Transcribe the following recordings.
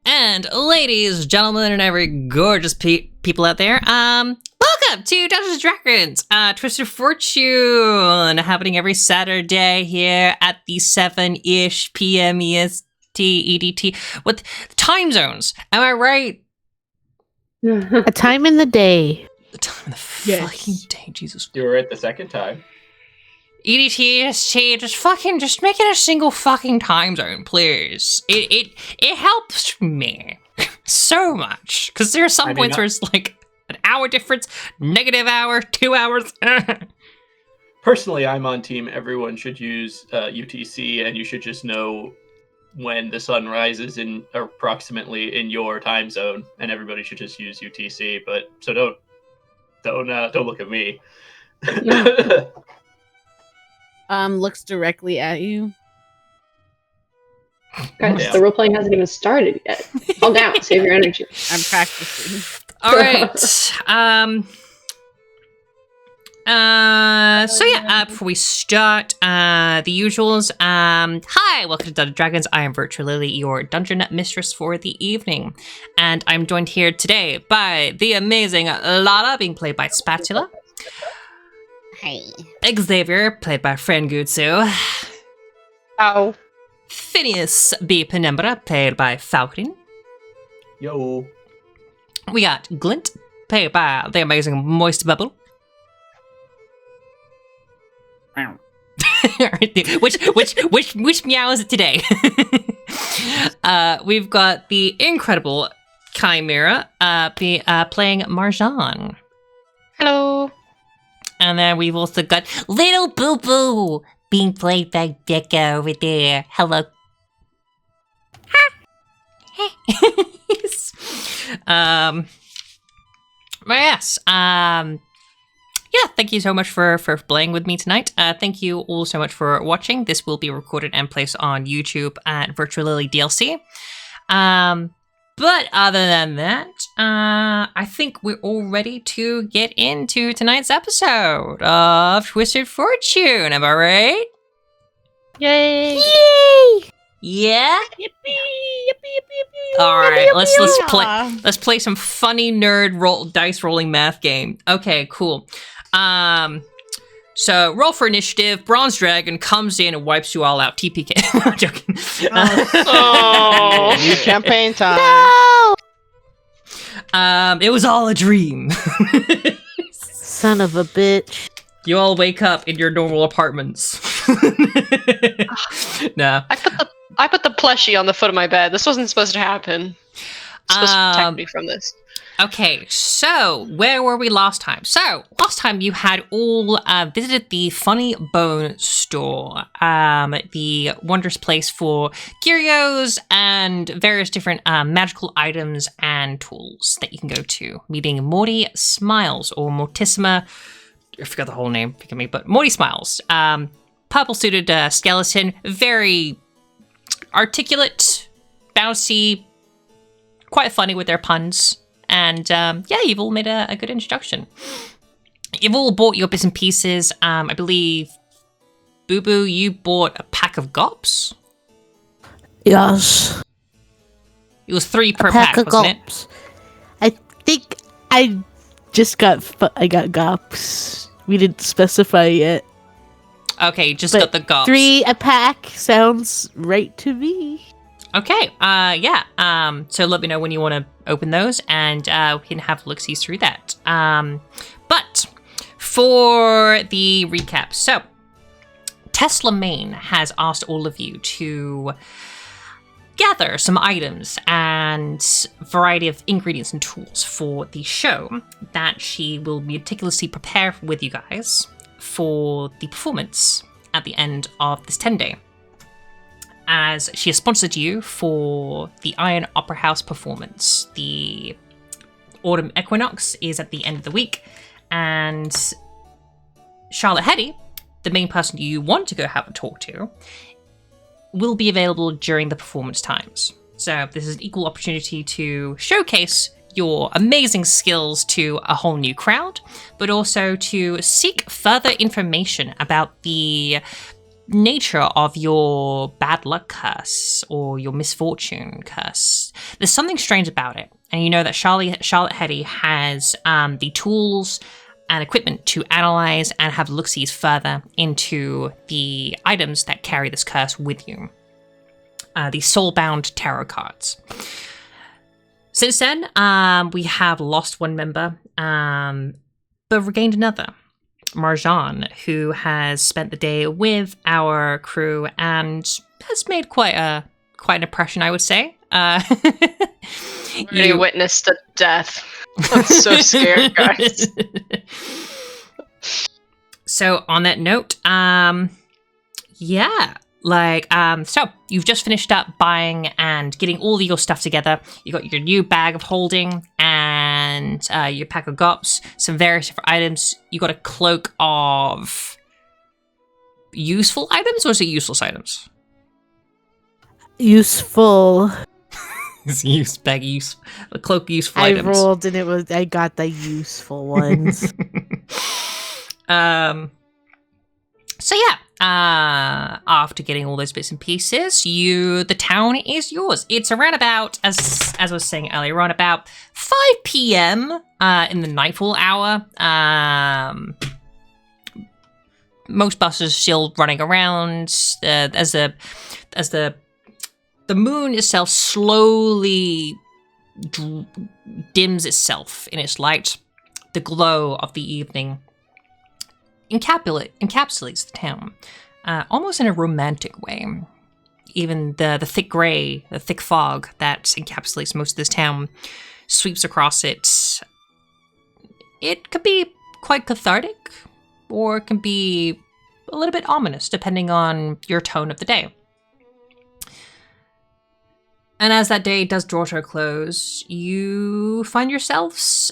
And ladies, gentlemen, and every gorgeous people out there, welcome to Dungeons & Dragons, Twisted Fortune, happening every Saturday here at the 7-ish p.m. EST, EDT, with time zones. Am I right? A time in the day. The time in the fucking day, Jesus. You were at the second time. EDT, EST, just make it a single fucking time zone, please. It helps me so much, because there are some points where it's like an hour difference, negative hour, 2 hours. Personally, I'm on team everyone should use UTC, and you should just know when the sun rises in approximately in your time zone, and everybody should just use UTC. But so don't look at me. Looks directly at you. Guys, the role playing hasn't even started yet. Calm down, save your energy. I'm practicing. All right. So yeah, before we start, the usuals. Hi, welcome to Dungeons & Dragons. I am Virtual Lily, your dungeon mistress for the evening, and I'm joined here today by the amazing Lala, being played by Spatsula. Hi. Xavier, played by FriendGuutsu. Ow. Phineas B. Penumbra, played by Faokoryn. Yo. We got Glint, played by the amazing MoistBubbles. which meow is it today? We've got the incredible Chimera, playing Marjan. Hello. And then we've also got Little Boo Boo, being played by Becca over there. Hello. But yes, yeah, thank you so much for playing with me tonight. Thank you all so much for watching. This will be recorded and placed on YouTube at Virtual Lily DLC. But other than that, I think we're all ready to get into tonight's episode of Twisted Fortune. Am I right? Yay! Yay! Yeah. Yippee! Yippee! Yippee! All right, let's play some funny nerd dice rolling math game. Okay, cool. So roll for initiative. Bronze Dragon comes in and wipes you all out. TPK. I'm joking. Oh, new campaign time. No! It was all a dream. Son of a bitch. You all wake up in your normal apartments. No. I put the plushie on the foot of my bed. This wasn't supposed to happen. It's supposed to protect me from this. Okay, so where were we last time? So last time you had all visited the Funny Bone store, the wondrous place for curios and various different magical items and tools that you can go to, meeting Morty Smiles, or Mortissima. I forgot the whole name, forgive me, but Morty Smiles. Purple-suited skeleton, very articulate, bouncy, quite funny with their puns. And yeah, you've all made a good introduction. You've all bought your bits and pieces. I believe, Boo Boo, you bought a pack of gops? Yes. It was 3 per pack, wasn't it? I think I just got gops. We didn't specify yet. Okay, just got But the gops. 3 a pack sounds right to me. Okay, yeah. So let me know when you want to open those, and we can have look-see through that. But for the recap, so Tesla Main has asked all of you to gather some items and variety of ingredients and tools for the show that she will meticulously prepare with you guys for the performance at the end of this 10-day. As she has sponsored you for the Iron Opera House performance. The Autumn Equinox is at the end of the week, and Charlotte Hetty, the main person you want to go have a talk to, will be available during the performance times. So this is an equal opportunity to showcase your amazing skills to a whole new crowd, but also to seek further information about the nature of your bad luck curse or your misfortune curse. There's something strange about it, and you know that Charlotte Hetty has the tools and equipment to analyze and have look-sees further into the items that carry this curse with you. The Soulbound Tarot cards. Since then, we have lost one member, but regained another. Marjan, who has spent the day with our crew and has made quite an impression, I would say. You witnessed a death. I'm so scared, guys. So on that note, so you've just finished up buying and getting all of your stuff together. You got your new bag of holding and your pack of gops, some various different items. You got a cloak of useful items, or is it useless items? Useful. It's a cloak useful items. I rolled and I got the useful ones. So yeah, after getting all those bits and pieces, the town is yours. It's around about, as I was saying earlier, around about 5 p.m. In the nightfall hour. Most buses still running around as the moon itself slowly dims itself in its light. The glow of the evening encapsulates the town, almost in a romantic way. Even the thick gray, the thick fog that encapsulates most of this town sweeps across it. It could be quite cathartic, or it can be a little bit ominous, depending on your tone of the day. And as that day does draw to a close, you find yourselves,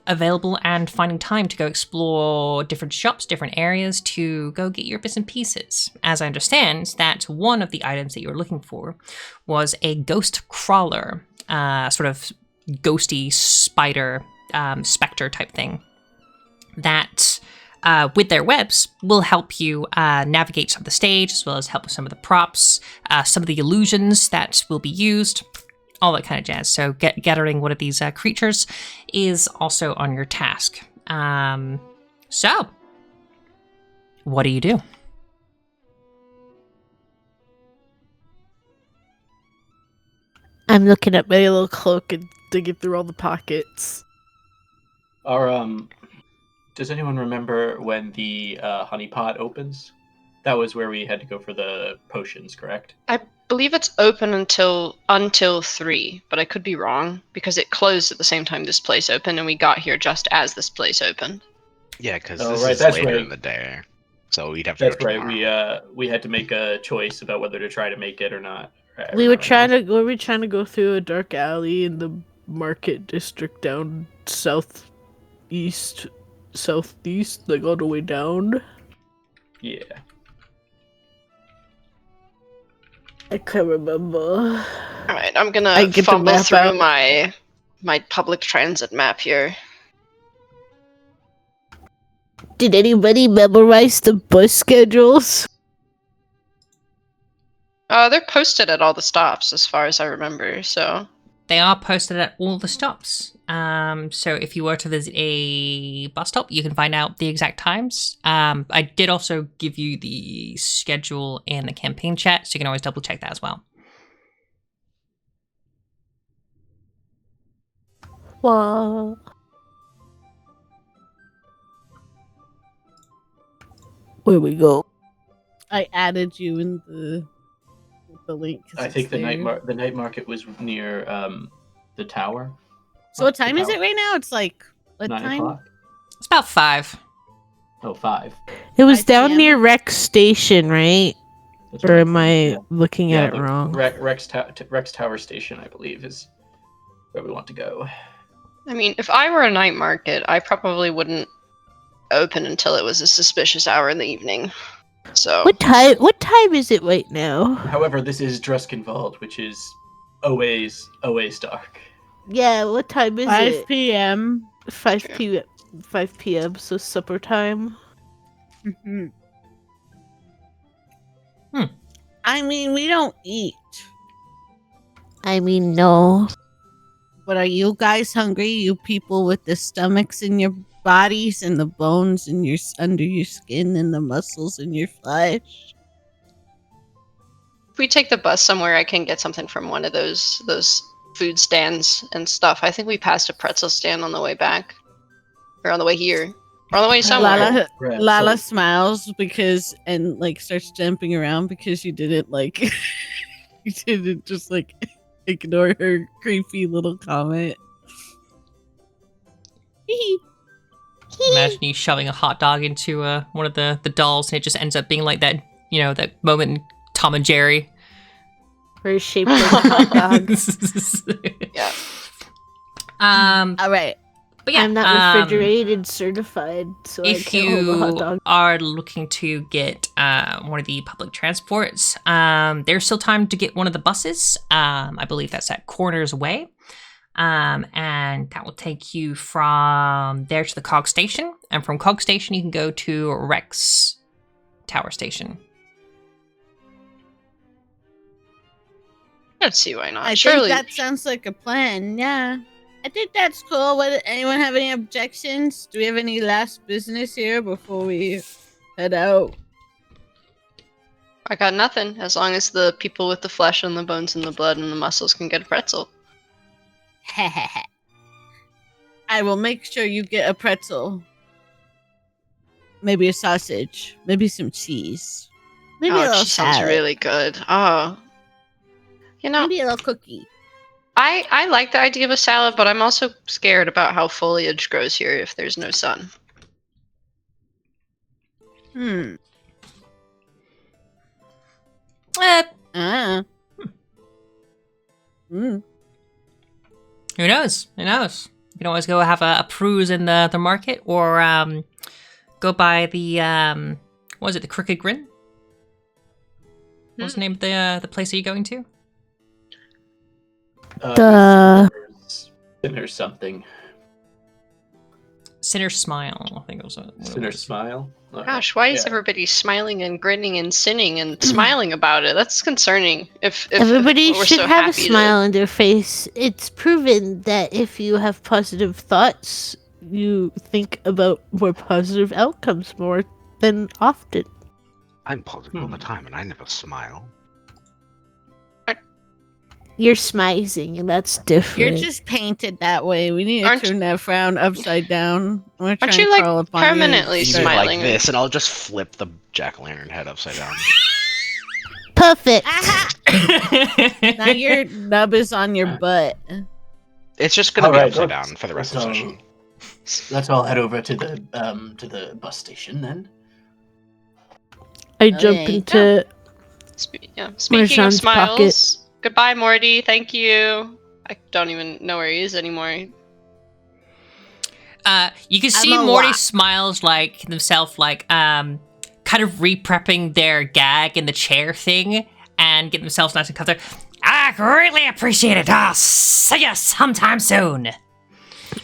available and finding time to go explore different shops, different areas to go get your bits and pieces. As I understand, that one of the items that you were looking for was a ghost crawler, sort of ghosty spider, specter type thing that, with their webs, will help you navigate some of the stage, as well as help with some of the props, some of the illusions that will be used, all that kind of jazz. So gathering one of these creatures is also on your task. So, what do you do? I'm looking at my little cloak and digging through all the pockets. Does anyone remember when the honey pot opens? That was where we had to go for the potions, correct? I believe it's open until 3, but I could be wrong because it closed at the same time this place opened, and we got here just as this place opened. Yeah, because that's later right. in the day, so we'd have to. That's right. We had to make a choice about whether to try to make it or not. We were trying to go through a dark alley in the market district down southeast, like all the way down. Yeah. I can't remember. Alright, I'm gonna fumble through my public transit map here. Did anybody memorize the bus schedules? They're posted at all the stops, as far as I remember, so... They are posted at all the stops. So if you were to visit a bus stop, you can find out the exact times. I did also give you the schedule in the campaign chat, so you can always double check that as well. Wow. Where we go? I added you in the link. I think the night market was near the tower. So what time is it right now? It's like what 9 time? o'clock. It's about 5. Oh, 5. It was 5 down PM? near Rex Station, right? That's Or right. am I looking at it the wrong? Rex Tower Station, I believe, is where we want to go. I mean, if I were a night market, I probably wouldn't open until it was a suspicious hour in the evening. So... What time is it right now? However, this is Druskenwald, which is always dark. Yeah, what time is 5 it? p.m. 5 p.m. 5 p.m. So supper time. Mhm. I mean, We don't eat. no. But are you guys hungry? You people with the stomachs in your bodies and the bones in your under your skin and the muscles in your flesh? If we take the bus somewhere, I can get something from one of those food stands and stuff. I think we passed a pretzel stand on the way back, or on the way here, or on the way somewhere. Lala smiles because and like starts jumping around because you didn't like you didn't just like ignore her creepy little comment. Imagine you shoving a hot dog into one of the dolls, and it just ends up being like that, that moment in Tom and Jerry. Very shaped like a hot dog. Yeah. All right. But yeah, I'm not refrigerated certified, so I if can't hold a hot you dog. are looking to get one of the public transports, there's still time to get one of the buses. I believe that's at Corners Way. And that will take you from there to the Cog Station. And from Cog Station, you can go to Rex Tower Station. I don't see why not. I Surely. think that sounds like a plan. Yeah. I think that's cool. Anyone have any objections? Do we have any last business here before we head out? I got nothing. As long as the people with the flesh and the bones and the blood and the muscles can get a pretzel. I will make sure you get a pretzel. Maybe a sausage. Maybe some cheese. Maybe a Oh, little she sounds salad. really good. Oh. Maybe a little cookie. I like the idea of a salad, but I'm also scared about how foliage grows here if there's no sun. Hmm. Who knows? Who knows? You can always go have a peruse in the market, or go by the what was it? The Crooked Grin. What's the name of the place are you going to? Sinner something. Sinner Smile, I think it was. Sinner Smile. All Gosh, right. why is everybody smiling and grinning and sinning and smiling about it? That's concerning. If Everybody we're should so have a happy smile on their face. It's proven that if you have positive thoughts, you think about more positive outcomes more than often. I'm positive all the time, and I never smile. You're smizing, and that's different. You're just painted that way. We need to turn that frown upside down. Aren't you like permanently You do smiling? like this, and I'll just flip the jack-o'-lantern head upside down. Perfect. Now your nub is on your butt. It's just gonna All be right, upside let's- down for the rest of the session. Let's all head over to the bus station then. I jump Okay. into Speaking of Marshawn's smiles, pocket. goodbye, Morty. Thank you. I don't even know where he is anymore. You can see I'm a Morty lot. smiles like himself, like kind of re-prepping their gag in the chair thing, and getting themselves nice and comfortable. I greatly appreciate it. I'll see you sometime soon.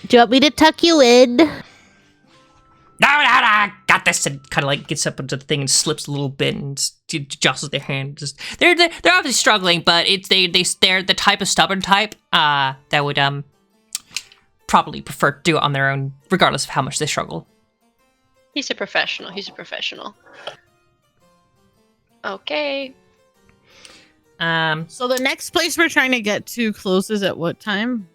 Do you want me to tuck you in? No, I got this, and kind of like gets up into the thing and slips a little bit and jostles their hand. Just they're obviously struggling, but they're the type of stubborn type that would probably prefer to do it on their own, regardless of how much they struggle. He's a professional. Okay. So the next place we're trying to get to closes at what time?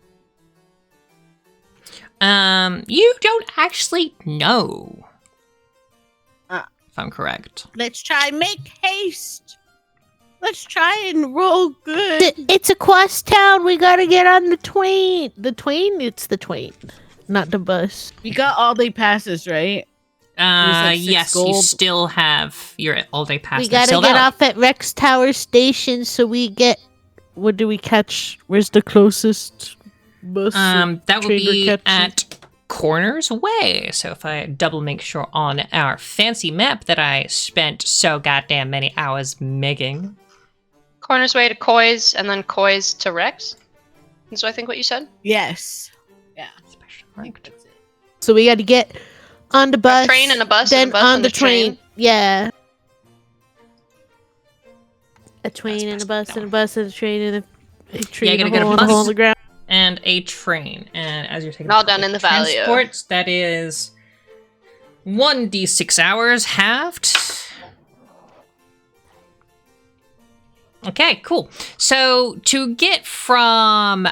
You don't actually know. If I'm correct. Let's try make haste. Let's try and roll good. It's across town. We gotta get on the twain. The twain? It's the twain, not the bus. We got all day passes, right? like 6 Yes, you gold. still have your all-day pass. We gotta get off at Rex Tower Station so we get. What do we catch? Where's the closest bus? That would train we're be catching? at Corners Way. So if I double make sure on our fancy map that I spent so goddamn many hours making. Corner's Way to Koi's, and then Koi's to Rex. So I think what you said. Yes. Yeah. Special marked. That's it. So we got to get on the bus. A train and a bus, Then and a bus on and the a train. Yeah. A train That's and a best bus and a bus and a train and a train you and gotta a get a hole and a hole bus. in the ground. And a train. And as you're taking All public done in the valley of- transport, that is 1d6 hours halved. Okay, cool. So to get from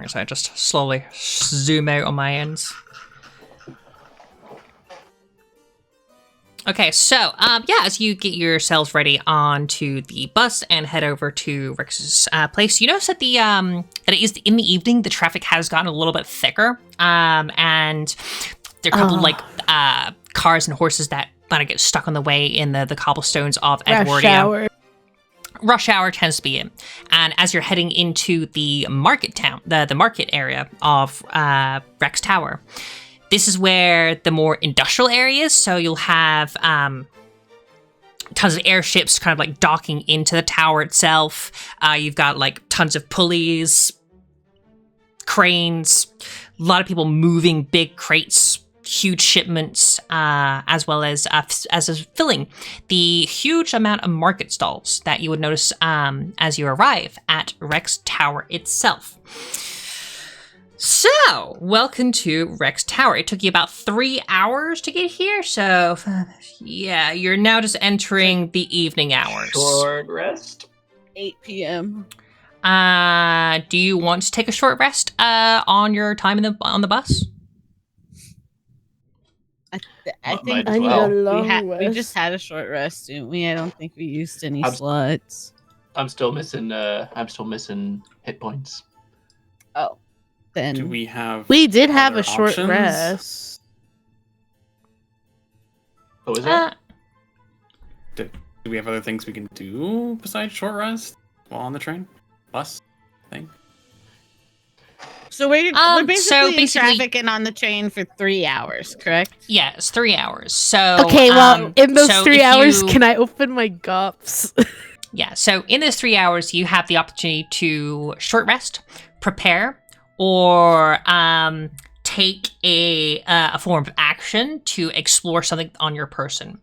so I just slowly zoom out on my ends. Okay, so as you get yourselves ready onto the bus and head over to Rex's place, you notice that that it is in the evening. The traffic has gotten a little bit thicker, and there are a couple of cars and horses that kind of get stuck on the way in the cobblestones of Edwardia. Rush hour tends to be in, and as you're heading into the market town, the market area of Rex Tower. This is where the more industrial areas, so you'll have tons of airships kind of like docking into the tower itself. You've got like tons of pulleys, cranes, a lot of people moving big crates, huge shipments, as well as filling the huge amount of market stalls that you would notice as you arrive at Rex Tower itself. So, welcome to Rex Tower. It took you about 3 hours to get here, so yeah, you're now just entering the evening hours. Short rest. 8 p.m. Do you want to take a short rest on your time on the bus? I Might think as I need well. a long we rest. just had a short rest, didn't we? I don't think we used any I'm- slots. I'm still missing hit points. Oh, then Do we have? We did have other a short options? rest. What was that? Do we have other things we can do besides short rest while on the train, bus thing? So we're so basically in basically- traffic and on the train for 3 hours, correct? Yeah, it's 3 hours. So Okay, well, in those so 3 if hours, you- can I open my gops? Yeah, so in those 3 hours, you have the opportunity to short rest, prepare, or take a form of action to explore something on your person.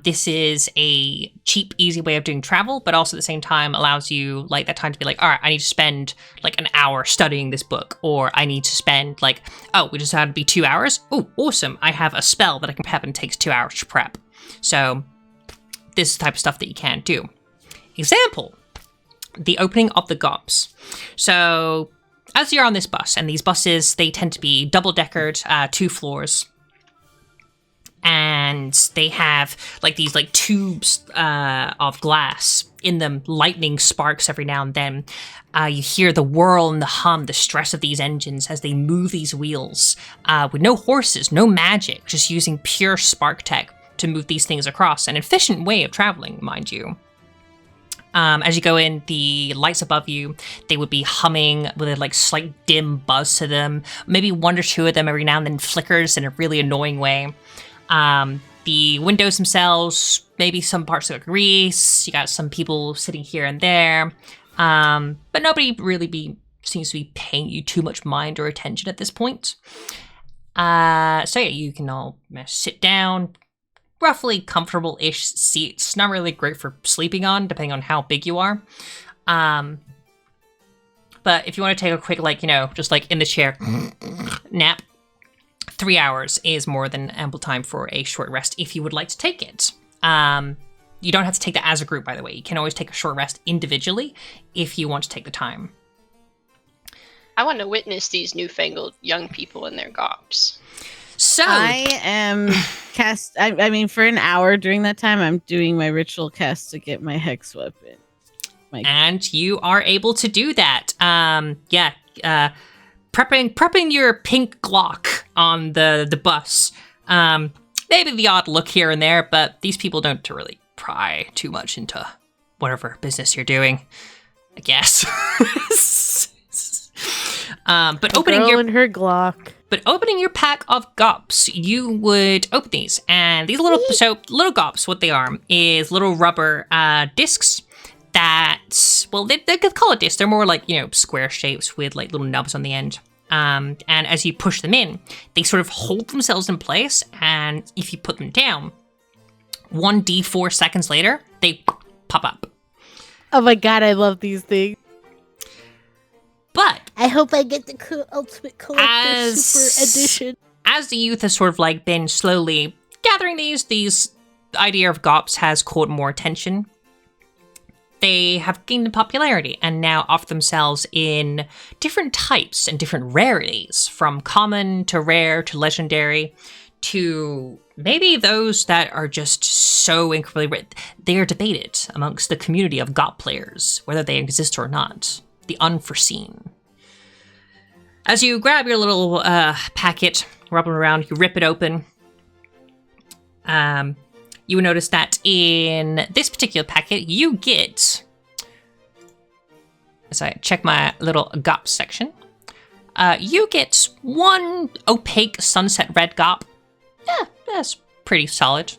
This is a cheap, easy way of doing travel, but also at the same time allows you like that time to be like, all right, I need to spend like an hour studying this book, or I need to spend like, oh, we just had to be 2 hours. Oh, awesome! I have a spell that I can prep and it takes 2 hours to prep. So this is the type of stuff that you can do. Example, the opening of the GOPS. So as you're on this bus, and these buses, they tend to be double-deckered, 2 floors, and they have like these like tubes of glass in them, lightning sparks every now and then. You hear the whirl and the hum, the stress of these engines as they move these wheels with no horses, no magic, just using pure spark tech to move these things across. An efficient way of traveling, mind you. As you go in, the lights above you, they would be humming with a like slight dim buzz to them. Maybe 1 or 2 of them every now and then flickers in a really annoying way. The windows themselves, maybe some parts of grease. You got some people sitting here and there. But nobody really seems to be paying you too much mind or attention at this point. So yeah, you can all sit down. Roughly comfortable-ish seats. Not really great for sleeping on, depending on how big you are. But if you want to take a quick, like, just like in the chair nap, 3 hours is more than ample time for a short rest if you would like to take it. You don't have to take that as a group, by the way. You can always take a short rest individually if you want to take the time. I want to witness these newfangled young people in their GOPs. So I am I mean, for an hour during that time, I'm doing my ritual cast to get my hex weapon. And you are able to do that. Prepping your pink Glock on the bus. Maybe the odd look here and there, but these people don't really pry too much into whatever business you're doing, I guess. But opening Girl your and her Glock. But opening your pack of gops, you would open these, and these little gops, what they are is little rubber discs that, well, they could call it discs. They're more like, square shapes with like little nubs on the end. And as you push them in, they sort of hold themselves in place, and if you put them down, 1d4 seconds later, they pop up. Oh my god, I love these things. But I hope I get the Ultimate Collector Super Edition. As the youth has sort of like been slowly gathering these idea of gops has caught more attention. They have gained in popularity and now offer themselves in different types and different rarities, from common to rare to legendary to maybe those that are just so incredibly rare. They are debated amongst the community of gop players, whether they exist or not. The unforeseen. As you grab your little packet, rub it around, you rip it open. You will notice that in this particular packet, you get, as I check my little gop section, you get one opaque sunset red gop. Yeah, that's pretty solid.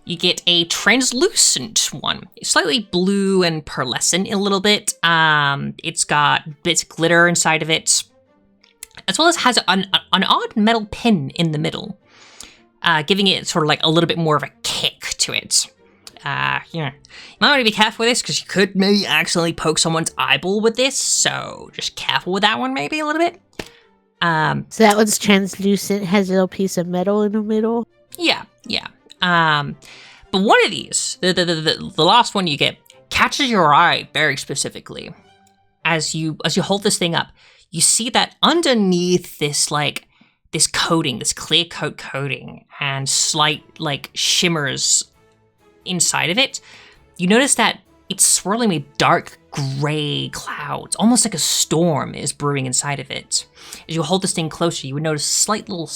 You get a translucent one, slightly blue and pearlescent a little bit. It's got bits of glitter inside of it, as well as has an odd metal pin in the middle, giving it sort of like a little bit more of a kick to it. You might want to be careful with this because you could maybe accidentally poke someone's eyeball with this, so just careful with that one maybe a little bit. So that one's translucent, has a little piece of metal in the middle? Yeah. But one of these, the last one you get, catches your eye very specifically. As you hold this thing up, you see that underneath this coating, this clear coat coating, and slight like shimmers inside of it, you notice that it's swirling with dark gray clouds, almost like a storm is brewing inside of it. As you hold this thing closer, you would notice slight little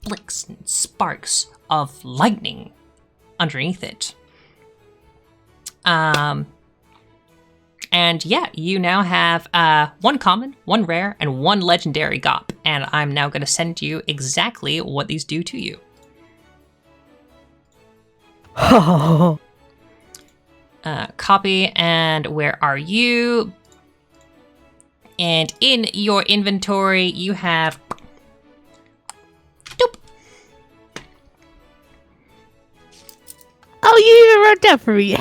flicks and sparks of lightning underneath it. And yeah, you now have one common, one rare, and one legendary gop. And I'm now going to send you exactly what these do to you. Copy, and where are you? And in your inventory, you have... Doop. Oh, you even wrote that for me.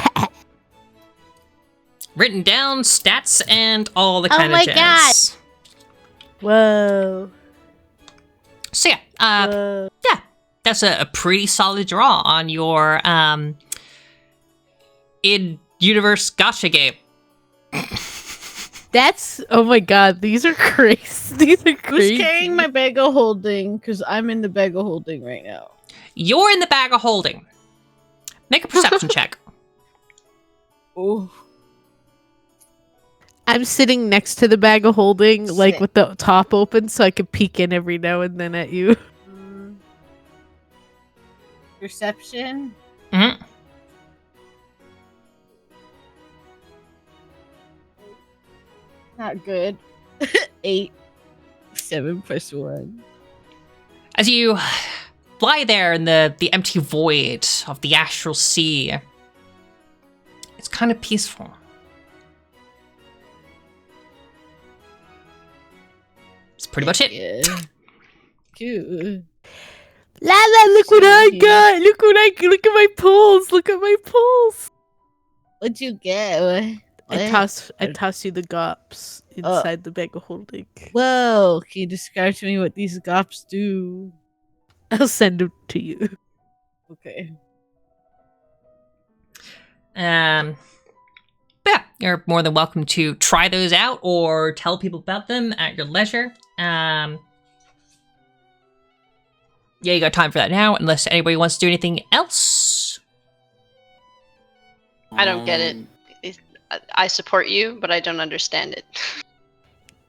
Written down stats and all the kind of jazz. God. Whoa. So yeah, yeah, that's a pretty solid draw on your in-universe gacha game. That's, oh my god, these are crazy. These are crazy. Who's carrying my bag of holding? Because I'm in the bag of holding right now. You're in the bag of holding. Make a perception check. Oh. I'm sitting next to the bag of holding, like Sick. with the top open, so I can peek in every now and then at you. Perception? Mm-hmm. Not good. 8. 7 plus 1. As you lie there in the empty void of the astral sea, it's kind of peaceful. That's pretty much it. Yeah. Cute. Lala, look what I got! Look at my pulls! Look at my pulls! What'd you get? I toss you the gops inside the bag of holding. Whoa, can you describe to me what these gops do? I'll send them to you. Okay. But yeah, you're more than welcome to try those out or tell people about them at your leisure. Yeah, you got time for that now, unless anybody wants to do anything else. I don't get it. I support you, but I don't understand it.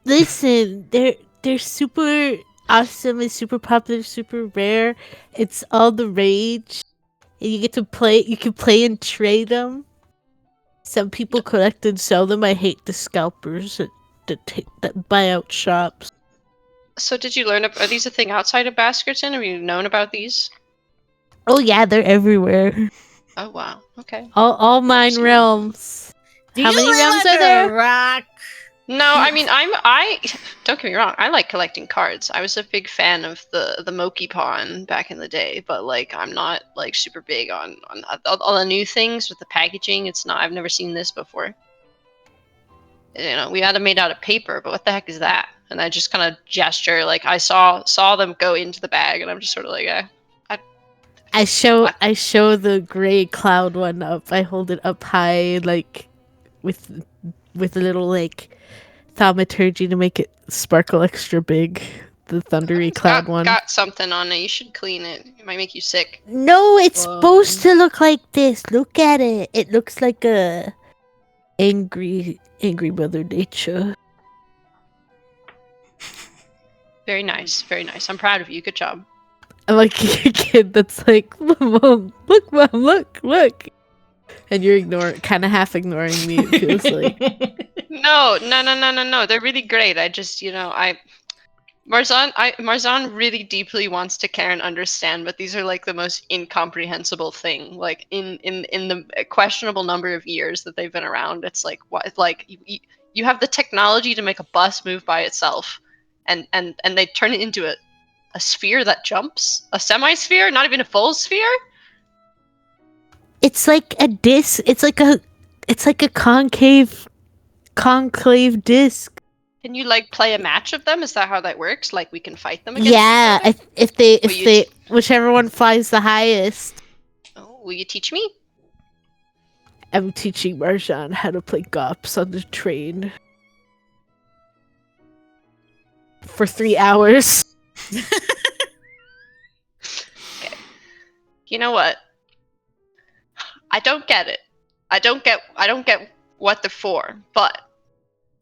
Listen, they're super awesome and super popular, super rare. It's all the rage. And you get to play, you can play and trade them. Some people collect and sell them. I hate the scalpers that buy out shops. So did you learn? Are these a thing outside of Baskerton? Have you known about these? Oh yeah, they're everywhere. Oh wow. Okay. All Never mine seen them. realms. Do How you many live realms are under there? a rock? No, I mean I don't get me wrong. I like collecting cards. I was a big fan of the Moki Pawn back in the day, but like I'm not like super big on all the new things with the packaging. It's not. I've never seen this before. You know, we had them made out of paper, but what the heck is that? And I just kind of gesture like I saw them go into the bag, and I'm just sort of like, I show the gray cloud one up. I hold it up high, like with a little like thaumaturgy to make it sparkle extra big. The thundery It's cloud one. got something on it. You should clean it. It might make you sick. No, it's Whoa. supposed to look like this. Look at it. It looks like a angry Mother Nature. Very nice, very nice. I'm proud of you. Good job. I'm like a kid that's like, Mom, look. And you're kind of half ignoring me, it feels like. No. They're really great. I just, Marzan really deeply wants to care and understand, but these are like the most incomprehensible thing. Like in the questionable number of years that they've been around, it's like what? Like you have the technology to make a bus move by itself, and they turn it into a sphere that jumps, a semi-sphere, not even a full sphere. It's like a disc. It's like a concave disc. Can you like play a match of them? Is that how that works? Like we can fight them against Yeah, each other? if they whichever one flies the highest. Oh, will you teach me? I'm teaching Marjan how to play GOPS on the train for 3 hours. Okay. You know what? I don't get it. I don't get what they're for, but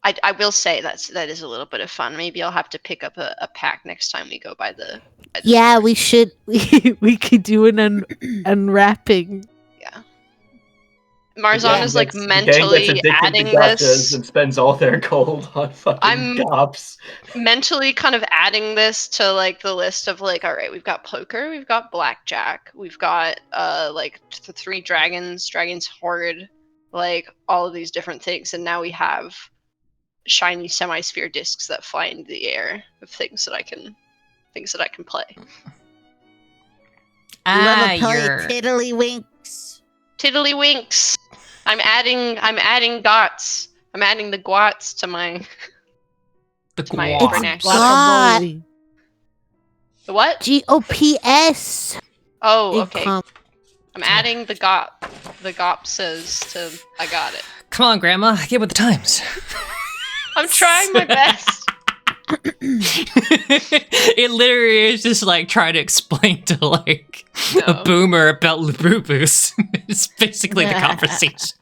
I will say that is a little bit of fun. Maybe I'll have to pick up a pack next time we go by the Yeah, store. we should. We could do an unwrapping. Yeah. Marzan is like The gang mentally gets addicted adding to gachas this. and spends all their gold on fucking I'm- gops. Mentally kind of adding this to like the list of like, all right, we've got poker, we've got blackjack, we've got like the 3 dragon's horde, like all of these different things, and now we have shiny semi-sphere discs that fly into the air of things that I can play. You're tiddlywinks. Tiddlywinks. I'm adding gots. I'm adding the gwats to my the my guac. vernacular. God. The what? GOPS. Oh, okay. I'm adding the gopses to I got it. Come on, Grandma, get with the times. I'm trying my best. It literally is just like trying to explain to like a No. boomer about Laboobus. It's basically the conversation.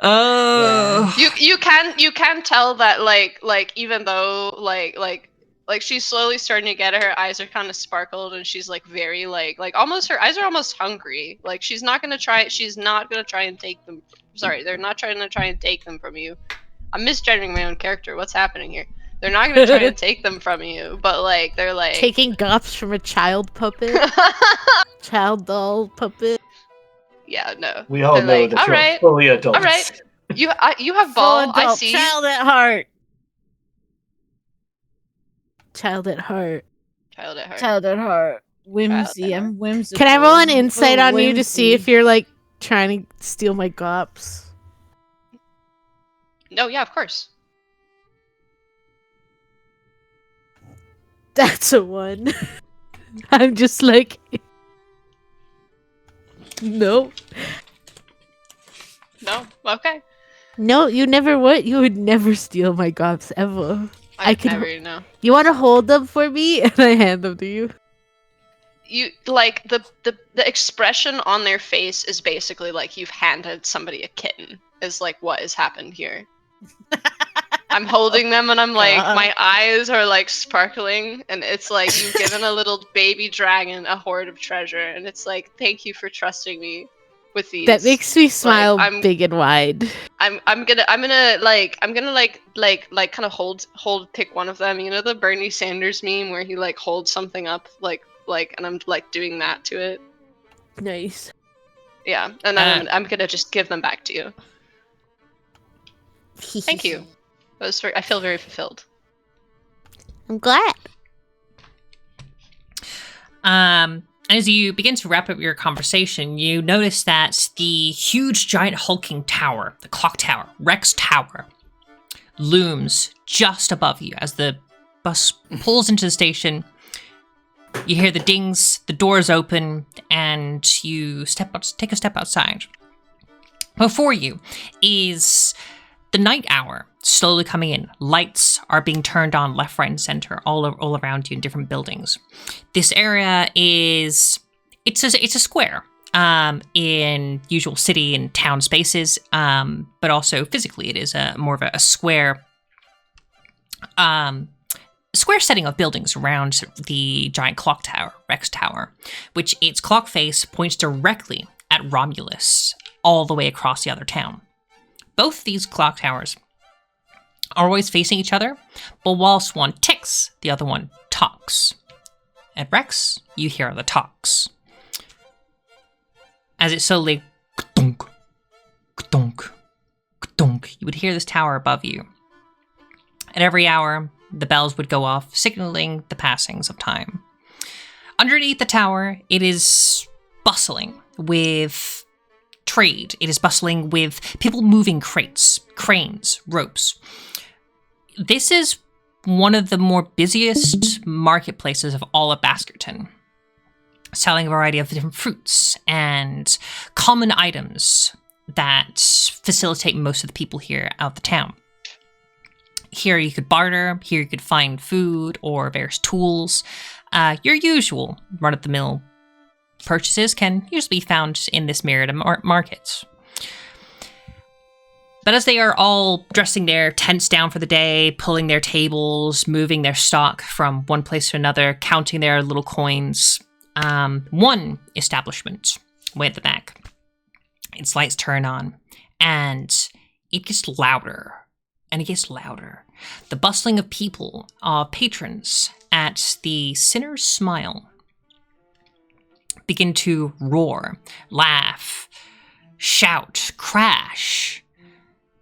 Oh, You can tell that like even though like she's slowly starting to get it, her eyes are kind of sparkled and she's like very like almost her eyes are almost hungry. Like she's not gonna try and take them. Sorry, they're not trying to try and take them from you. I'm misgendering my own character. What's happening here? They're not gonna try and take them from you, but like they're like Taking GOPS from a child puppet, child doll puppet. Yeah, no. We all They're know like, that all you're right, fully adults. all right. You have Full ball. I adult, see. child at heart. Child at heart. Child at heart. Child at heart. Whimsy. Child at I'm whimsical. Can I roll an insight Oh, on you to see if whimsy. you're like trying to steal my GOPS? No, yeah, of course. That's a 1. I'm just like, no. No, okay. No, you never would. You would never steal my GOPS ever. I I could- never know. You want to hold them for me, and I hand them to you. You like the expression on their face is basically like you've handed somebody a kitten. Is like what has happened here. I'm holding them and I'm like my eyes are like sparkling and it's like you've given a little baby dragon a hoard of treasure and it's like thank you for trusting me with these. That makes me smile I'm- big and wide. I'm gonna kind of pick one of them. You know the Bernie Sanders meme where he like holds something up like and I'm like doing that to it. Nice. Yeah, and then I'm gonna just give them back to you. Thank you. I feel very fulfilled. I'm glad. As you begin to wrap up your conversation, you notice that the huge, giant, hulking tower, the clock tower, Rex Tower, looms just above you. As the bus pulls into the station, you hear the dings, the doors open, and you take a step outside. Before you is the night hour slowly coming in. Lights are being turned on left, right, and center all around you in different buildings. This area it's a square in usual city and town spaces, but also physically it is more of a square setting of buildings around the giant clock tower, Rex Tower, which its clock face points directly at Romulus all the way across the other town. Both these clock towers are always facing each other, but whilst one ticks, the other one talks. At Rex, you hear the talks. As it slowly ka-dunk, ka-dunk, ka-dunk, you would hear this tower above you. At every hour, the bells would go off, signaling the passings of time. Underneath the tower, it is bustling with trade. It is bustling with people moving crates, cranes, ropes. This is one of the more busiest marketplaces of all of Baskerton, selling a variety of different fruits and common items that facilitate most of the people here out of the town. Here you could barter, here you could find food or various tools. Your usual run-of-the-mill purchases can usually be found in this myriad of markets. But as they are all dressing their tents down for the day, pulling their tables, moving their stock from one place to another, counting their little coins, one establishment way at the back, its lights turn on, and it gets louder. And it gets louder. The bustling of people, patrons at the Sinner's Smile, begin to roar, laugh, shout, crash.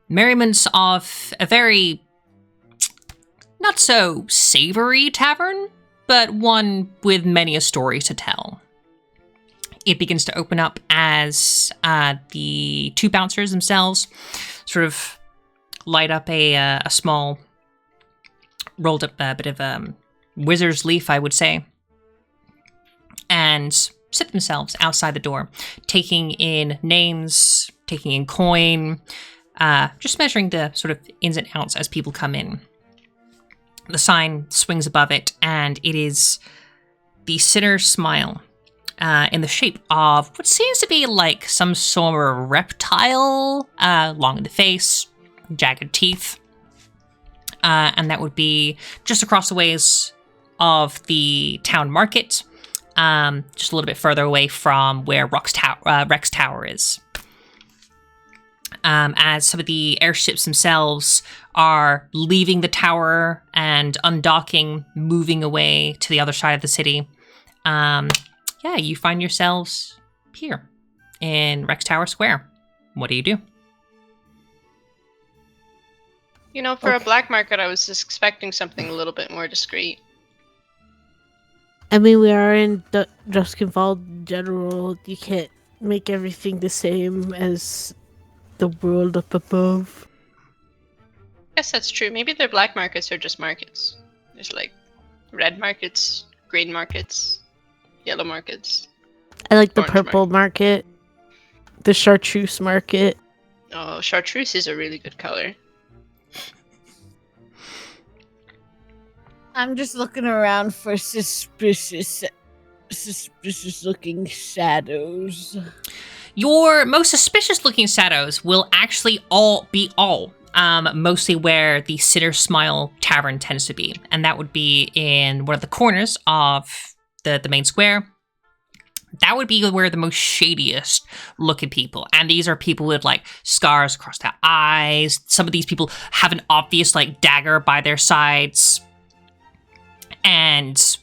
Merriments of a very not so savory tavern, but one with many a story to tell. It begins to open up as the two bouncers themselves sort of light up a small rolled up bit of wizard's leaf, I would say, and sit themselves outside the door, taking in names, taking in coin, just measuring the sort of ins and outs as people come in. The sign swings above it, and it is the Sinner's Smile, in the shape of what seems to be like some sort of reptile, long in the face, jagged teeth, and that would be just across the ways of the town market, just a little bit further away from where Rex Tower is. As some of the airships themselves are leaving the tower and undocking, moving away to the other side of the city, you find yourselves here in Rex Tower Square. What do you do? You know, for a black market, I was just expecting something a little bit more discreet. I mean, we are in Duskenwald in general. You can't make everything the same as the world up above. Yes, that's true. Maybe their black markets are just markets. There's like red markets, green markets, yellow markets. I like the Orange purple market, the chartreuse market. Oh, chartreuse is a really good color. I'm just looking around for suspicious looking shadows. Your most suspicious looking shadows will actually be mostly where the Sinner's Smile Tavern tends to be. And that would be in one of the corners of the main square. That would be where the most shadiest looking people. And these are people with like scars across their eyes. Some of these people have an obvious like dagger by their sides. And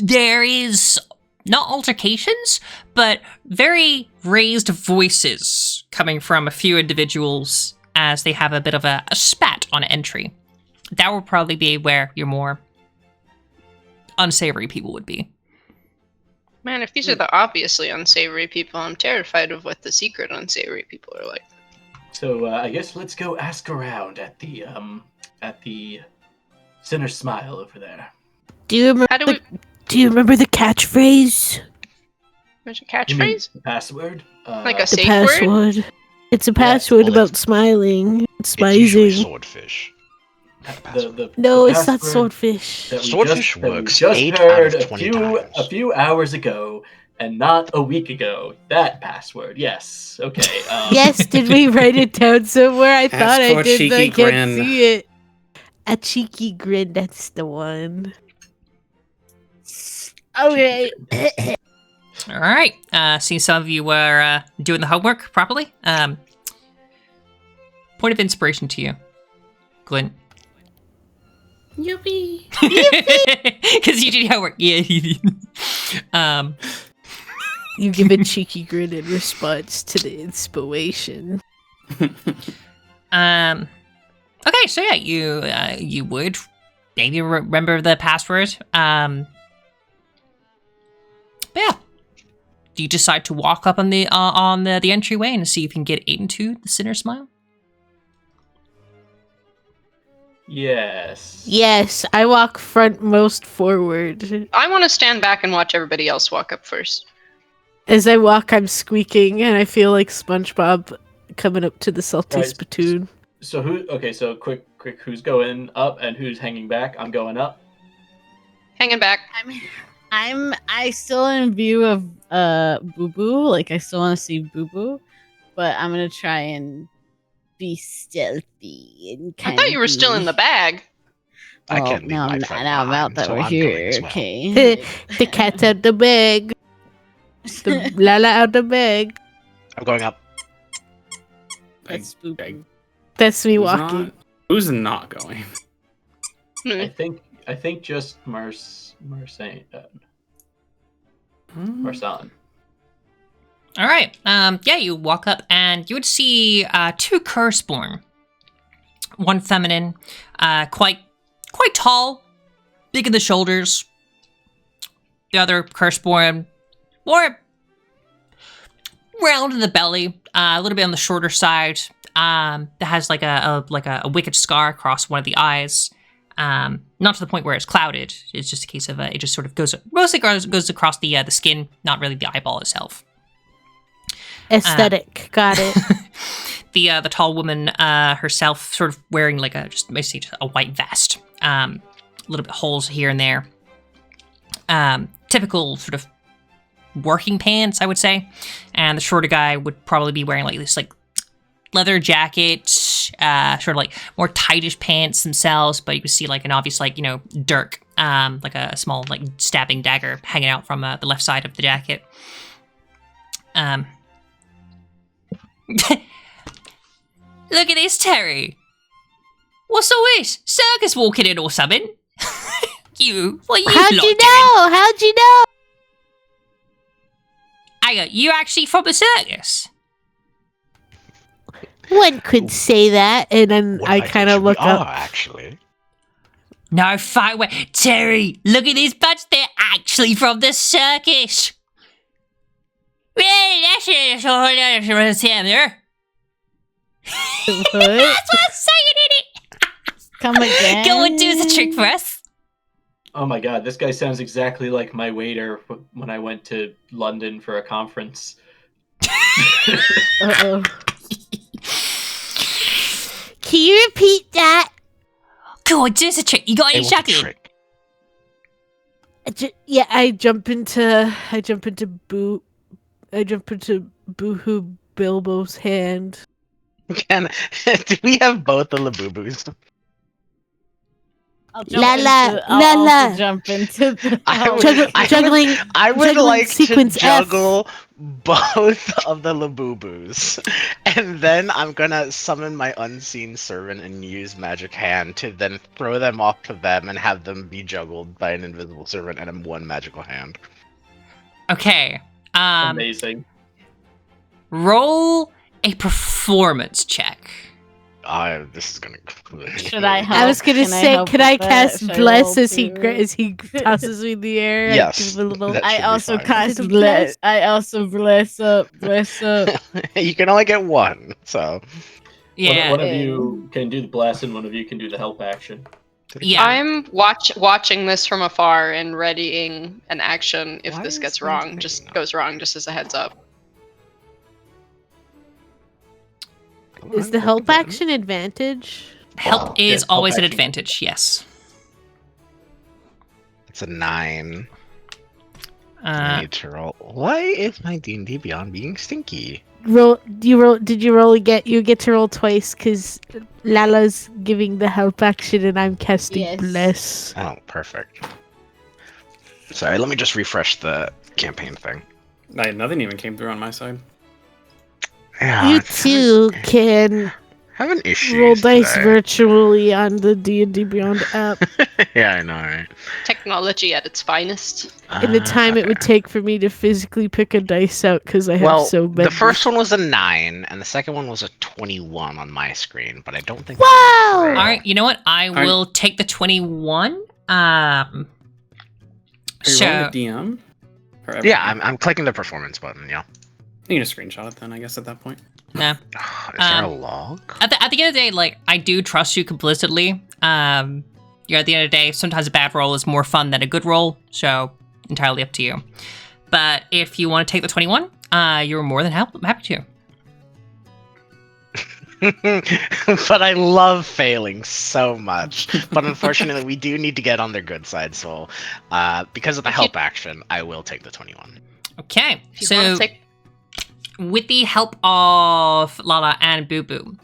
there is not altercations, but very raised voices coming from a few individuals as they have a bit of a spat on entry. That would probably be where your more unsavory people would be. Man, if these are the obviously unsavory people, I'm terrified of what the secret unsavory people are like. So I guess let's go ask around at the Sinner Smile over there. Do you remember? How do we? Do you remember the catchphrase? There's a You mean catchphrase? the password? Like a The safe word? password. It's a password well, about smiling. It's It's usually smizing. swordfish. No, the it's not password swordfish. that we Swordfish that we works just 8 heard out of 20 times. a few hours ago, and not a week ago. That password, yes. Okay. Yes, did we write it down somewhere? I thought I for a did, but I cheeky can't grin. see it. A cheeky grin, that's the one. Okay. All right. See, some of you were doing the homework properly. Point of inspiration to you, Glenn. Yippee. Because you did homework. Yeah. You give a cheeky grin in response to the inspiration. Okay, so yeah, you would maybe remember the password. But yeah, do you decide to walk up on the entryway and see if you can get into the Sinner Smile? Yes. Yes, I walk frontmost forward. I want to stand back and watch everybody else walk up first. As I walk, I'm squeaking, and I feel like SpongeBob coming up to the salty Right. spittoon. So who? Okay. So quick. Who's going up and who's hanging back? I'm going up. Hanging back. I still in view of Boo Boo. Like I still want to see Boo Boo, but I'm gonna try and be stealthy and I thought you were still in the bag. I Well, can't leave now my I'm, friend now I'm out behind, that so we're I'm going here. as well. Okay. The cat's out the bag. The Lala out the bag. I'm going up. That's Boo I- Boo. That's me walking. Who's not going? I think just Marsan. Marsan. All right. Yeah, you walk up and you would see two Curseborn. One feminine, quite tall, big in the shoulders. The other Curseborn, more round in the belly, a little bit on the shorter side. That has like a wicked scar across one of the eyes. Not to the point where it's clouded. It's just a case of it just sort of goes across the skin, not really the eyeball itself. Aesthetic. Got it. The tall woman herself, sort of wearing like basically a white vest, a little bit holes here and there. Typical sort of working pants, I would say. And the shorter guy would probably be wearing like this like leather jacket, sort of like more tightish pants themselves, but you could see like an obvious like, dirk, like a small like stabbing dagger hanging out from the left side of the jacket. Look at this, Terry. What's all this? Circus walking in or something? What are you How'd lot you doing? know? How'd you know? Hang on, you actually from the circus? One could say that, and then What I kind of we look are, up. actually. No, fine way. Terry, look at this bunch. They're actually from the circus. Really, that's it. What? That's what I'm saying in it. Come again. Go and do the trick for us. Oh my god, this guy sounds exactly like my waiter when I went to London for a conference. Uh-oh. Can you repeat that? Go on, do the trick. You got They any want the chocolate? trick. Yeah, I jump into Boohoo Bilbo's hand. Do we have both the Labubu's? I'll Lala. jump into the Juggling. I would juggling like to sequence F. juggle both of the Labubus, and then I'm gonna summon my unseen servant and use magic hand to then throw them off to them and have them be juggled by an invisible servant and one magical hand. Okay. Amazing. Roll a performance check. This is gonna. Should I help? I was gonna Can I say, help could I with that? cast Should I bless roll as he too? as he tosses me in the air? Yes, Give him a little. that I should be also fine. cast Is it bless. I also bless up. You can only get one, so. Yeah. One of you can do the blast, and one of you can do the help action. Yeah. I'm watching this from afar and readying an action if Why this is gets my wrong. thing Just not- goes wrong, just as a heads up. Is the help action advantage? Help is Yes, help always an action. advantage, yes. It's a 9. I Uh, need to roll. Why is my D&D Beyond being stinky? Did you roll again? You get to roll twice because Lala's giving the help action and I'm casting Yes. bless. Oh, perfect. Sorry, let me just refresh the campaign thing. Nothing even came through on my side. Yeah, You it's too can having issues. roll dice today. virtually on the D&D Beyond app. Yeah, I know, right? Technology at its finest. In the time it would Okay. take for me to physically pick a dice out because I have Well, so many. the first one was a 9, and the second one was a 21 on my screen, but I don't think. Wow! that was all right, you know what? I Alright. will take the 21. Are you So rolling the DM? Or Yeah, everything? I'm clicking the performance button. Yeah. You need to screenshot it then, I guess, at that point. no. Is there a log? At the end of the day, like, I do trust you complicitly. At the end of the day, sometimes a bad roll is more fun than a good roll, so entirely up to you. But if you want to take the 21, you're more than happy to. But I love failing so much. But unfortunately, we do need to get on their good side. So, because of the help action, I will take the 21. Okay, If you so want to take with the help of Lala and Boo Boo,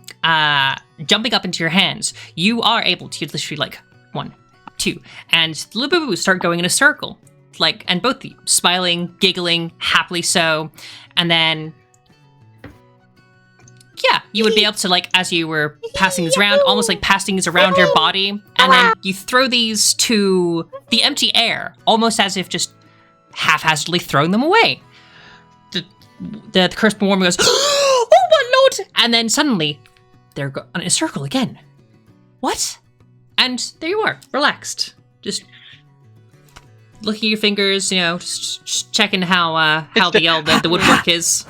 jumping up into your hands, you are able to literally like 1, 2, and the little Boo Boo start going in a circle, like, and both of you smiling, giggling, happily so, and then. Yeah, you would be able to, like, as you were passing these around, almost like passing these around your body, and then you throw these to the empty air, almost as if just haphazardly throwing them away. The cursed woman goes, "Oh my lord!" And then suddenly, they're in a circle again. What? And there you are, relaxed, just looking at your fingers, you know, just checking how the woodwork is.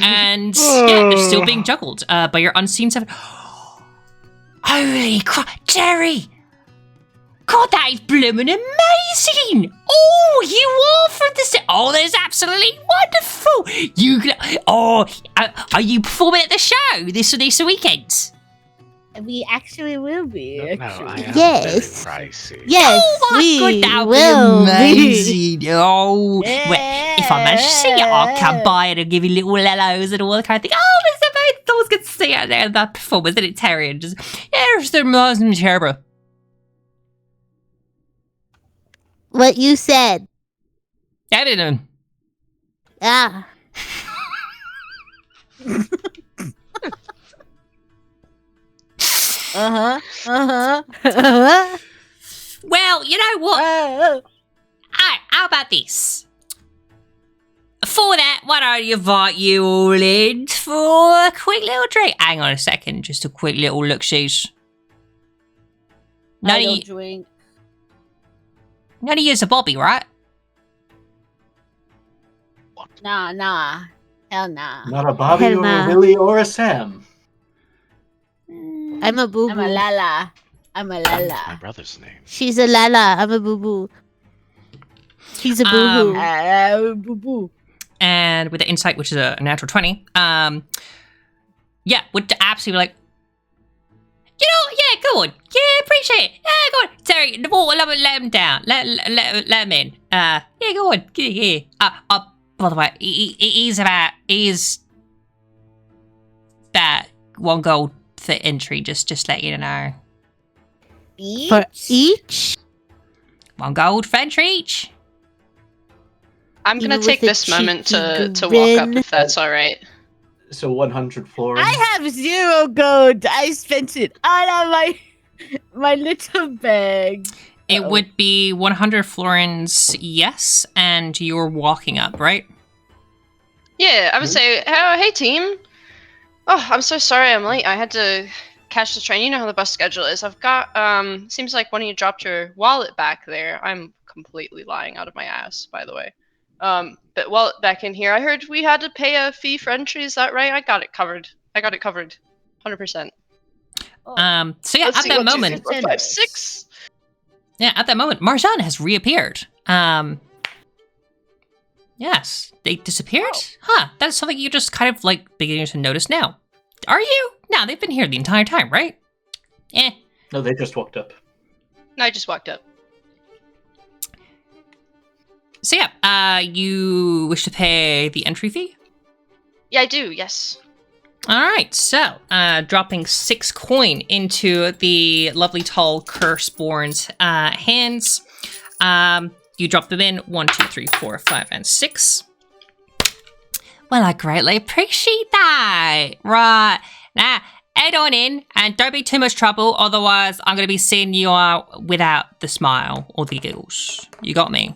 And yeah, they're still being juggled by your unseen seven. Holy crap, Jerry! God, that is blooming amazing! Oh, you are from the oh, that is absolutely wonderful. Are you performing at the show this weekend? We actually will be. No, I am Yes. very pricey. Yes, Oh my we god, that would will be be. amazing! Oh, well, if I manage to see you, I'll come by and I'll give you little hellos and all that kind of thing. Oh, it's amazing! It's always good to see you out there in that performance, isn't it, Terry? And just, it's the terrible. What you said. I didn't know. Ah. Well, you know what? Oh. How about this? For that, why don't you invite you all in for a quick little drink? Hang on a second, just a quick little look-sees. None I of don't you, drink. none of you's a Bobby, right? Nah. Hell nah. Not a Bobby Hell or nah. a Willie or a Sam. I'm a boo I'm a boo. Lala. I'm a My Lala. brother's name. She's a Lala. I'm a boo boo. He's a boo boo. Boo boo. And with the insight, which is a natural 20, yeah, would absolutely like, you know, yeah, go on, yeah, appreciate it, yeah, go on, Terry, the water, let him down, let him in, yeah, go on, yeah. By the way, he's about one gold for entry, just let you know. For each? 1 gold for each. I'm gonna Even take with a this moment cheeky to walk up grin. if that's all right. So 100 florins. I have 0 gold. I spent it all on my little bag. It Uh-oh. would be 100 florins, yes, and you're walking up, right? Yeah, I would say, oh, hey team. Oh, I'm so sorry I'm late. I had to catch the train. You know how the bus schedule is. I've got, seems like one of you dropped your wallet back there. I'm completely lying out of my ass, by the way. But wallet back in here. I heard we had to pay a fee for entry. Is that right? I got it covered. 100%. So yeah, Let's at see, that 1, 2, 3, moment, 4, 5, 6. Marjan has reappeared. Yes, they disappeared? Huh, that's something you just kind of like beginning to notice now. Are you? No, they've been here the entire time, right? No, they just walked up. No, I just walked up. So yeah, you wish to pay the entry fee? Yeah, I do, yes. Alright, so, dropping 6 coin into the lovely tall Curseborn's hands. You drop them in 1, 2, 3, 4, 5, and 6. Well, I greatly appreciate that. Right. Now, head on in and don't be too much trouble, otherwise I'm going to be seeing you out without the smile or the giggles. You got me?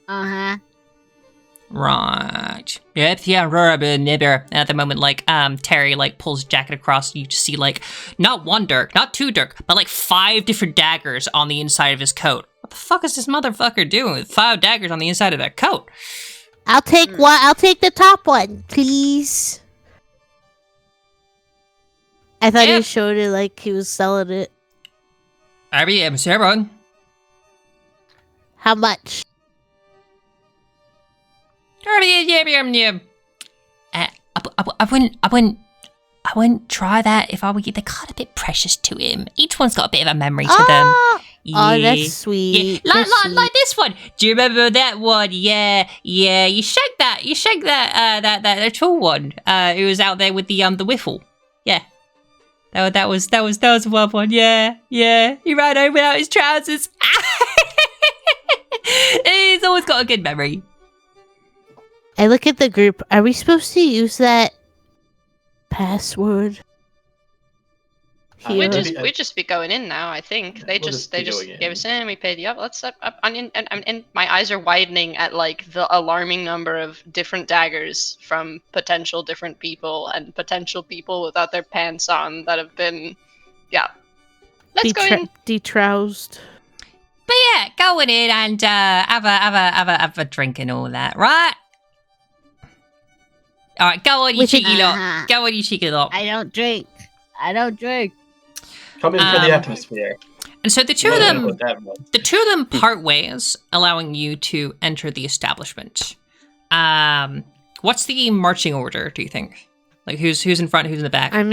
Uh-huh. Right. Yep, yeah, Robin, nibber. At the moment, like, Terry, like, pulls his jacket across, and you just see, like, not 1 dirk, not 2 dirk, but, like, 5 different daggers on the inside of his coat. What the fuck is this motherfucker doing with 5 daggers on the inside of that coat? I'll take one. I'll take the top one, please. I thought Yep. he showed it like he was selling it. I'm Sarah. How much? I wouldn't try that if I were you. They're kind of a bit precious to him. Each one's got a bit of a memory to them. Oh, Yeah. that's sweet. Yeah, That's sweet. like this one. Do you remember that one? Yeah. You shake that tall one. Who was out there with the whiffle. Yeah. That was a wild one. Yeah. He ran home without his trousers. He's always got a good memory. I look at the group. Are we supposed to use that password? We Here. just be going in now. I think they We'll just be gave going us in. We paid you up. Let's up. And my eyes are widening at like the alarming number of different daggers from potential different people and potential people without their pants on that have been, yeah. Let's go in. Detroused. But yeah, going in and have a drink and all that, right? All right, go on, you cheeky lot. Go on, you cheeky lot. I don't drink. Come in for the atmosphere. And so the two Well, of I them, know what that means. the two of them part ways, allowing you to enter the establishment. What's the marching order? Do you think? Like who's in front, who's in the back? I'm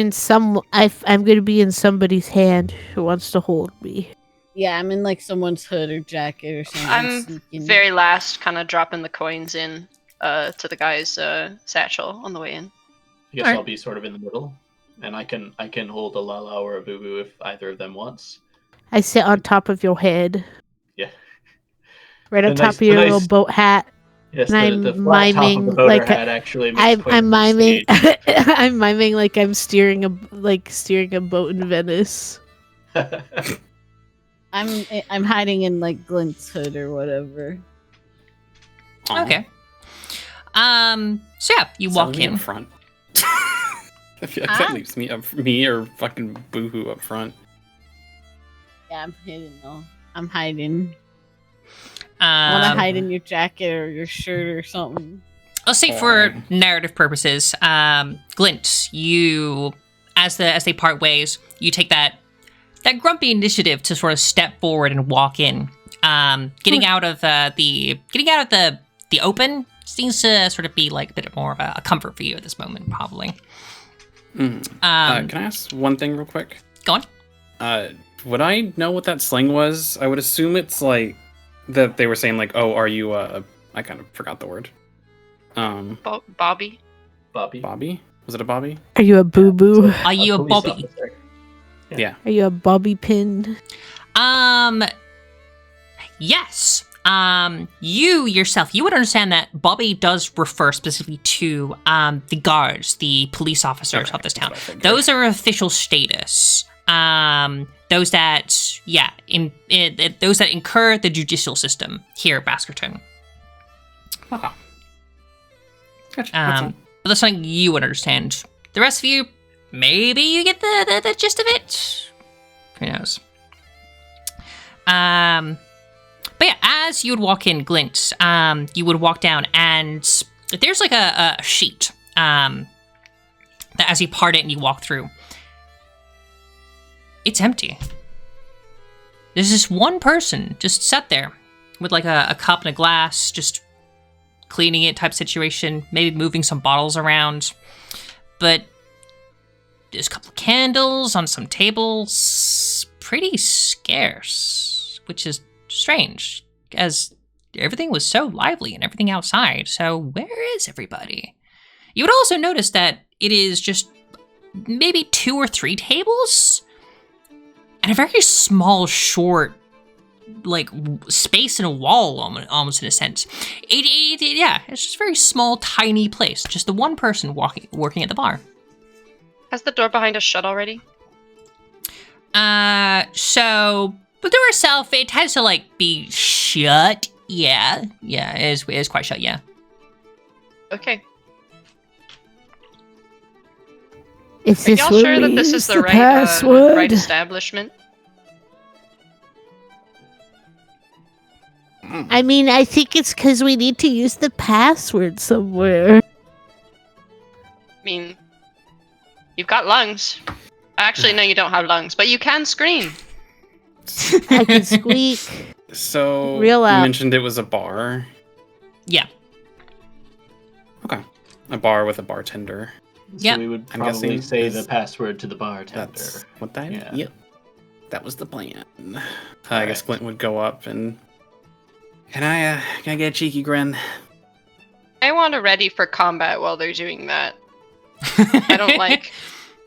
gonna be in somebody's hand who wants to hold me. Yeah, I'm in like someone's hood or jacket or something. I'm sneaking. very last, kind of dropping the coins in to the guy's satchel on the way in. I guess Alright. I'll be sort of in the middle, and I can hold a Lala or a Boo Boo if either of them wants. I sit on top of your head, Yeah. right on The top nice- of your the little nice- boat hat. Yes, And the I'm flat top of miming the boater like hat actually makes quite I'm a miming. stage. I'm miming like I'm steering a boat in Venice. I'm hiding in like Glint's hood or whatever. Aw. Okay. So yeah, you So walk me in. up front. I feel like that leaves me or fucking Boohoo up front. Yeah, I'm hidden though. I'm hiding. I want to hide in your jacket or your shirt or something. I'll say for narrative purposes, Glint, you as they part ways, you take that grumpy initiative to sort of step forward and walk in. Getting out of the open seems to sort of be like a bit more of a comfort for you at this moment, probably. Can I ask one thing real quick? Go on. Would I know what that slang was? I would assume it's like that they were saying like, "Oh, are you I kind of forgot the word. Bobby. Bobby. Bobby? Was it a Bobby? Are you a boo boo? Are you a police Bobby? officer. Yeah. Are you a bobby pin? Yes. You yourself, you would understand that Bobby does refer specifically to the guards, the police officers of this town. Those are official status. Those that, those that incur the judicial system here at Baskerton. Gotcha. That's all. But that's something you would understand. The rest of you, maybe you get the gist of it. Who knows? But yeah, as you would walk in, Glint, you would walk down, and there's like a sheet that as you part it and you walk through, it's empty. There's this one person just sat there with like a cup and a glass, just cleaning it type situation, maybe moving some bottles around. But there's a couple of candles on some tables, pretty scarce, which is strange, as everything was so lively and everything outside. So where is everybody? You would also notice that it is just maybe 2 or 3 tables and a very small, short, like space in a wall, almost in a sense. It's just a very small, tiny place. Just the one person working at the bar. Has the door behind us shut already? So the door itself, it has to like be shut. Yeah, it is quite shut. Yeah. Okay. Is Are this y'all where sure that we this use is the password? right establishment? I mean, I think it's because we need to use the password somewhere. I mean, you've got lungs. Actually, no, you don't have lungs, but you can scream. I can squeak. So Real you out. mentioned it was a bar. Yeah. Okay. A bar with a bartender. Yep. So we would I'm probably guessing say this- the password to the bartender. That's what that. Yeah. Yep. That was the plan. I guess Glint would go up and. Can I get a cheeky grin? I want to ready for combat while they're doing that. I don't like.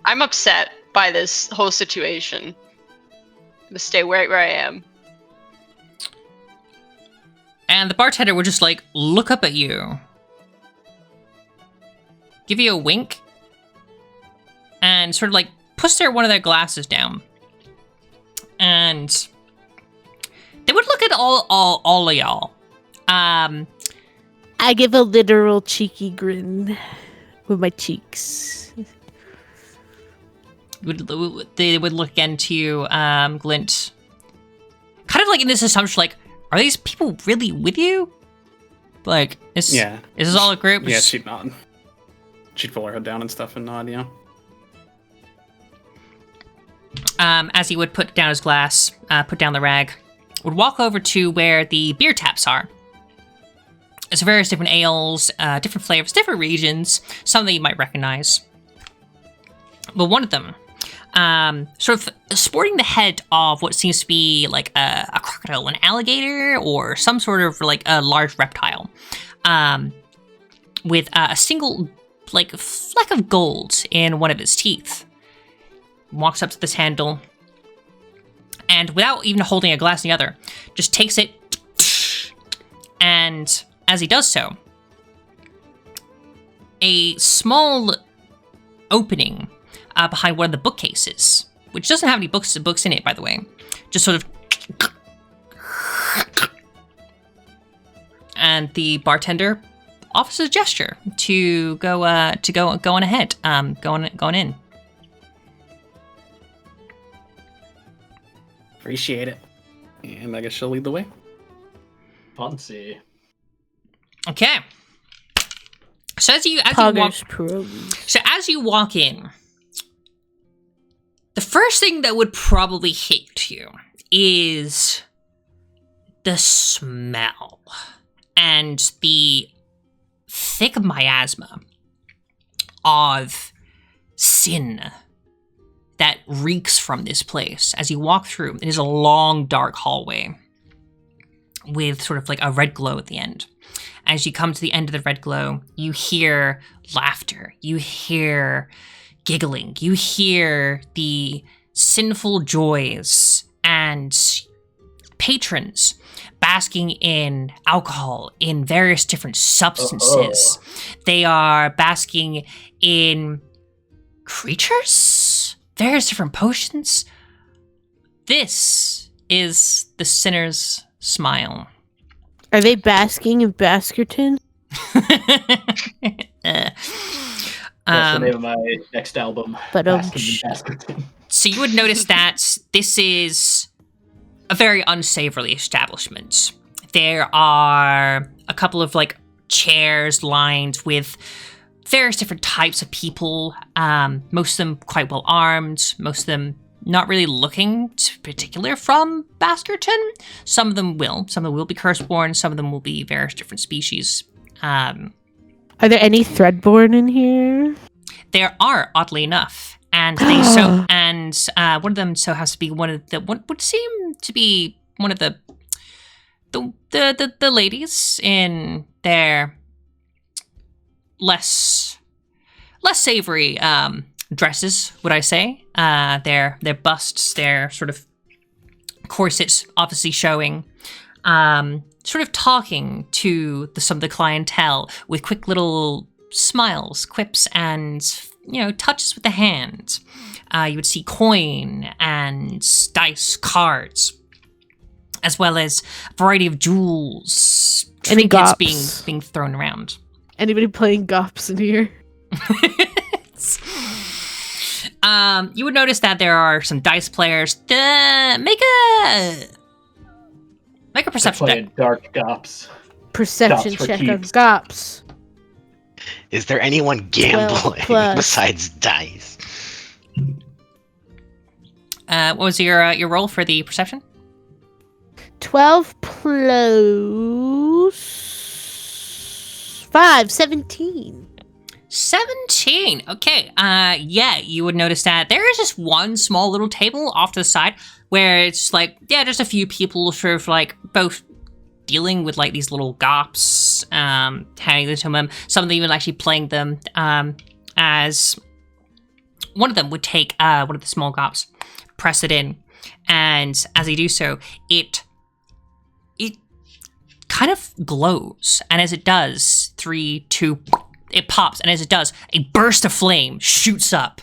I'm upset by this whole situation. I'm gonna stay right where I am. And the bartender would just like look up at you, give you a wink, and sort of like push one of their glasses down. And they would look at all of y'all. I give a literal cheeky grin with my cheeks. They would look again to you, Glint. Kind of like in this assumption, like, are these people really with you? Like, is this all a group? Yeah, she'd nod. She'd pull her head down and stuff and nod, yeah. As he would put down his glass, put down the rag, would walk over to where the beer taps are. There's various different ales, different flavors, different regions, some that you might recognize. But one of them, sort of sporting the head of what seems to be like a crocodile, an alligator, or some sort of like a large reptile, with a single like fleck of gold in one of its teeth. Walks up to this handle, and without even holding a glass in the other, just takes it, and as he does so, a small opening behind one of the bookcases, which doesn't have any books in it, by the way, just sort of, and the bartender offers a gesture to go on ahead, going in. Appreciate it. And I guess she'll lead the way. Fancy. Okay. So as you walk in, the first thing that would probably hit you is the smell and the thick miasma of sin that reeks from this place. As you walk through, it is a long, dark hallway with sort of like a red glow at the end. As you come to the end of the red glow, you hear laughter, you hear giggling, you hear the sinful joys and patrons basking in alcohol, in various different substances. They are basking in creatures, various different potions. This is the sinner's smile. Are they basking in Baskerton? That's the name of my next album. But Baskerton. So you would notice that this is a very unsavory establishment. There are a couple of like chairs lined with various different types of people. Most of them quite well armed. Most of them not really looking particular from Baskerton. Some of them will. Some of them will be Curseborn. Some of them will be various different species. Are there any Threadborn in here? There are, oddly enough, and they one of them so has to be one of the what would seem to be one of the ladies in their less savory dresses, would I say? Their busts, their sort of corsets, obviously showing. Sort of talking to some of the clientele with quick little smiles, quips, and, touches with the hand. You would see coin and dice, cards, as well as a variety of jewels, Any trinkets gops? being thrown around. Anybody playing gops in here? You would notice that there are some dice players. Make a perception check. Playing dark gops. Perception Gops for check on keeps. gops. Is there anyone gambling 12+. besides dice? What was your roll for the perception? 12 plus 5, 17. 17. Okay. Yeah, you would notice that there is just one small little table off to the side where it's like, just a few people sort of like both dealing with like these little gops, handing them to them. Some of them even actually playing them, as one of them would take one of the small gops, press it in, and as they do so, it kind of glows, and as it does, 3, 2, it pops, and as it does, a burst of flame shoots up,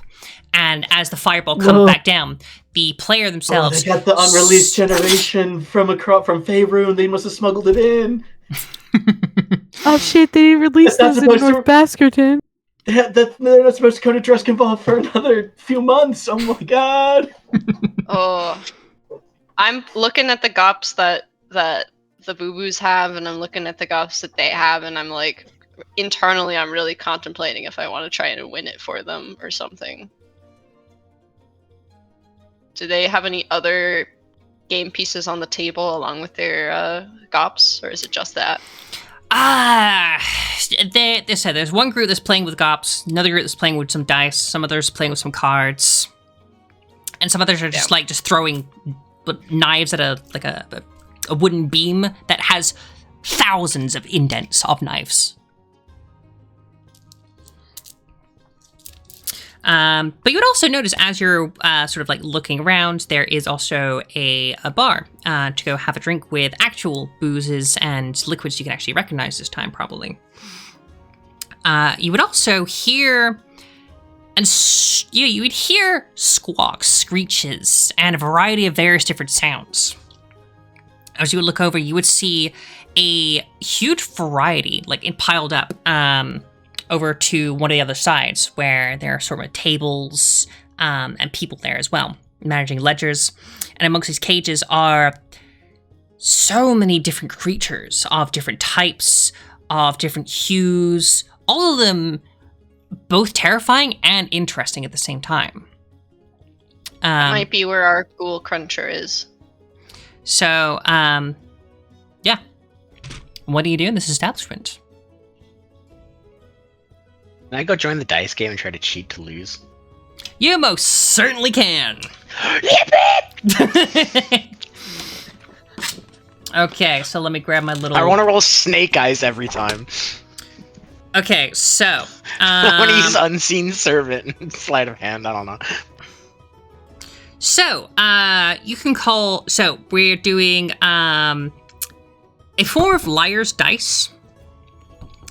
and as the fireball comes back down, the player themselves. They got the unreleased generation from Faerun. They must have smuggled it in. Oh shit, they didn't release That's those not in supposed North Baskerton. They're not supposed to go to Dreskenball for another few months. Oh my god. Oh, I'm looking at the gops that the boo-boos have, and I'm looking at the gops that they have, and I'm like, internally, I'm really contemplating if I want to try and win it for them or something. Do they have any other game pieces on the table along with their gops, or is it just that? There's one group that's playing with gops, another group that's playing with some dice, some others playing with some cards, and some others are just just throwing knives at a wooden beam that has thousands of indents of knives. But you would also notice as you're sort of like looking around, there is also a bar to go have a drink with actual boozes and liquids you can actually recognize this time, probably. You would also hear, you would hear squawks, screeches, and a variety of various different sounds. As you would look over, you would see a huge variety, piled up, over to one of the other sides where there are sort of tables and people there as well, managing ledgers. And amongst these cages are so many different creatures of different types, of different hues, all of them both terrifying and interesting at the same time. Might be where our ghoul cruncher is. So, yeah. What do you do in this establishment? Can I go join the dice game and try to cheat to lose? You most certainly can. Okay, so let me grab my little... I want to roll snake eyes every time. Okay, so... I want to use unseen servant. Sleight of hand, I don't know. So, you can call. So, we're doing a form of liar's dice.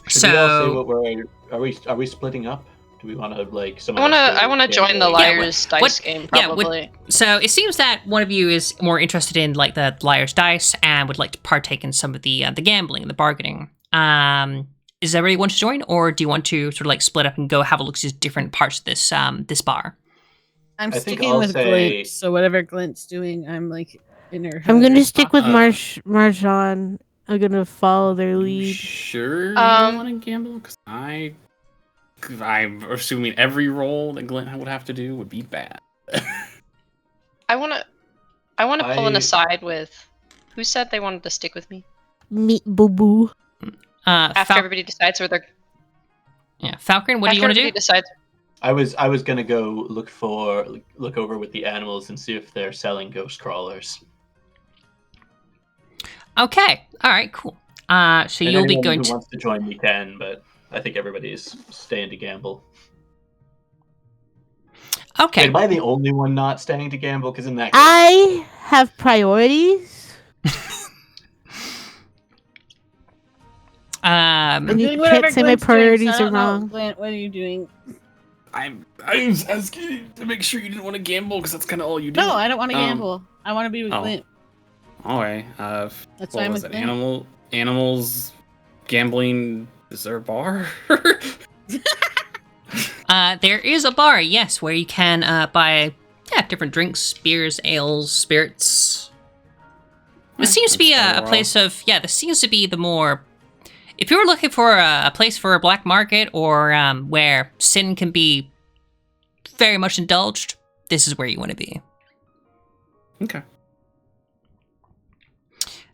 Should we all say what are we splitting up? Do we want to like someone? I wanna join the Yeah, liar's dice game probably. So it seems that one of you is more interested in like the liar's dice and would like to partake in some of the gambling and the bargaining. Is everybody want to join, or do you want to sort of like split up and go have a look at different parts of this this bar? I'm I think sticking I'll with say- Glint, so whatever Glint's doing, I'm like in her. I'm gonna stick with Uh, Marjan. I'm gonna follow their You lead. sure you Um, want to gamble? Because I'm assuming every roll that Glint would have to do would be bad. I wanna pull an I- aside with who said they wanted to stick with me? Meet Boo Boo. After everybody decides where they're Faokoryn, what do you want to do? Decides, I was gonna go look over with the animals and see if they're selling ghost crawlers. Okay, all right, cool. So And you'll be anyone going who to. wants to join me can, but I think everybody's staying to gamble. Okay. Wait, am I the only one not staying to gamble? Because in that case, I have priorities. And you Doing whatever can't say my Glint's doing, priorities so I are don't know. wrong. Glint, what are you doing? I was asking you to make sure you didn't want to gamble because that's kind of all you do. No, I don't want to Um, gamble. I want to be with oh. Glint. All right. That's What why I'm was with it? Glint. Animals, gambling. Is there a bar? There is a bar, yes, where you can buy different drinks, beers, ales, spirits. This seems to be a place of this seems to be the more. If you were looking for a place for a black market or where sin can be very much indulged, this is where you want to be. Okay.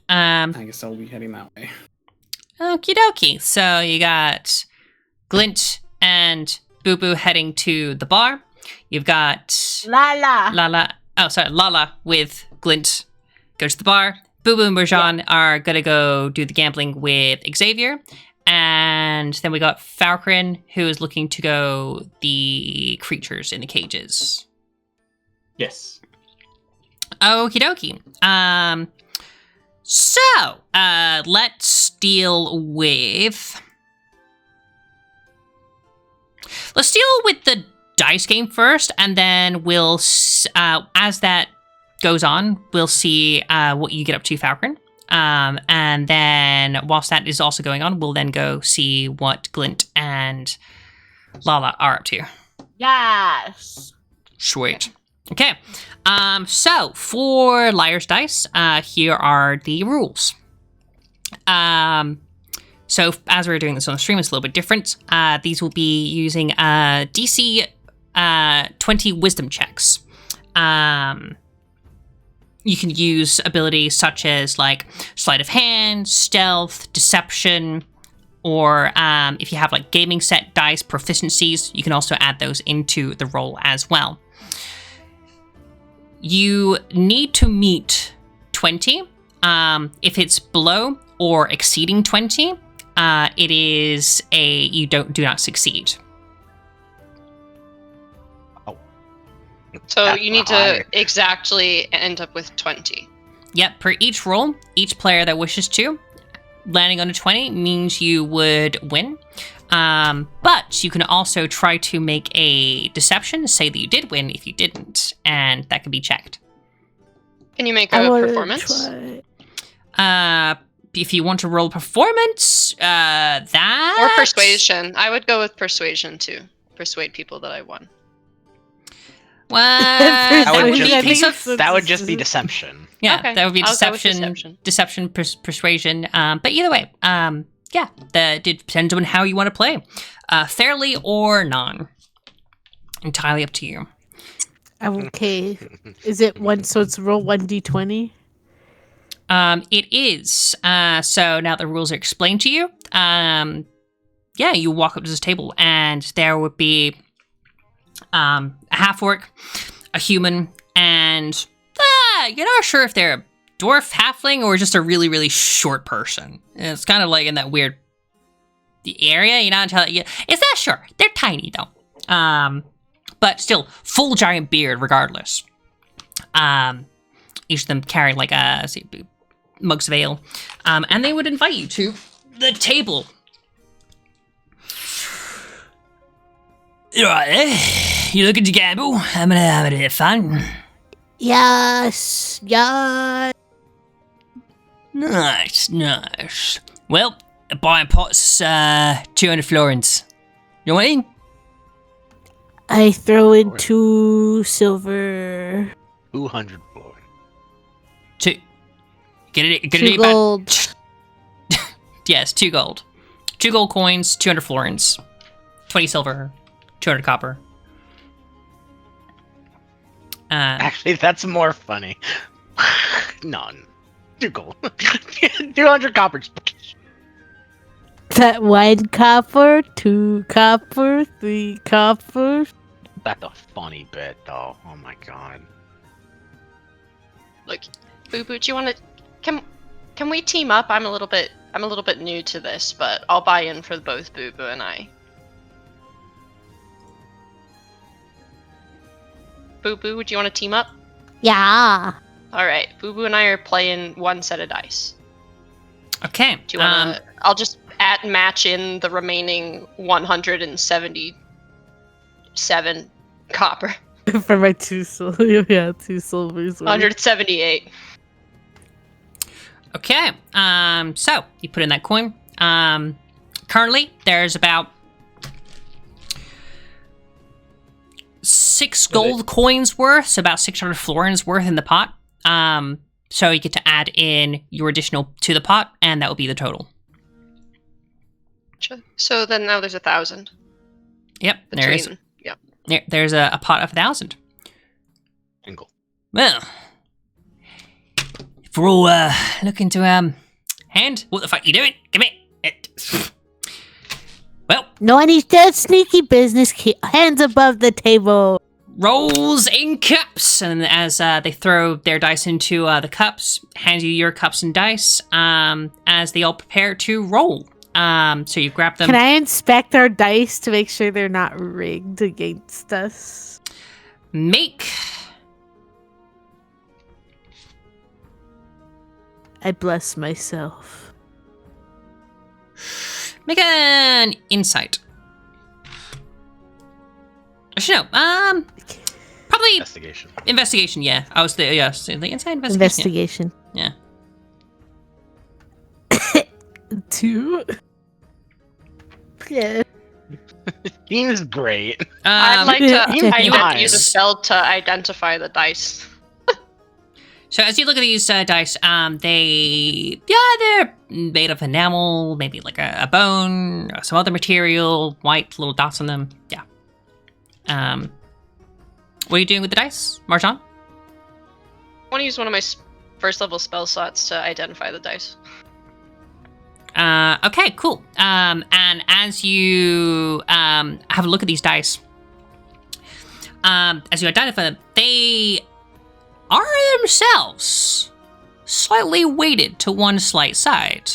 I guess I'll be heading that way. Okie dokie. So you got Glint and Boo Boo heading to the bar. You've got Lala. Lala with Glint go to the bar. Boo Boo and Marjan are gonna go do the gambling with Xavier. And then we got Faokoryn, who is looking to go the creatures in the cages. yes. Okie dokie. So, let's deal with... Let's deal with the dice game first, and then we'll, as that goes on, we'll see what you get up to, Faokoryn. And then, whilst that is also going on, we'll then go see what Glint and Lala are up to. Yes. Sweet. Okay. So for Liar's Dice, here are the rules. So as we're doing this on the stream, it's a little bit different. These will be using DC 20 wisdom checks. You can use abilities such as like sleight of hand, stealth, deception, or if you have like gaming set dice proficiencies, you can also add those into the roll as well. You need to meet 20. If it's below or exceeding 20, it is you do not succeed. so you need to exactly end up with 20. Yep, per each roll, each player that wishes to, landing on a 20 means you would win. But you can also try to make a deception, say that you did win if you didn't, and that can be checked. Can you make I a wanna performance? try. If you want to roll performance, that... Or persuasion. I would go with persuasion too. Persuade people that I won. Well, that would would be just a be- case of... That would just be deception. Yeah, Okay, that would be I'll go with deception, deception. persuasion. But either way, it depends on how you want to play. Fairly or non. Entirely up to you. Okay. Is it one? So it's roll 1d20. It is. So now the rules are explained to you. You walk up to this table and there would be a half-orc, a human, and you're not sure if they're a dwarf, halfling, or just a really, really short person. It's kind of like in that weird area, you're not entirely... It's not sure. They're tiny, though. But still, full giant beard regardless. Each of them carry like mugs of ale, and they would invite you to the table. Right there, you looking to gamble? I'm gonna have a bit of fun. Yes. Yes. Nice. Well, buying pots, 200 florins. You want in? I throw in 2 silver. 200 florin. 2. Get it 2 gold. Yes, 2 gold. 2 gold coins, 200 florins. 20 silver, 200 copper. Actually, that's more funny. None. 2 gold. 200 coppers. That 1 copper, 2 copper, 3 copper. That's a funny bit, though. Oh my god. Look, Boo Boo, do you want to? Can we team up? I'm a little bit new to this, but I'll buy in for both Boo Boo and I. Boo Boo, would you want to team up? Yeah. All right, Boo Boo and I are playing 1 set of dice. Okay. Do you want to? I'll just match in the remaining 177 copper. For my 2 silver. Yeah, 2 silvers. 178. Okay. So you put in that coin. Currently, there's about 6 gold coins worth, so about 600 florins worth in the pot. So you get to add in your additional to the pot, and that will be the total. So then now there's 1,000. Yep, there is. Yep. There's a pot of 1,000. Angle. Well, if we're all looking to hand, what the fuck you doing? Come here. Well, No one needs that sneaky business. Hands above the table. rolls in cups, and as they throw their dice into the cups, hand you your cups and dice as they all prepare to roll. So you grab them. Can I inspect our dice to make sure they're not rigged against us? Make I bless myself. an insight. Actually, no. Probably Investigation. investigation. Yeah, I was there. Yes, the inside investigation. Investigation. Yeah. 2. Yeah. Seems great. I'd like to Yeah. use a spell to identify the dice. So as you look at these dice, they're made of enamel, maybe like a bone, or some other material, white little dots on them. Yeah. What are you doing with the dice, Marjan? I want to use one of my first level spell slots to identify the dice. Okay, cool. And as you have a look at these dice, as you identify them, they are themselves slightly weighted to one slight side.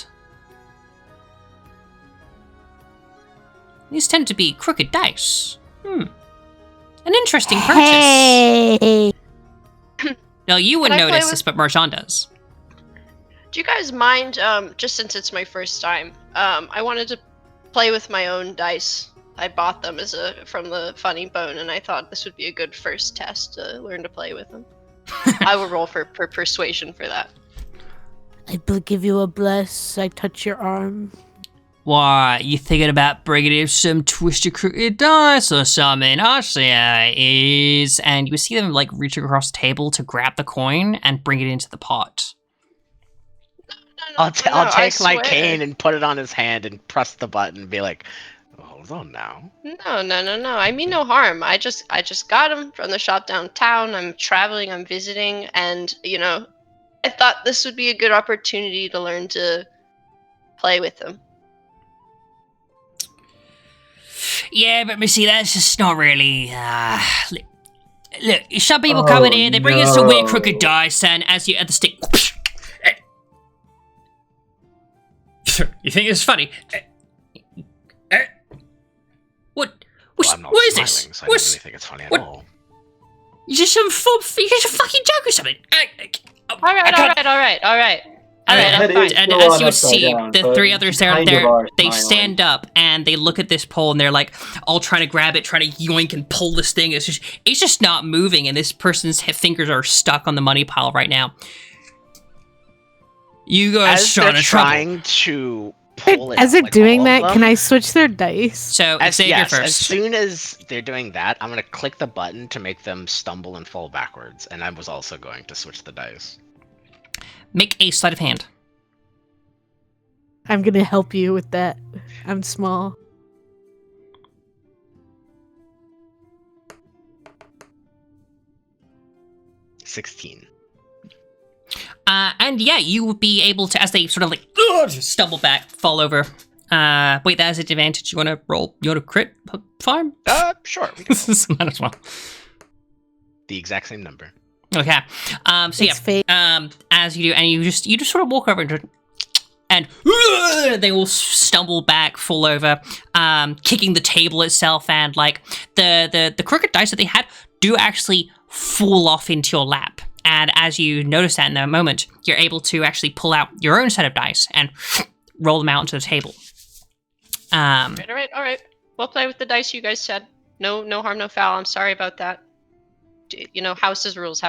These tend to be crooked dice. An interesting purchase. Hey. No, you wouldn't Can I play notice with- this, but Marjan does. Do you guys mind, just since it's my first time, I wanted to play with my own dice. I bought them from the Funny Bone, and I thought this would be a good first test to learn to play with them. I will roll for persuasion for that. I give you a bless. I touch your arm. Why, you thinking about bringing in some twisted crooked dice or something? I see how it is. And you see them like reach across the table to grab the coin and bring it into the pot. I'll take I my swear. cane and put it on his hand and press the button and be like, hold on now. No. I mean no harm. I just got them from the shop downtown. I'm traveling, I'm visiting, and, I thought this would be a good opportunity to learn to play with them. Yeah, but Missy, that's just not really. Look, some people come in here, they bring in some weird crooked dice, and as you at the stick. You think it's funny? What? Well, I'm not What is smiling, this? so I don't really think it's funny at all. You just some you just a fucking joke or something. All right. I'm fine. And Still as on you would upside see, down, the but three others there, kind of are they smiling. stand up and they look at this pole and they're like all trying to grab it, trying to yoink and pull this thing. It's just not moving, and this person's fingers are stuck on the money pile right now. You guys As shot they're in trouble. trying to pull it As out, they're like, doing all of that, them, can I switch their dice? So As Xavier As first. soon as they're doing that, I'm gonna click the button to make them stumble and fall backwards, and I was also going to switch the dice. Make a sleight of hand. I'm gonna help you with that. I'm small. $16. And yeah, you would be able to, as they sort of like just stumble back, fall over. Wait, that has an advantage. You want to roll? You want to crit farm? Sure. We can Might as well. the exact same number. Okay. So It's yeah. fate. As you do, and you just sort of walk over and they will stumble back, fall over, kicking the table itself, and like the crooked dice that they had do actually fall off into your lap. And as you notice that in a moment, you're able to actually pull out your own set of dice and roll them out onto the table. All right. We'll play with the dice you guys said. No harm, no foul. I'm sorry about that. You know, house's rules.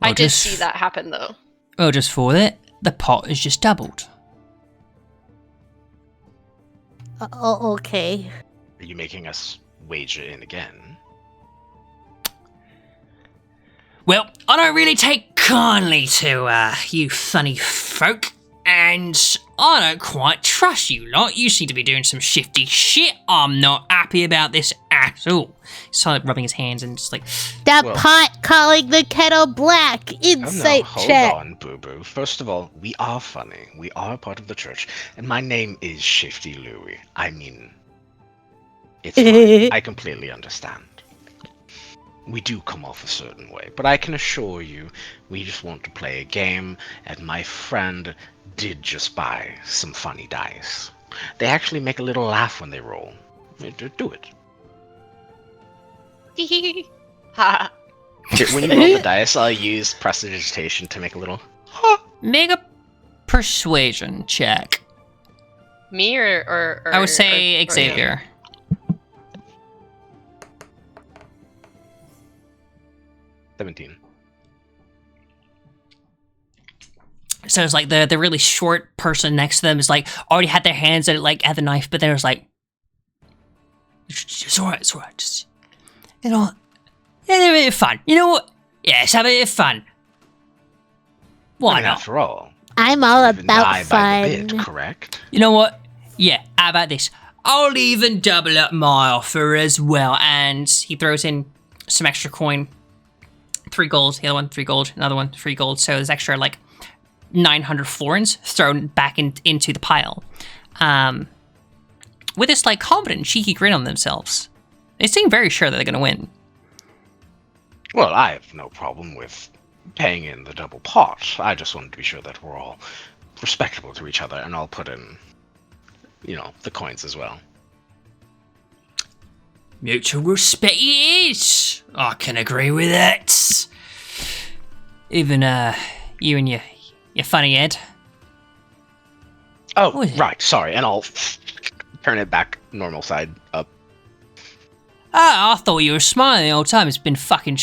I did see that happen, though. Well, just for that, the pot is just doubled. Okay. Are you making us wager in again? Well, I don't really take kindly to you funny folk, and I don't quite trust you lot. You seem to be doing some shifty shit. I'm not happy about this at all. He started rubbing his hands and just like... That Well- pot calling the kettle black. Insight hold check. on, Boo Boo. First of all, we are funny. We are part of the church, and my name is Shifty Louie. I mean, it's fine. I completely understand. We do come off a certain way, but I can assure you, we just want to play a game, and my friend did just buy some funny dice. They actually make a little laugh when they roll. Do it. Ha. When you roll the dice, I'll use prestidigitation to make a little... Make a persuasion check. Me or I would say or Xavier. 17. So it's like the really short person next to them is like already had their hands at the knife, but there's like, it's alright, just, you know, yeah, they're a bit of fun. You know what? Yeah, let's have a bit of fun. Why And not? after all, I'm all live and die about by the bit, fun. correct? You know what? Yeah, how about this? I'll even double up my offer as well. And he throws in some extra coin. 3 gold, the other one, 3 gold, another one, 3 gold. So there's extra, like, 900 florins thrown back into the pile. With this, like, confident, cheeky grin on themselves. They seem very sure that they're going to win. Well, I have no problem with paying in the double pot. I just wanted to be sure that we're all respectable to each other, and I'll put in, the coins as well. Mutual respect it is. I can agree with that. Even, you and your funny head. Oh, What is it? right, sorry, and I'll turn it back normal side up. Ah, I thought you were smiling the whole time. It's been fucking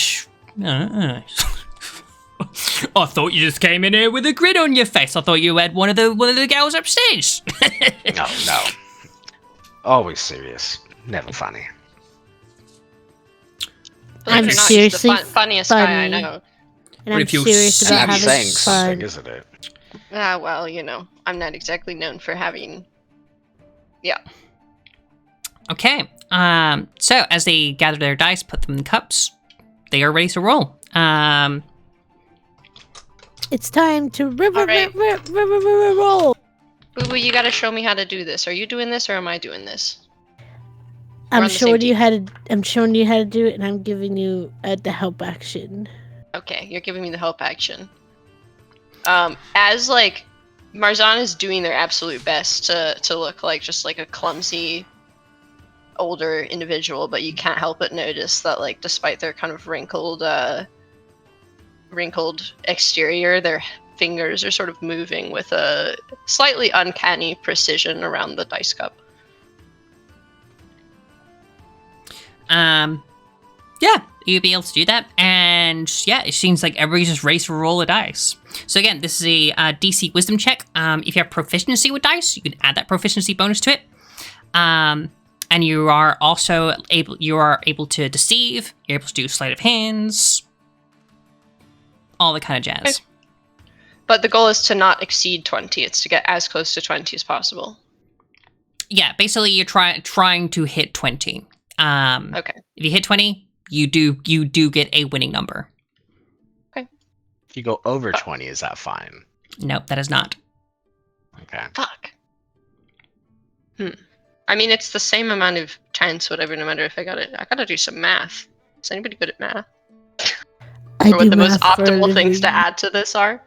I thought you just came in here with a grin on your face. I thought you had one of the gals upstairs. No. Always serious, never funny. Believe I'm it or not, he's seriously the funniest guy I funny. know. And What I'm if you serious about That's having saying something, fun. isn't it? Well, I'm not exactly known for having. Yeah. Okay. So as they gather their dice, put them in cups, they are ready to roll. It's time to All right. roll. Boo Boo, you gotta show me how to do this. Are you doing this or am I doing this? I'm on the same showing you team. how to. I'm showing you how to do it, and I'm giving you the help action. Okay, you're giving me the help action. As like Marzan is doing their absolute best to look like just like a clumsy older individual, but you can't help but notice that, like, despite their kind of wrinkled exterior, their fingers are sort of moving with a slightly uncanny precision around the dice cup. Yeah, you'd be able to do that, and yeah, it seems like everybody's just ready to roll a dice. So again, this is a DC Wisdom check. If you have proficiency with dice, you can add that proficiency bonus to it. And you are also able to deceive. You're able to do sleight of hands, all the kind of jazz. Okay. But the goal is to not exceed 20. It's to get as close to 20 as possible. Yeah, basically you're trying to hit 20. Okay. If you hit 20, you do get a winning number. Okay. If you go over 20, is that fine? Nope, that is not. Okay. Fuck. I mean, it's the same amount of chance, whatever, no matter if I got it. I gotta do some math. Is anybody good at math? Or what the most optimal things to add to this are?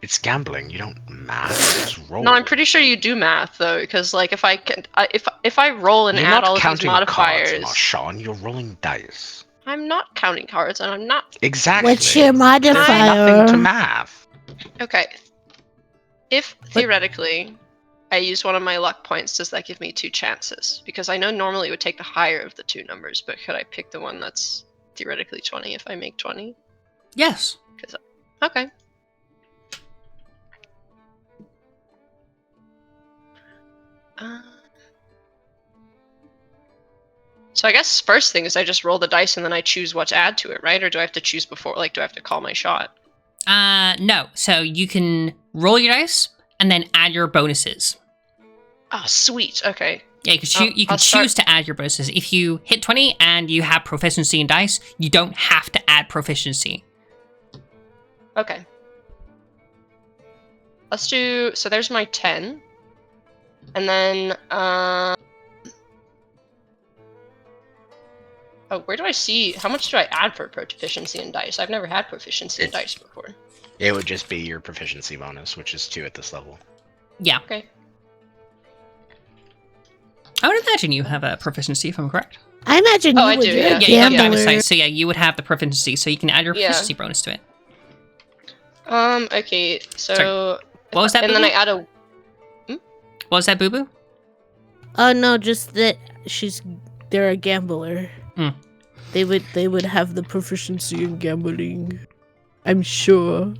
It's gambling. You don't math. Just roll. No, I'm pretty sure you do math though, because like if I can, if I roll and add all of these modifiers, cards, Sean. You're rolling dice. I'm not counting cards, and I'm not. Exactly. What's your modifier? Nothing to math. Okay. If theoretically I use one of my luck points, does that give me 2 chances? Because I know normally it would take the higher of the 2 numbers, but could I pick the one that's theoretically 20 if I make 20? Yes. Okay. So I guess first thing is I just roll the dice and then I choose what to add to it, right? Or do I have to choose before? Like, do I have to call my shot? No. So you can roll your dice and then add your bonuses. Oh, sweet. Okay. Yeah, you can choose to add your bonuses. If you hit 20 and you have proficiency in dice, you don't have to add proficiency. Okay. Let's do... So there's my 10. And then... Oh, where do I see... How much do I add for proficiency in dice? I've never had proficiency in dice before. It would just be your proficiency bonus, which is 2 at this level. Yeah. Okay. I would imagine you have a proficiency, if I'm correct. I imagine you I would. do, You're a yeah. Yeah, you have gambler. dice dice, so yeah, you would have the proficiency, so you can add your proficiency bonus to it. Okay, so... Sorry. What was that, And then Boo-Boo? I add a... What was that, Boo Boo? Oh no, just that they're a gambler. Mm. They would have the proficiency in gambling. I'm sure.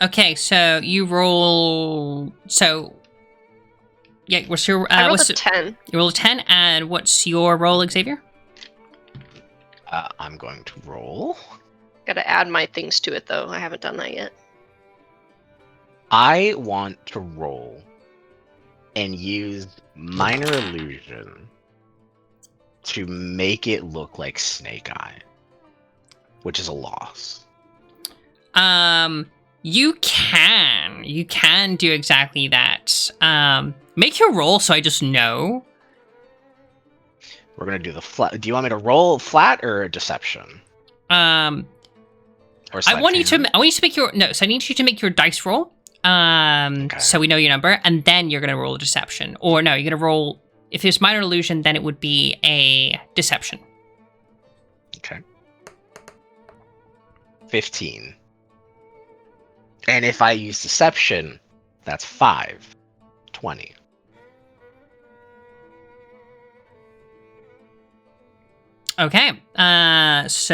Okay, so you roll. So, yeah, what's your? I rolled what's a 10. You roll a 10, and what's your roll, Xavier? I'm going to roll. Gotta add my things to it, though. I haven't done that yet. I want to roll and use Minor Illusion to make it look like Snake Eye, which is a loss. You can do exactly that. Make your roll so I just know. We're gonna do the flat. Do you want me to roll flat or a deception? I want you to make your So I need you to make your dice roll. So we know your number, and then you're gonna roll a deception. Or no, you're gonna roll. If it's minor illusion, then it would be a deception. Okay. 15. And if I use deception, that's 5. 20. Okay. So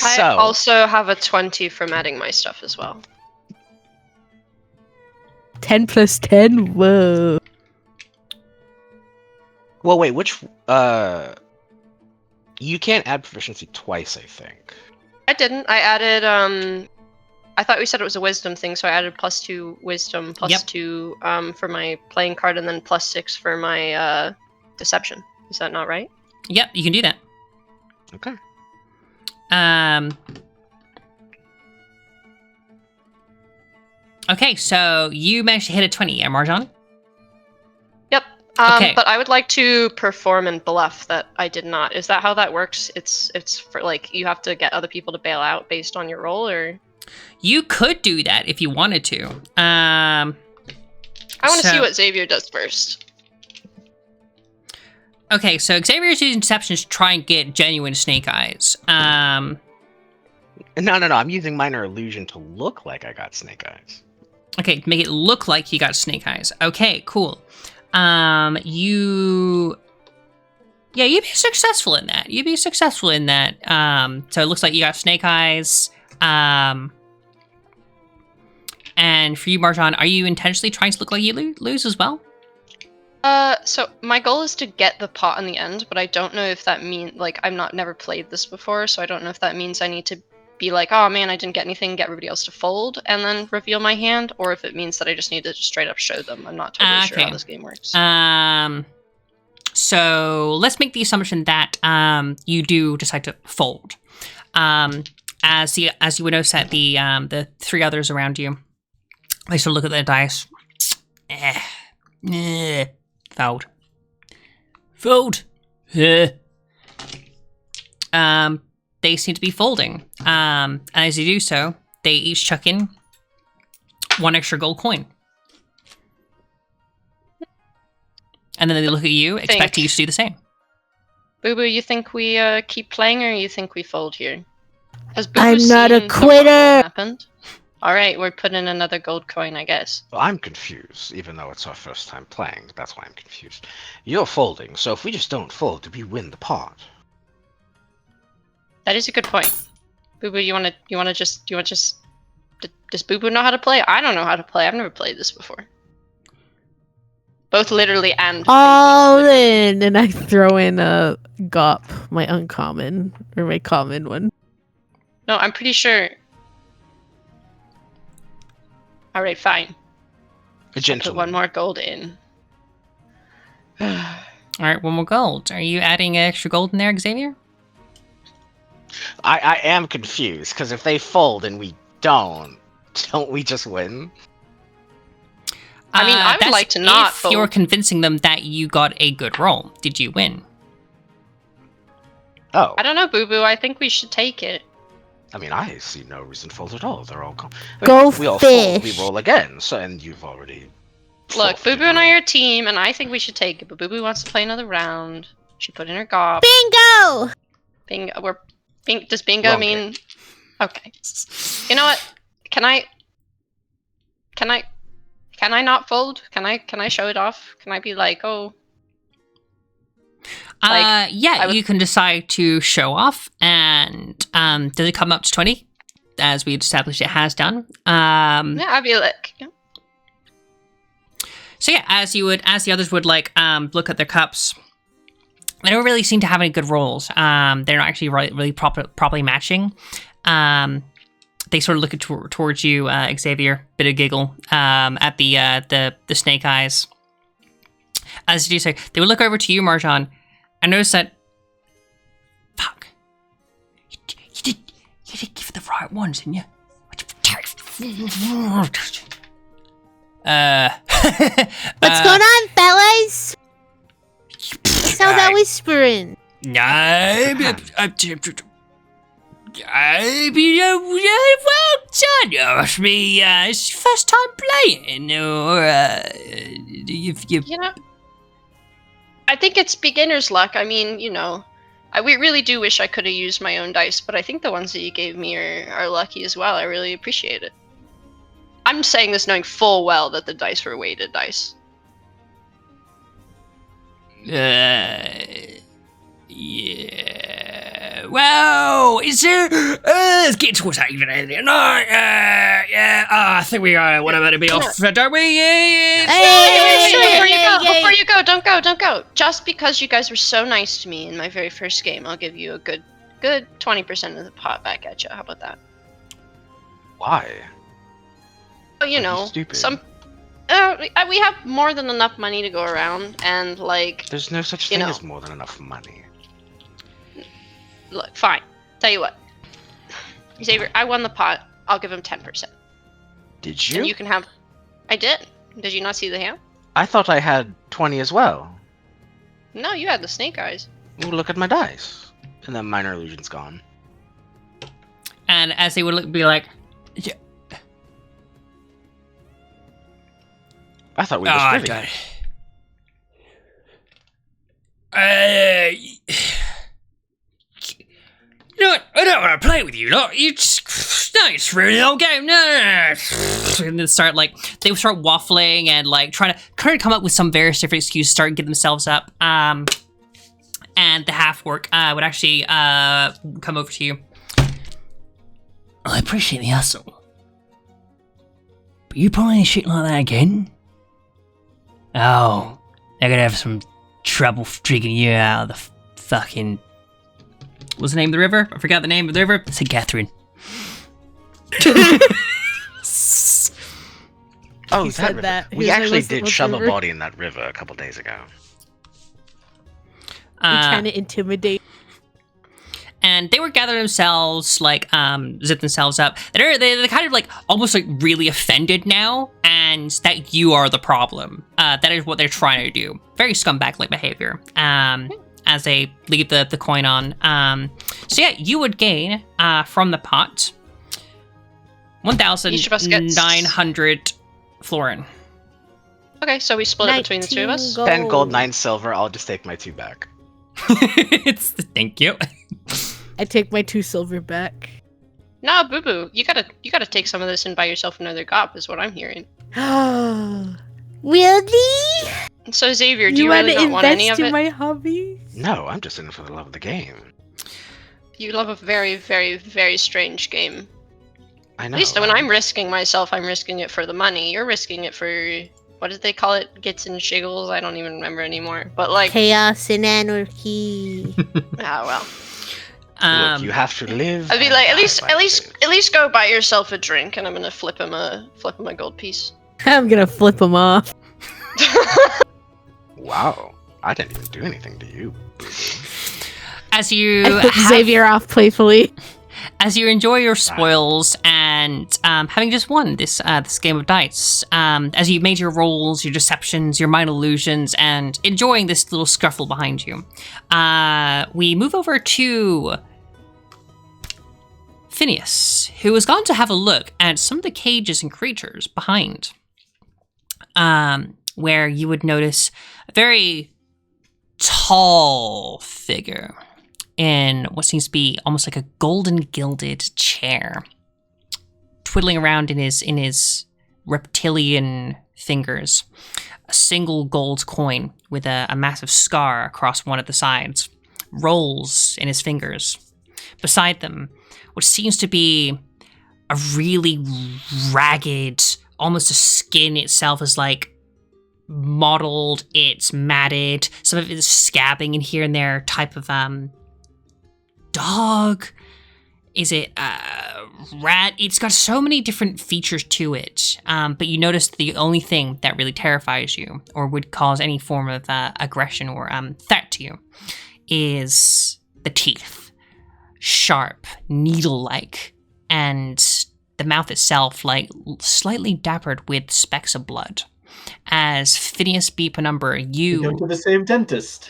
I also have a 20 from adding my stuff as well. 10 plus 10? Whoa. Well, wait, which... You can't add proficiency twice, I think. I didn't. I added, I thought we said it was a wisdom thing, so I added +2 wisdom, +2 for my playing card, and then +6 for my deception. Is that not right? Yep, you can do that. Okay. Okay, so you managed to hit a 20, yeah, Marjan? Yep. Okay. But I would like to perform and bluff that I did not. Is that how that works? It's for like you have to get other people to bail out based on your roll, or You could do that if you wanted to. I want to see what Xavier does first. Okay, so Xavier's using deception to try and get genuine snake eyes. No. I'm using minor illusion to look like I got snake eyes. Okay, make it look like you got snake eyes. Okay, cool. You'd be successful in that. So it looks like you got snake eyes. And for you, Marjan, are you intentionally trying to look like you lose as well? So my goal is to get the pot in the end, but I don't know if that means, like, never played this before, so I don't know if that means I need to be like, oh man, I didn't get anything, get everybody else to fold, and then reveal my hand, or if it means that I just need to straight up show them. I'm not totally sure how this game works. So let's make the assumption that you do decide to fold. As you would notice that the three others around you, they sort of look at their dice. Fold. They seem to be folding. And as you do so, they each chuck in 1 extra gold coin. And then they look at you, expecting you to do the same. Boo Boo, you think we keep playing, or you think we fold here? I'm not a quitter! Alright, we're putting in another gold coin, I guess. Well, I'm confused, even though it's our first time playing. That's why I'm confused. You're folding, so if we just don't fold, do we win the pot? That is a good point. Boo Boo, does Boo Boo know how to play? I don't know how to play. I've never played this before. Both literally and all in, and I throw in a gop, my uncommon or my common one. No, I'm pretty sure. All right, fine. A gentleman. Put 1 more gold in. All right, 1 more gold. Are you adding extra gold in there, Xavier? I am confused, because if they fold and we don't we just win? I mean, I would like to not if fold. You're convincing them that you got a good roll. Did you win? Oh. I don't know, Boo Boo. I think we should take it. I mean, I see no reason to fold at all. They're all we all fish. Fold, we roll again, so and you've already. Look, Boo Boo and I are a team, and I think we should take it. But Boo Boo wants to play another round. She put in her gop. Bingo! Does bingo Wrong mean? Okay. You know what? Can I not fold? Can I show it off? Can I be like, oh? You can decide to show off, and does it come up to 20? As we established, it has done. Yeah, I'd be like. Yeah. So yeah, as the others would look at their cups, they don't really seem to have any good rolls. They're not actually really properly matching. They sort of look towards you, Xavier, bit of giggle at the snake eyes. As you do so, they would look over to you, Marjan, and notice that. Fuck. You did give the right ones, didn't you? What's going on, fellas? What's all that whispering? Well done, me. It's your first time playing, or You know, I think it's beginner's luck. I mean, we really do wish I could have used my own dice, but I think the ones that you gave me are lucky as well. I really appreciate it. I'm saying this knowing full well that the dice were weighted dice. Yeah. Well, is there? Let's get towards that even ending. I think we want to be off, don't we? Before you go, don't go. Just because you guys were so nice to me in my very first game, I'll give you a good 20% of the pot back at you. How about that? Why? Oh, stupid. We have more than enough money to go around, and there's no such thing as more than enough money. Look, fine. Tell you what, Xavier, I won the pot. I'll give him 10%. Did you? And you can have. I did. Did you not see the hand? I thought I had 20 as well. No, you had the snake eyes. Ooh, look at my dice. And then minor illusion's gone. And as they would be like, yeah. I thought we were splitting. You know what? I don't want to play with you lot. You just, no, it's really the whole game. No. And they start waffling and like trying to come up with some various different excuses, start getting themselves up. And the half orc would actually come over to you. I appreciate the hustle, but you pulling any shit like that again? Oh, they're gonna have some trouble digging you out of the fucking. What's the name of the river? I forgot the name of the river. St. Catherine. Oh, He that said river. that. He We was like, actually "What's the did river?" shove a body in that river a couple days ago. They're trying to intimidate. And they were gathering themselves, like, zip themselves up. They're kind of like almost like really offended now, and that you are the problem. That is what they're trying to do. Very scumbag-like behavior. As they leave the coin on. So yeah, you would gain from the pot 1,900 florin. Okay, so we split it between the two of us. 10 gold, 9 silver. I'll just take my 2 back. Thank you. I take my 2 silver back. Nah, Boo Boo, you gotta take some of this and buy yourself another gop, is what I'm hearing. Really? So Xavier, do you really not want any of in it? my hobby? No, I'm just in it for the love of the game. You love a very, very, very strange game. I know. At least when I'm risking myself, I'm risking it for the money. You're risking it for, what did they call it? Gits and shiggles? I don't even remember anymore. But like Chaos and anarchy. well. Look, you have to live. I'd be and like, die at by least go buy yourself a drink, and I'm gonna flip him a gold piece. I'm gonna flip him off. Wow, I didn't even do anything to you. As you I flip Xavier off playfully. As you enjoy your spoils and having just won this game of dice, as you've made your rolls, your deceptions, your mind illusions, and enjoying this little scuffle behind you, we move over to Phineas, who has gone to have a look at some of the cages and creatures behind, where you would notice a very tall figure in what seems to be almost like a golden gilded chair, twiddling around in his reptilian fingers, a single gold coin with a massive scar across one of the sides rolls in his fingers. Beside them, what seems to be a really ragged, almost a skin itself is like mottled, it's matted, some of it is scabbing in here and there type of dog? Is it rat? It's got so many different features to it, but you notice the only thing that really terrifies you or would cause any form of aggression or threat to you is the teeth. Sharp, needle-like, and the mouth itself like slightly dappered with specks of blood. As Phineas beep a number, We go to the same dentist.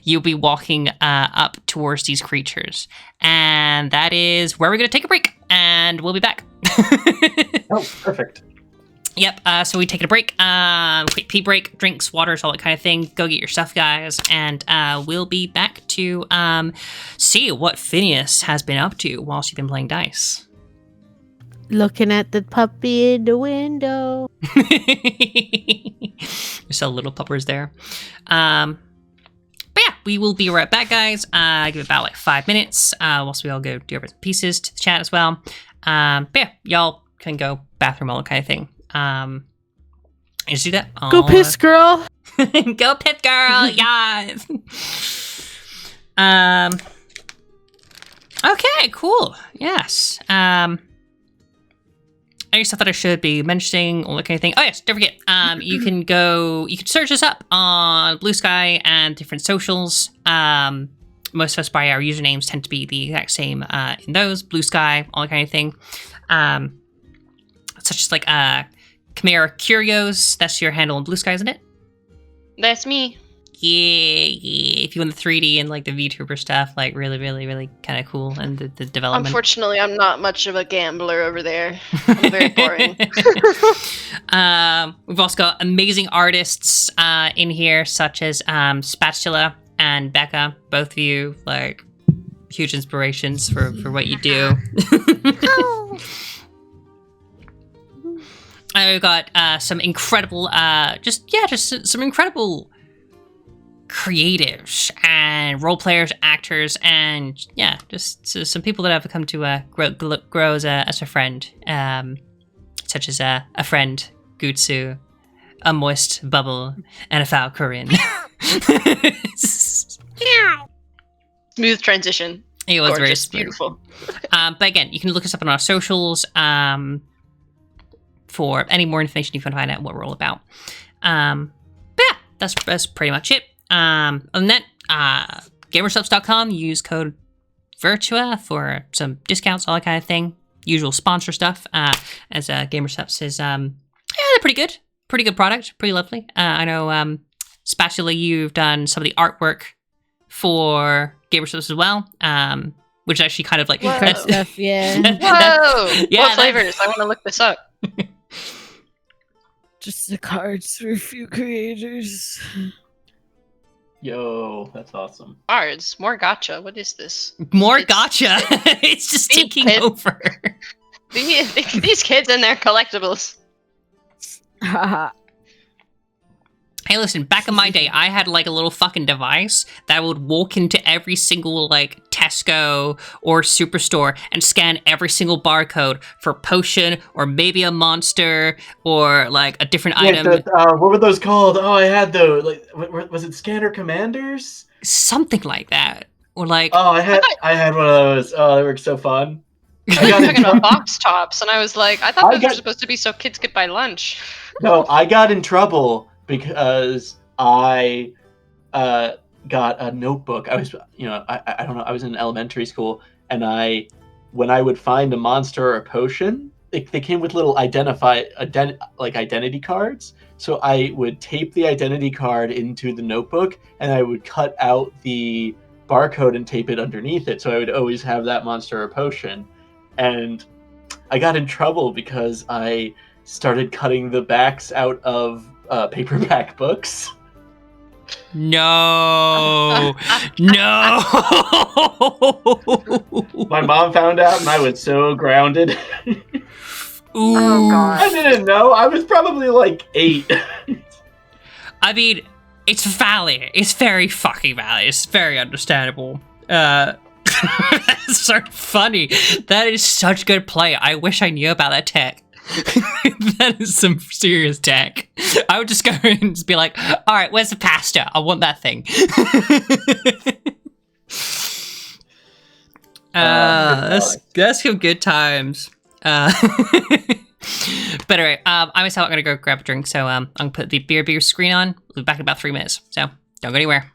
you'll be walking up towards these creatures. And that is where we're going to take a break. And we'll be back. Oh, perfect. Yep, so we take a break. Quick pee break, drinks, waters, all that kind of thing. Go get your stuff, guys. And we'll be back to see what Phineas has been up to while she's been playing dice. Looking at the puppy in the window. There's some little puppers there. But yeah, we will be right back, guys. Give it about like 5 minutes whilst we all go do our pieces to the chat as well. But yeah, y'all can go bathroom, all that kind of thing. Just do that. Go piss, girl. Go piss, girl. Yes. Okay, cool. Yes. I just thought I should be mentioning all that kind of thing. Oh yes, don't forget. You can search us up on Blue Sky and different socials. Most of us by our usernames tend to be the exact same in those. Blue Sky, all that kind of thing. Such as like Chimera Curios. That's your handle on Blue Sky, isn't it? That's me. if you want the 3D and like the VTuber stuff, like really, really, really kind of cool, and the development. Unfortunately, I'm not much of a gambler over there. I'm very boring. We've also got amazing artists in here, such as Spatsula and Becca. Both of you, like, huge inspirations for what you do. And we've got some incredible, just some incredible creatives and role players, actors, and just some people that I've come to grow as a friend, such as a FriendGuutsu, a MoistBubble, and a Faokoryn. Smooth transition. It was very Gorgeous, smooth. beautiful. But again, you can look us up on our socials for any more information you can find out what we're all about. But yeah, that's pretty much it. Other than that, gamersubs.com, use code Virtua for some discounts, all that kind of thing. Usual sponsor stuff. As Gamersubs is, they're pretty good. Pretty good product. Pretty lovely. I know Spatsula, you've done some of the artwork for Gamersubs as well. Which is actually kind of like Card stuff, yeah. Whoa! Yeah, What flavors? I want to look this up. Just the cards for a few creators. Yo, that's awesome. Cards, more gotcha. What is this? more It's- gotcha. It's just These taking kids- over. These kids and their collectibles. Haha. Hey, listen, back in my day, I had like a little fucking device that would walk into every single like Tesco or Superstore and scan every single barcode for potion or maybe a monster or like a different item. What were those called? Oh, I had those. Like, was it Scanner Commanders? Something like that. Or like, Oh, I had one of those. Oh, they were so fun. I got was in talking about trouble. box tops, and I was like, I thought I those were got- supposed to be so kids could buy lunch. No, I got in trouble because I got a notebook. I was, I don't know. I was in elementary school, and when I would find a monster or a potion, they came with little identity cards. So I would tape the identity card into the notebook, and I would cut out the barcode and tape it underneath it. So I would always have that monster or potion. And I got in trouble because I started cutting the backs out of paperback books. no, no. My mom found out, and I was so grounded. Ooh. Oh, God. I didn't know. I was probably like 8. I mean, it's valid. It's very fucking valid. It's very understandable. That's so funny. That is such good play. I wish I knew about that tech. That is some serious tech. I would just go in and just be like, all right, where's the pasta? I want that thing. That's some good times. But anyway, I myself am gonna go grab a drink, so I'm gonna put the beer screen on. We'll be back in about 3 minutes, so don't go anywhere.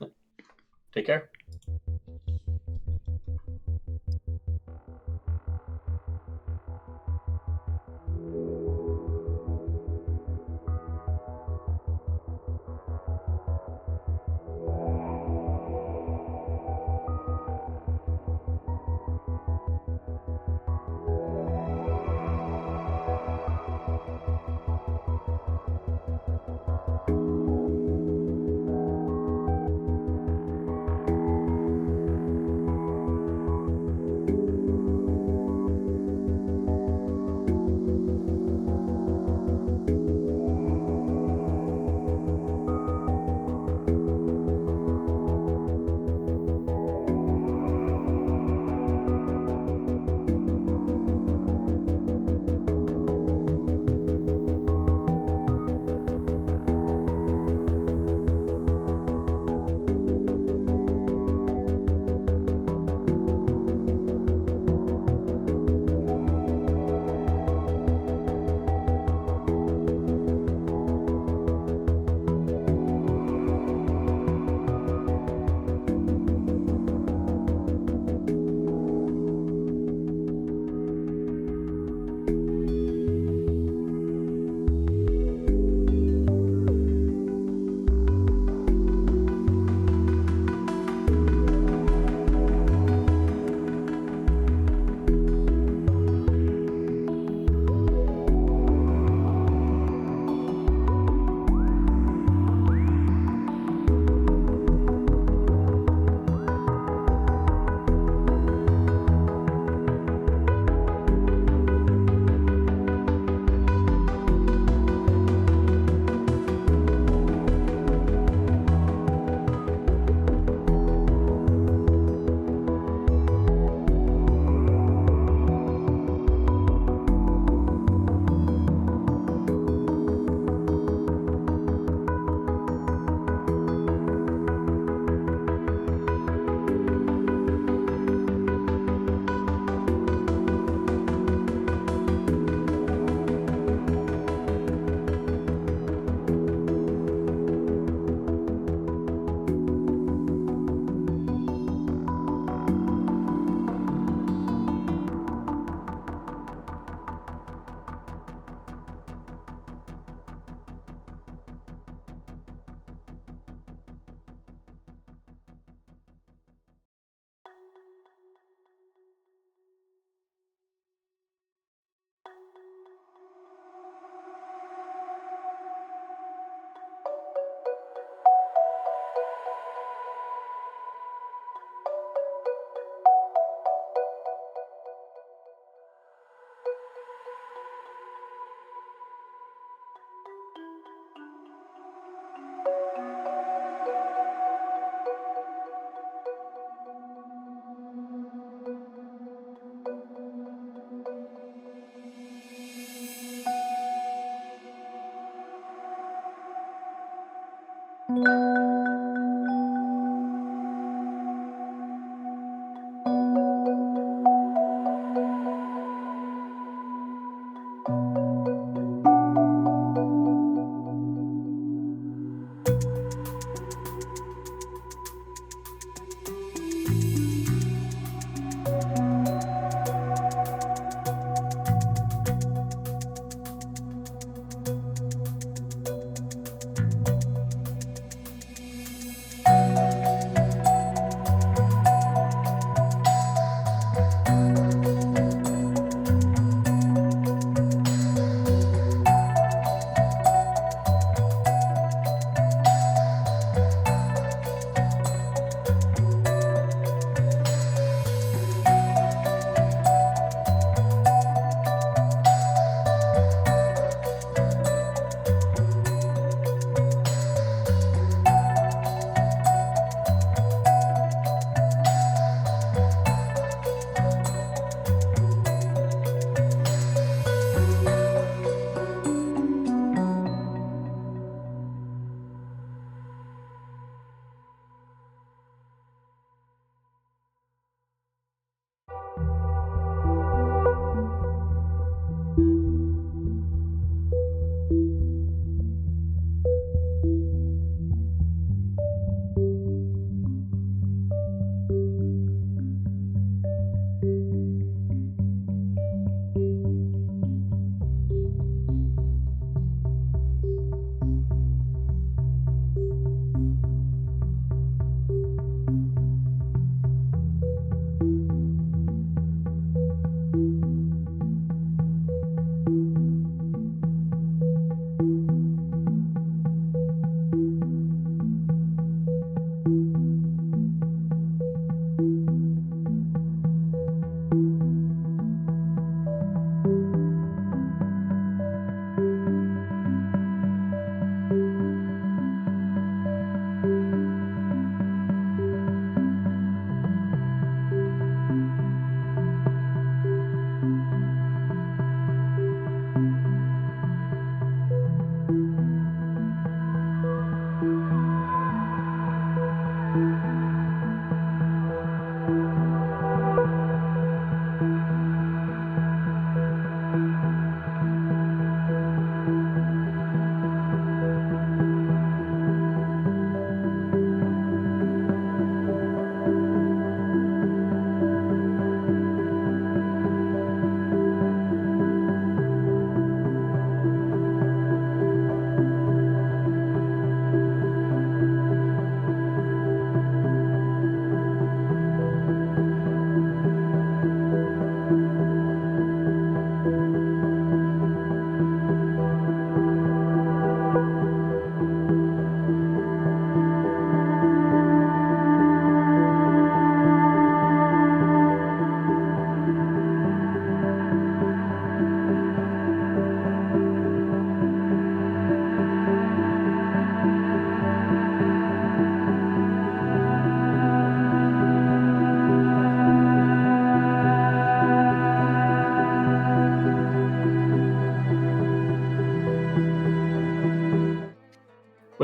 Take care.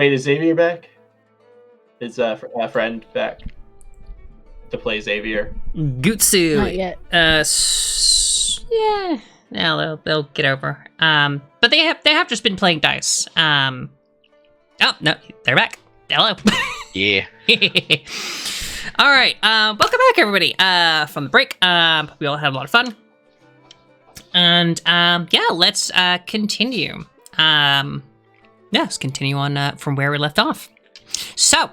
Wait, is Xavier back? Is a friend back to play Xavier? Guitsu. Not yet. Yeah. No, they'll get over. But they have just been playing dice. Oh no, they're back. Hello. Yeah. All right. Welcome back, everybody. From the break. Hope we all had a lot of fun. And yeah, let's continue. Let's continue on from where we left off. So,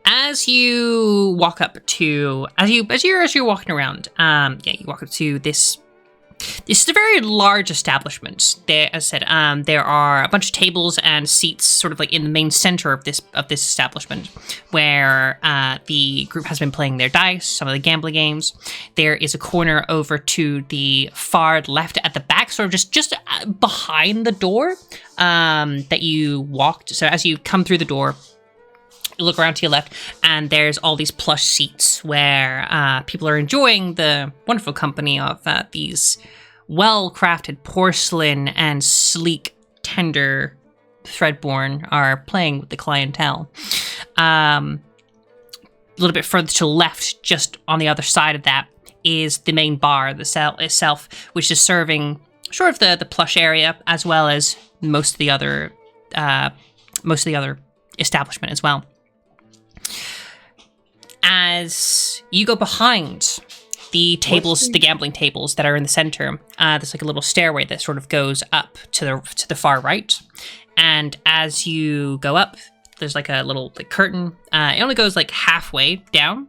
as you walk up to as you're walking around, you walk up to this. This is a very large establishment. There, as I said, there are a bunch of tables and seats, sort of like in the main center of this establishment, where the group has been playing their dice, some of the gambling games. There is a corner over to the far left at the back, sort of just behind the door that you walked. So as you come through the door, you look around to your left, and there's all these plush seats where people are enjoying the wonderful company of these well-crafted porcelain and sleek, tender Threadborn are playing with the clientele. A little bit further to the left, just on the other side of that, is the main bar, the cell itself, which is serving sort of the plush area, as well as most of the other establishment as well. As you go behind the tables, the gambling tables that are in the center, there's like a little stairway that sort of goes up to the far right. And as you go up, there's like a little curtain. It only goes like halfway down.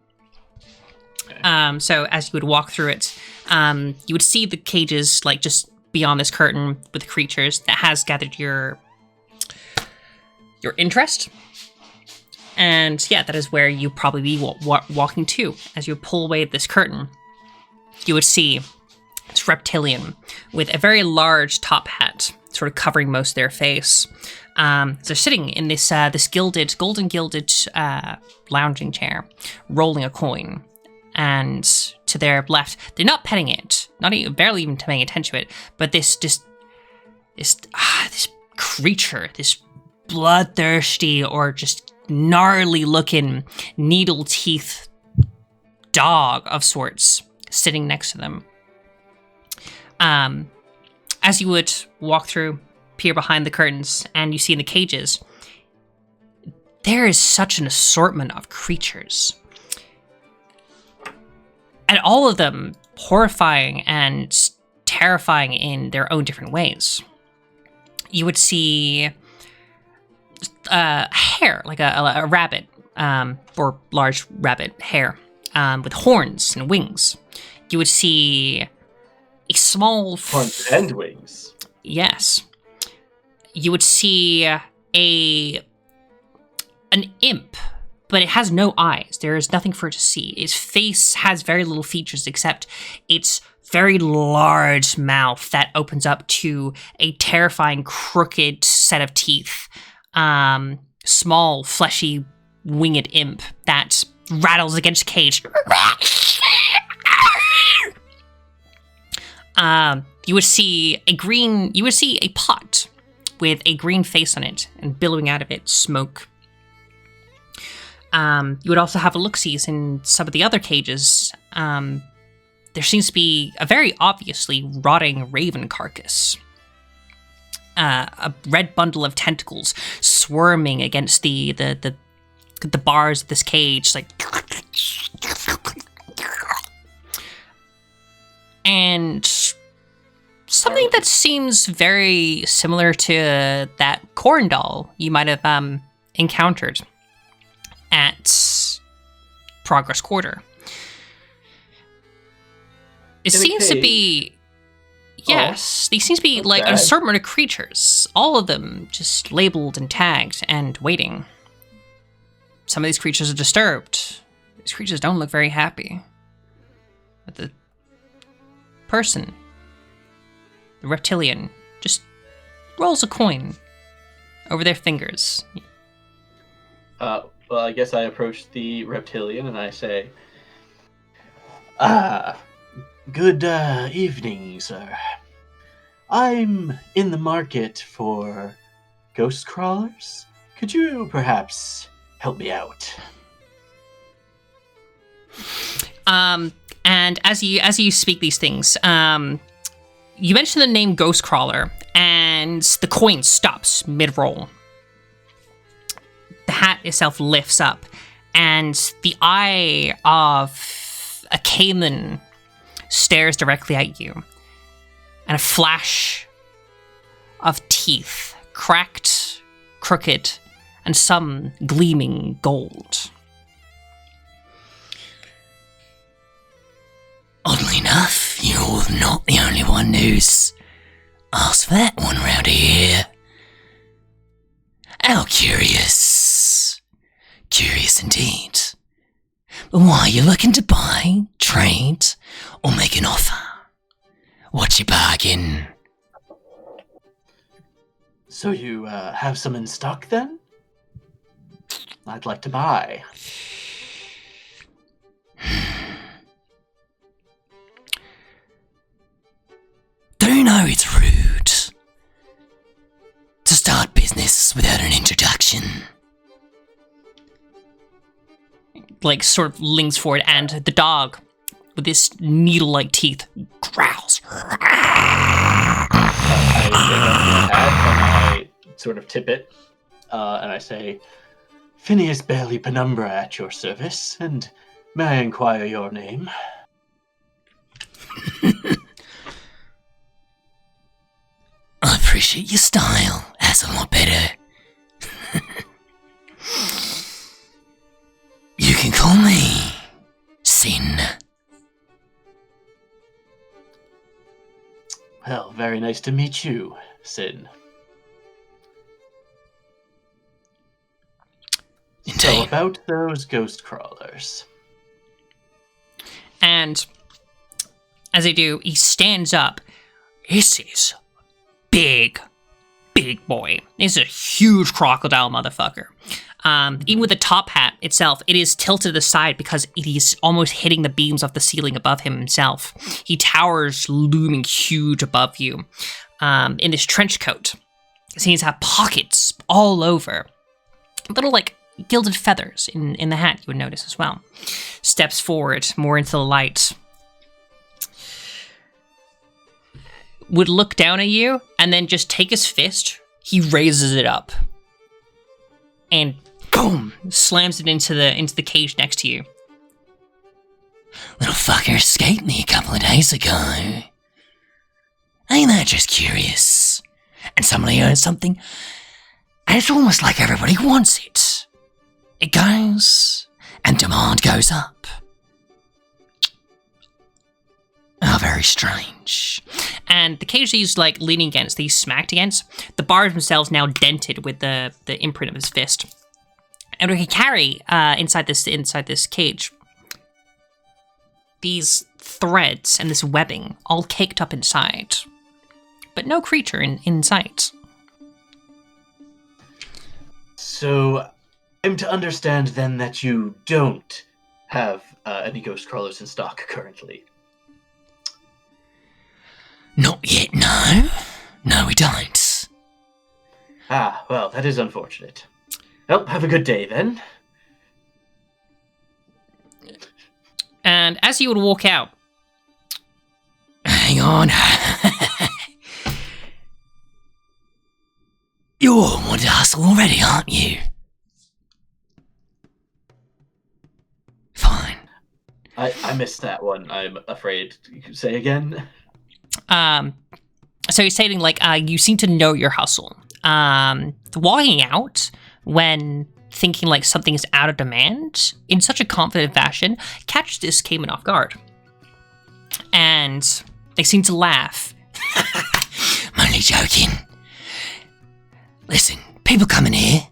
So as you would walk through it, you would see the cages like just beyond this curtain with creatures that has gathered your interest. And yeah, that is where you probably be walking to. As you pull away this curtain, you would see this reptilian with a very large top hat, sort of covering most of their face. They're sitting in this golden gilded lounging chair, rolling a coin. And to their left, they're not petting it, barely even paying attention to it. But this creature, this bloodthirsty or just gnarly looking needle teeth dog of sorts sitting next to them. As you would walk through, peer behind the curtains, and you see in the cages, there is such an assortment of creatures. And all of them horrifying and terrifying in their own different ways. You would see hair, like a rabbit, or large rabbit hair, with horns and wings. You would see a small... Horns and wings. Yes. You would see an imp, but it has no eyes. There is nothing for it to see. Its face has very little features except its very large mouth that opens up to a terrifying crooked set of teeth. Small, fleshy, winged imp that rattles against a cage. You would see a pot with a green face on it and billowing out of it smoke. You would also have a look-sees in some of the other cages. There seems to be a very obviously rotting raven carcass. A red bundle of tentacles swarming against the bars of this cage, like, and something that seems very similar to that corn doll you might have encountered at Progress Quarter. It seems to be... Yes, these seem to be like an assortment of creatures, all of them just labeled and tagged and waiting. Some of these creatures are disturbed. These creatures don't look very happy. But the person, the reptilian, just rolls a coin over their fingers. Well, I guess I approach the reptilian and I say, good evening, sir. I'm in the market for ghost crawlers, Could you perhaps help me out? And as you speak these things, you mention the name Ghostcrawler, and the coin stops mid-roll. The hat itself lifts up, and the eye of a caiman stares directly at you. And a flash of teeth, cracked, crooked, and some gleaming gold. Oddly enough, you're not the only one who's asked for that one round here. How curious. Curious indeed. But why are you looking to buy, trade, or make an offer? What's your bargain? So you have some in stock then? I'd like to buy. Do you know it's rude to start business without an introduction? Like, sort of leans forward, and the dog, with his needle-like teeth, growls. I pick up the hat and I sort of tip it, and I say, Phineas Bailey Penumbra at your service, and may I inquire your name? I appreciate your style. That's a lot better. You can call me Sin. Well, very nice to meet you, Sin. So Indeed. about those ghost crawlers. And as they do, he stands up. This is big boy. This is a huge crocodile motherfucker. Even with the top hat itself, it is tilted to the side because it is almost hitting the beams of the ceiling above him himself. He towers looming huge above you. In this trench coat, he seems to have pockets all over. Little, like, gilded feathers in the hat, you would notice as well. Steps forward, more into the light. Would look down at you, and then just take his fist, he raises it up. And boom! Slams it into the cage next to you. Little fucker escaped me a couple of days ago. Ain't that just curious? And somebody earns something, and it's almost like everybody wants it. It goes, and demand goes up. Oh, very strange. And the cage that he's like leaning against, that he's smacked against, the bars themselves now dented with the imprint of his fist. And we can carry inside this cage these threads and this webbing all caked up inside, but no creature in sight. So I'm to understand then that you don't have any ghost crawlers in stock currently. Not yet, no. No, we don't. Ah, well, that is unfortunate. Well, have a good day then. And as you would walk out, Hang on. You're on to hustle already, aren't you? Fine. I missed that one, I'm afraid. You could say again? so he's stating like, you seem to know your hustle. Walking out when thinking like something is out of demand in such a confident fashion catches this caiman off guard. And they seem to laugh. I'm only joking. Listen, people coming here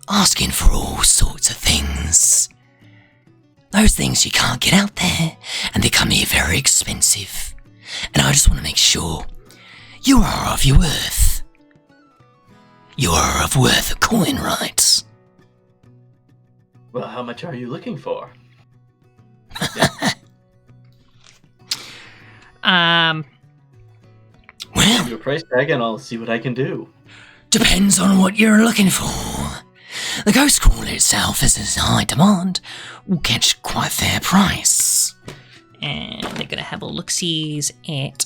asking for all sorts of things. Those things you can't get out there, and they come here very expensive. And I just want to make sure you are of your worth. You are of worth a coin, right? Well, how much are you looking for? Well, Your price tag and I'll see what I can do. depends on what you're looking for. The ghost crawler itself is in high demand. Will catch quite a fair price. And they're gonna have a look-sees at...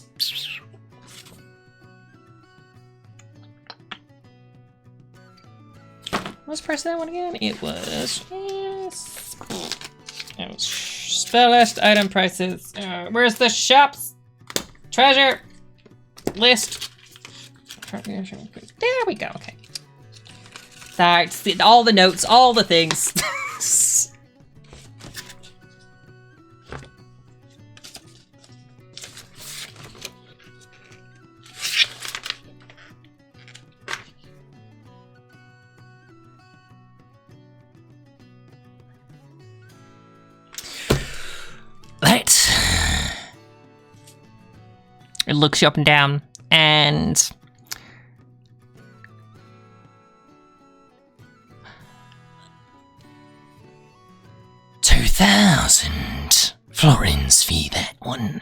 What's the price of that one again? It was... It was spell list item prices. Where's the shops? Treasure list. There we go. Okay. That's all the notes, all the things. It looks you up and down, and 2,000 florins for that one.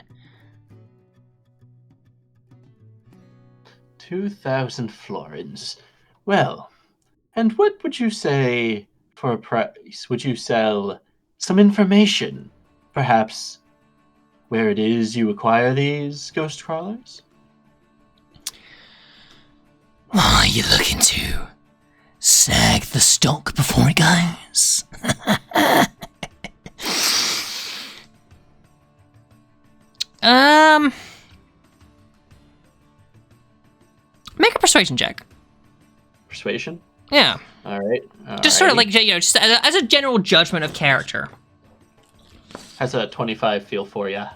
2,000 florins. Well, and what would you say for a price? Would you sell some information, perhaps? Where it is you acquire these ghost crawlers? Are you looking to snag the stock before it goes? Make a persuasion check. Persuasion? Yeah. All right. Just sort of like, just as a general judgment of character. How's a 25 feel for ya?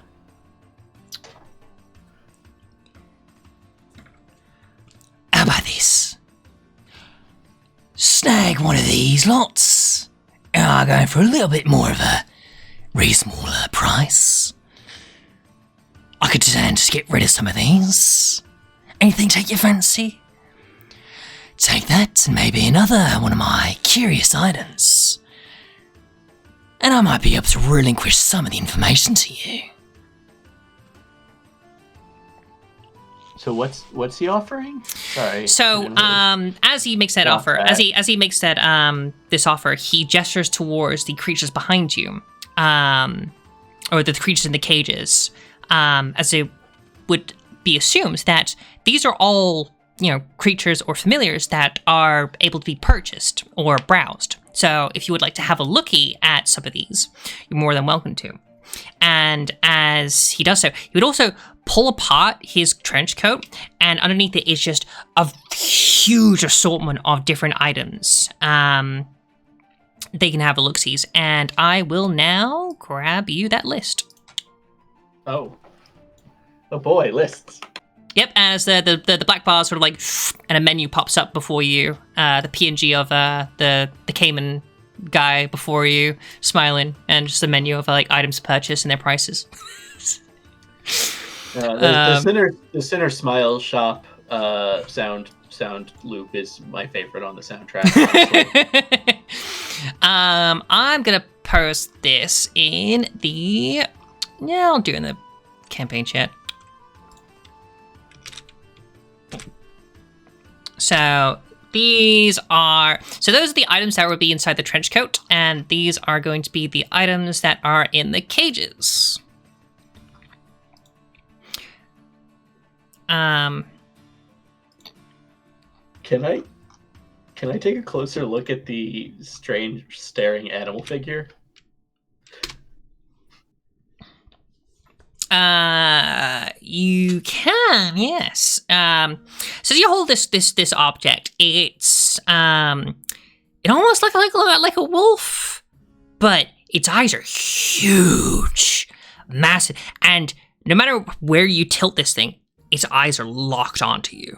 How about this? Snag one of these lots. Going for a little bit more of a reasonable price. I could just get rid of some of these. Anything take your fancy? Take that and maybe another one of my curious items. And I might be able to relinquish some of the information to you. So what's he offering? Sorry. So as he makes that offer, as he makes that this offer, he gestures towards the creatures behind you, or the creatures in the cages, as it would be assumed that these are all creatures or familiars that are able to be purchased or browsed. So if you would like to have a looky at some of these, you're more than welcome to. And as he does so, he would also pull apart his trench coat, and underneath it is just a huge assortment of different items. They can have a look-sees, and I will now grab you that list. Oh boy, lists. Yep, as the black bar sort of like, and a menu pops up before you. The PNG of the Cayman guy before you, smiling, and just a menu of like items to purchase and their prices. The Sinner Smile Shop sound loop is my favorite on the soundtrack. I'm gonna post this in the I'll do it in the campaign chat. So those are the items that would be inside the trench coat, and these are going to be the items that are in the cages. Can I take a closer look at the strange staring animal figure? You can, yes. So you hold this object. It's it almost like a wolf, but its eyes are huge, massive, and no matter where you tilt this thing, its eyes are locked onto you.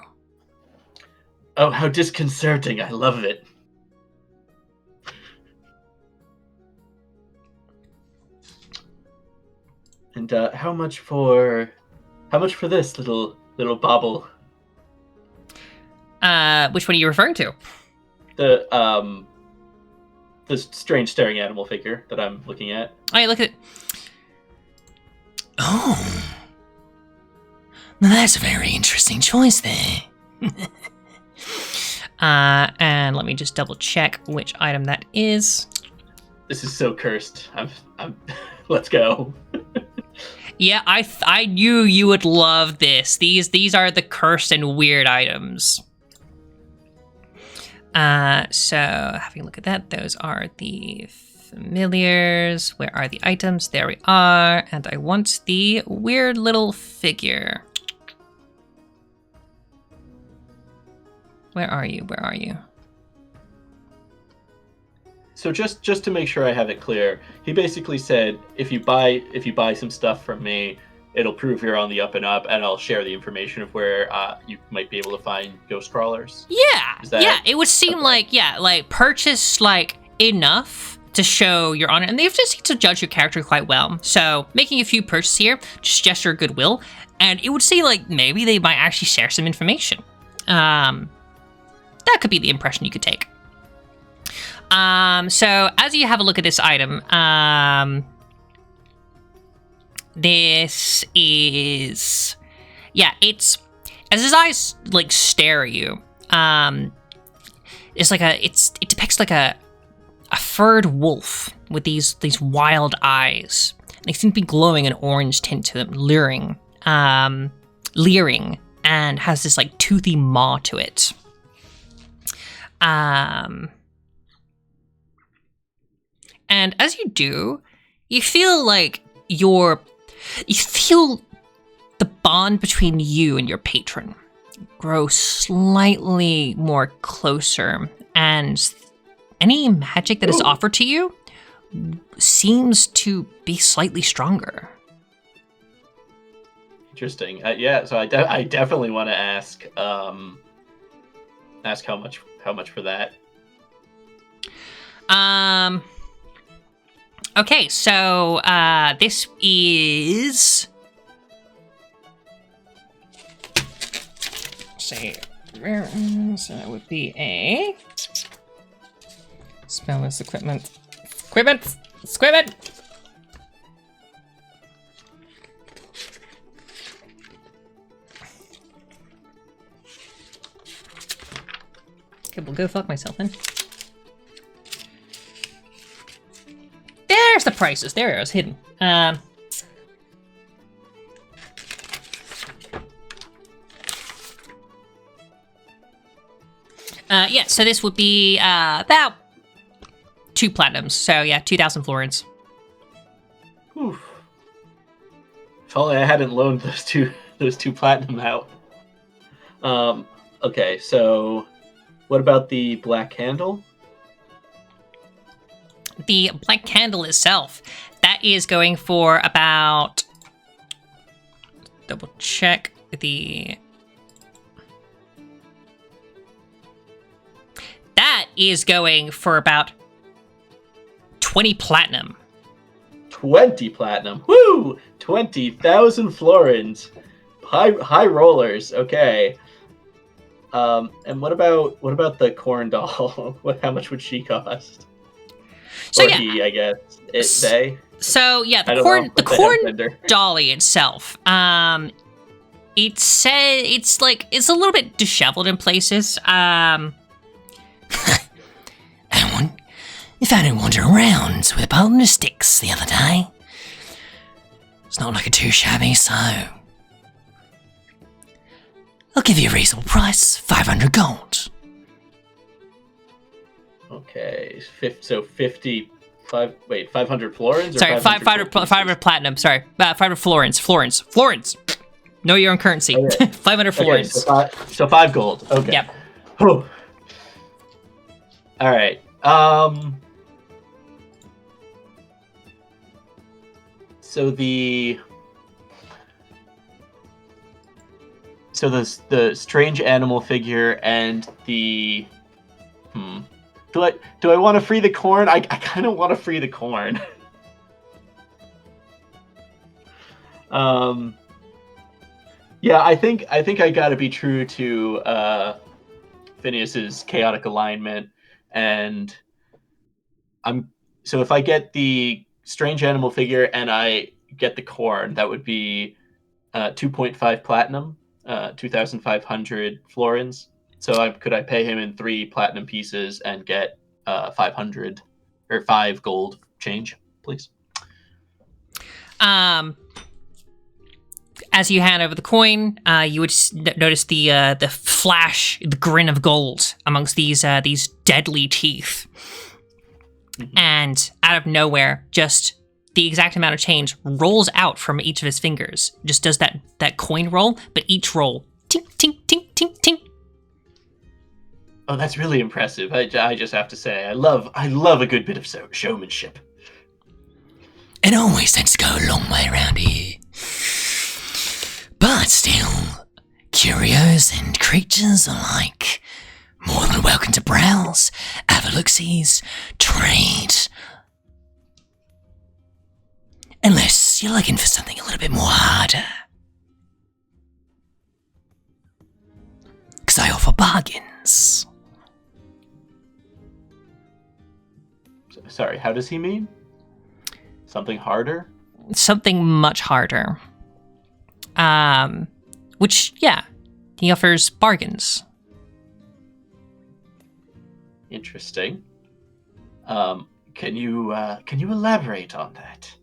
Oh, how disconcerting! I love it. And how much for this little bauble? Which one are you referring to? The strange staring animal figure that I'm looking at. Oh, yeah, look at it. Oh. Now that's a very interesting choice there. And And let me just double check which item that is. This is so cursed. I'm let's go. Yeah, I knew you would love this. These are the cursed and weird items. So having a look at that, those are the familiars. Where are the items? There we are. And I want the weird little figure. Where are you? Where are you? So just to make sure I have it clear, he basically said if you buy some stuff from me, it'll prove you're on the up and up, and I'll share the information of where you might be able to find ghost crawlers. Yeah, it would seem like purchase like enough to show your honor, and they've just need to judge your character quite well. So making a few purchases here, just gesture of goodwill, and it would seem like maybe they might actually share some information. That could be the impression you could take. So as you have a look at this item, this is, it's, as his eyes like stare at you, it's like it depicts like a furred wolf with these wild eyes. They seem to be glowing an orange tint to them, leering, and has this like toothy maw to it. And as you do, you feel like you feel the bond between you and your patron grow slightly more closer, and any magic that is offered to you seems to be slightly stronger. Interesting. So I definitely want to ask how much for that. Okay, so this is, say, rare, so that would be a spell equipment. Equipment. Okay, we'll go fuck myself then. There's the prices. There it was hidden. So this would be about 2 platinums. So yeah, 2,000 florins. Whew. If only I hadn't loaned those two platinum out. Okay, so what about the black candle? The black candle itself, that is going for about, double check that is going for about 20 platinum. 20 platinum. Woo! 20,000 florins. High rollers. Okay. And what about the corn doll? How much would she cost? So or he, I guess. They. So yeah, the corn dolly itself. It's a little bit disheveled in places. You found him wandering around with a bundle of sticks the other day. It's not looking too shabby, so I'll give you a reasonable price, 500 gold. Okay, so 500 florins? Sorry, 500 platinum. Sorry, 500 florins. Florins. Know your own currency. Okay. 500 florins. Okay, so 5 gold. Okay. Yep. Whew. All right. So the strange animal figure and the Do I want to free the corn? I kind of want to free the corn. Yeah, I think I got to be true to Phineas's chaotic alignment, and so if I get the strange animal figure and I get the corn, that would be 2.5 platinum, 2,500 florins. So could I pay him in 3 platinum pieces and get 500 or 5 gold change, please? As you hand over the coin, you would notice the flash, the grin of gold amongst these deadly teeth. Mm-hmm. And out of nowhere, just the exact amount of change rolls out from each of his fingers. Just does that coin roll, but each roll, tink, tink, tink, tink, tink. Oh, that's really impressive. I just have to say, I love a good bit of showmanship. It always tends to go a long way around here. But still, curios and creatures alike, more than welcome to browse, have a look-sees, trade. Unless you're looking for something a little bit more harder. Because I offer bargains. Sorry, how does he mean? Something harder? Something much harder. Which, yeah, he offers bargains. Interesting. Can you elaborate on that?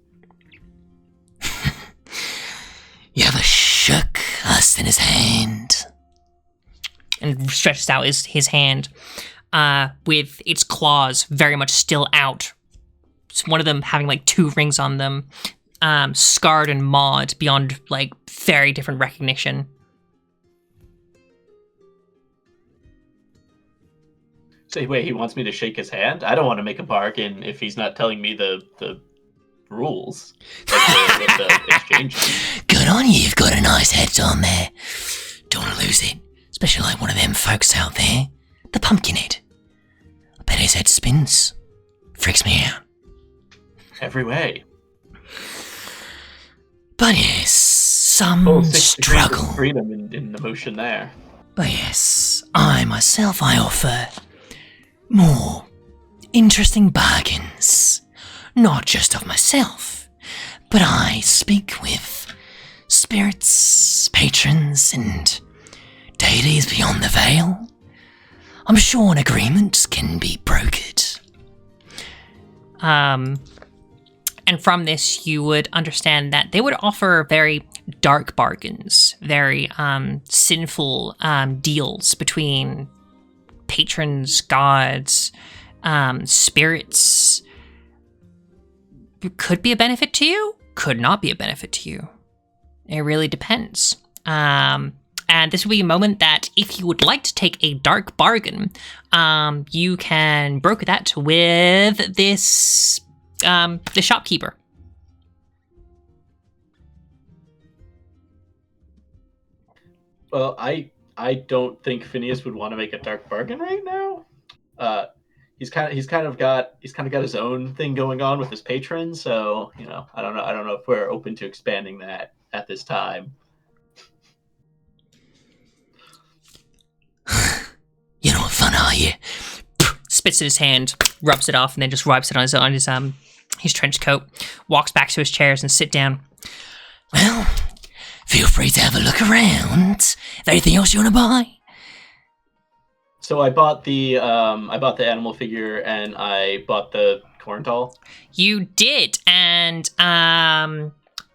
You ever shook us in his hand? And stretches out his hand, with its claws very much still out. One of them having like 2 rings on them, scarred and mauled beyond like very different recognition. So wait, he wants me to shake his hand? I don't want to make a bargain if he's not telling me the rules. Like the exchange. Good on you, you've got a nice head on there. Don't want to lose it. Especially like one of them folks out there. The Pumpkinhead. I bet his head spins. Freaks me out. Every way. But yes, some 6 degrees struggle. of freedom in the motion there. But yes, I myself, I offer more interesting bargains. Not just of myself, but I speak with spirits, patrons, and deities beyond the veil. I'm sure an agreement can be brokered. And from this, you would understand that they would offer very dark bargains, very sinful deals between patrons, gods, spirits. Could be a benefit to you, could not be a benefit to you. It really depends. And this will be a moment that if you would like to take a dark bargain, you can broker that with this the shopkeeper. Well, I don't think Phineas would want to make a dark bargain right now. He's kind of got his own thing going on with his patrons, so I don't know if we're open to expanding that at this time. You're not fun, are you? Spits in his hand, rubs it off, and then just wipes it on his trench coat. Walks back to his chairs and sit down. Well, feel free to have a look around. Is there anything else you want to buy? So I bought the animal figure and I bought the corn doll. You did, and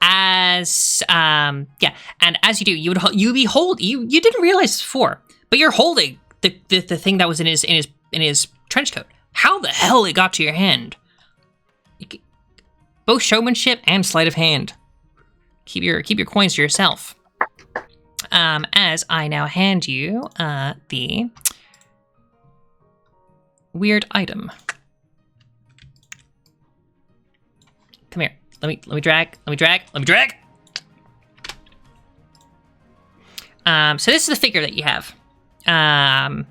as you do, you didn't realize this before, but you're holding the thing that was in his trench coat. How the hell it got to your hand? Both showmanship and sleight of hand. Keep your coins to yourself. As I now hand you the weird item. Come here. Let me drag. So this is the figure that you have. And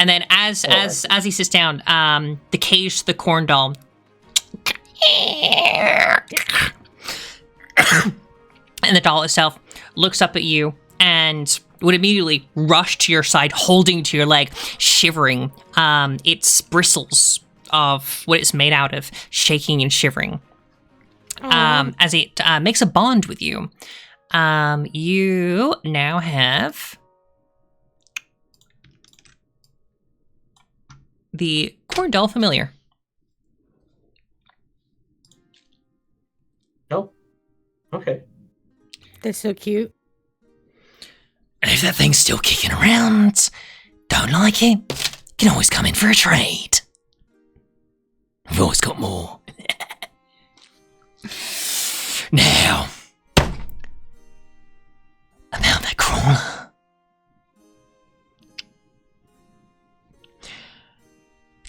then as he sits down, the cage, the corn doll, and the doll itself looks up at you and would immediately rush to your side, holding to your leg, shivering. Its bristles of what it's made out of, shaking and shivering. As it makes a bond with you. you now have the Corndell Familiar. Oh, okay. That's so cute. And if that thing's still kicking around, don't like it, you can always come in for a trade. We've always got more. Now, about that crawler.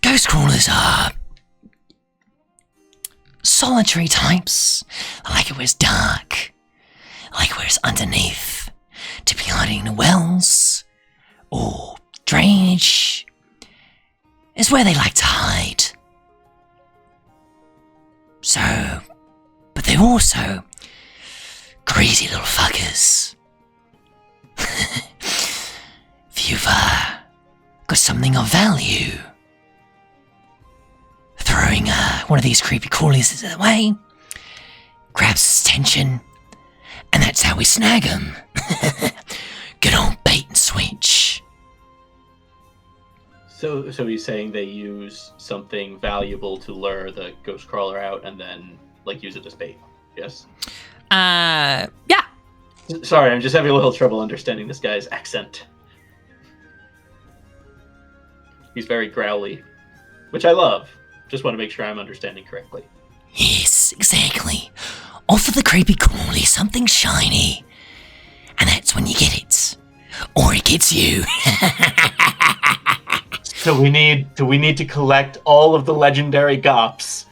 Ghost crawlers are solitary types. I like it where it's dark. I like it where it's underneath. Typically hiding in the wells or drainage is where they like to hide. So, but they're also greedy little fuckers. If you've got something of value, throwing one of these creepy crawlies away grabs his attention, and that's how we snag them. Good old bait and switch. So he's saying they use something valuable to lure the ghost crawler out, and then use it as bait. Yes. Yeah. Sorry, I'm just having a little trouble understanding this guy's accent. He's very growly, which I love. Just want to make sure I'm understanding correctly. Yes, exactly. Offer the creepy crawly something shiny, and that's when you get it. Or it gets you. So we need to collect all of the legendary gops.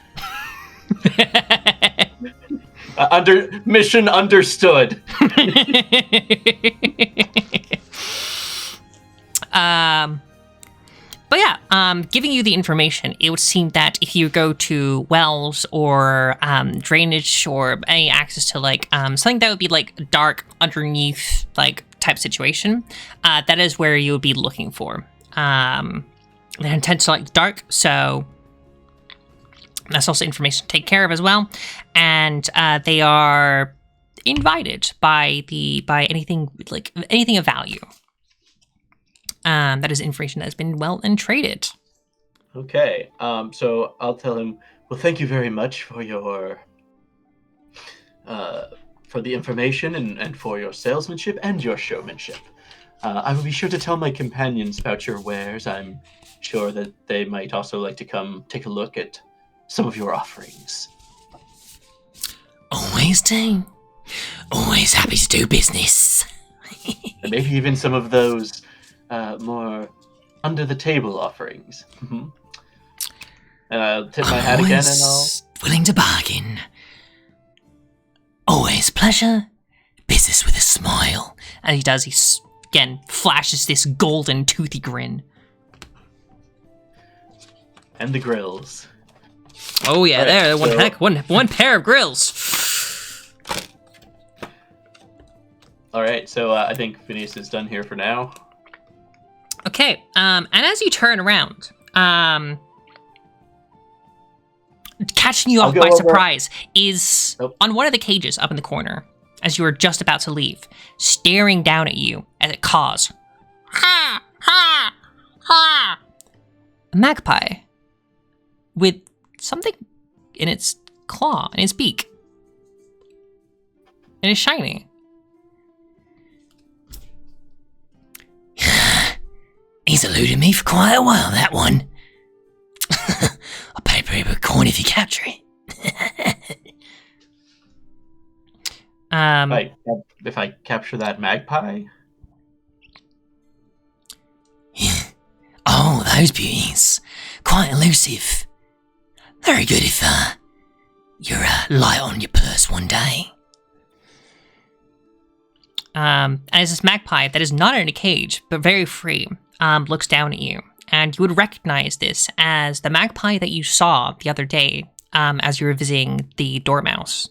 Mission understood. But yeah, giving you the information, it would seem that if you go to wells or drainage or any access to something that would be dark underneath type situation, that is where you would be looking for. They intend to dark, so that's also information to take care of as well. And they are invited by anything anything of value. That is information that has been well and traded. Okay. So I'll tell him, well, thank you very much for your for the information and for your salesmanship and your showmanship. I will be sure to tell my companions about your wares. I'm sure that they might also like to come take a look at some of your offerings. Always do. Always happy to do business. And maybe even some of those more under-the-table offerings. Mm-hmm. I'll tip my hat again and I'll... willing to bargain. Always pleasure. Business with a smile. And he does, again flashes this golden toothy grin. And the grills. Oh yeah, right, there, one pair of grills. Alright, so I think Phineas is done here for now. Okay, and as you turn around, catching you off by surprise is on one of the cages up in the corner, as you are just about to leave, staring down at you as it caws. Ha! Ha! Ha! A magpie with something in its claw, in its beak. And it's shiny. He's eluded me for quite a while, that one. I'll pay a pretty good coin if you capture it. If I capture that magpie? Yeah. Oh, those beauties. Quite elusive. Very good if you're light on your purse one day. And it's this magpie that is not in a cage, but very free, looks down at you. And you would recognize this as the magpie that you saw the other day as you were visiting the dormouse.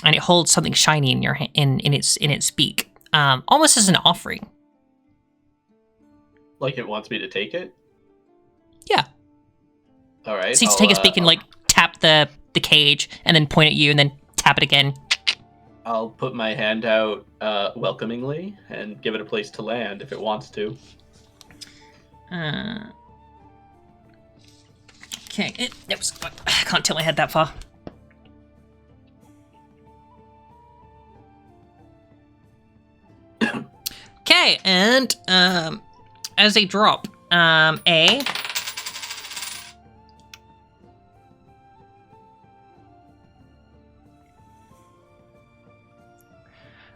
And it holds something shiny in in its beak, almost as an offering. Like it wants me to take it? Yeah. All right. It seems to take its beak and tap the cage, and then point at you, and then tap it again. I'll put my hand out welcomingly and give it a place to land if it wants to. Okay, I can't tilt my head that far. Okay, and as they drop, A.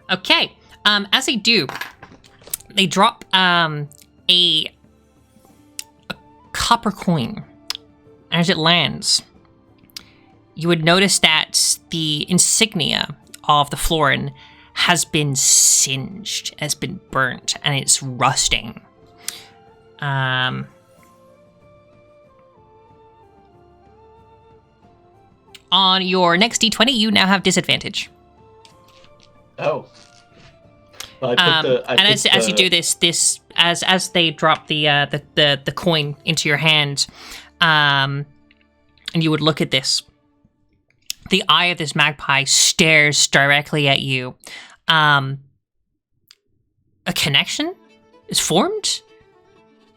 Okay, as they do, they drop a copper coin. As it lands, you would notice that the insignia of the florin has been singed, has been burnt, and it's rusting. On your next d20, you now have disadvantage. Oh. Well, as you do this as they drop the coin into your hand, and you would look at this. The eye of this magpie stares directly at you. A connection is formed.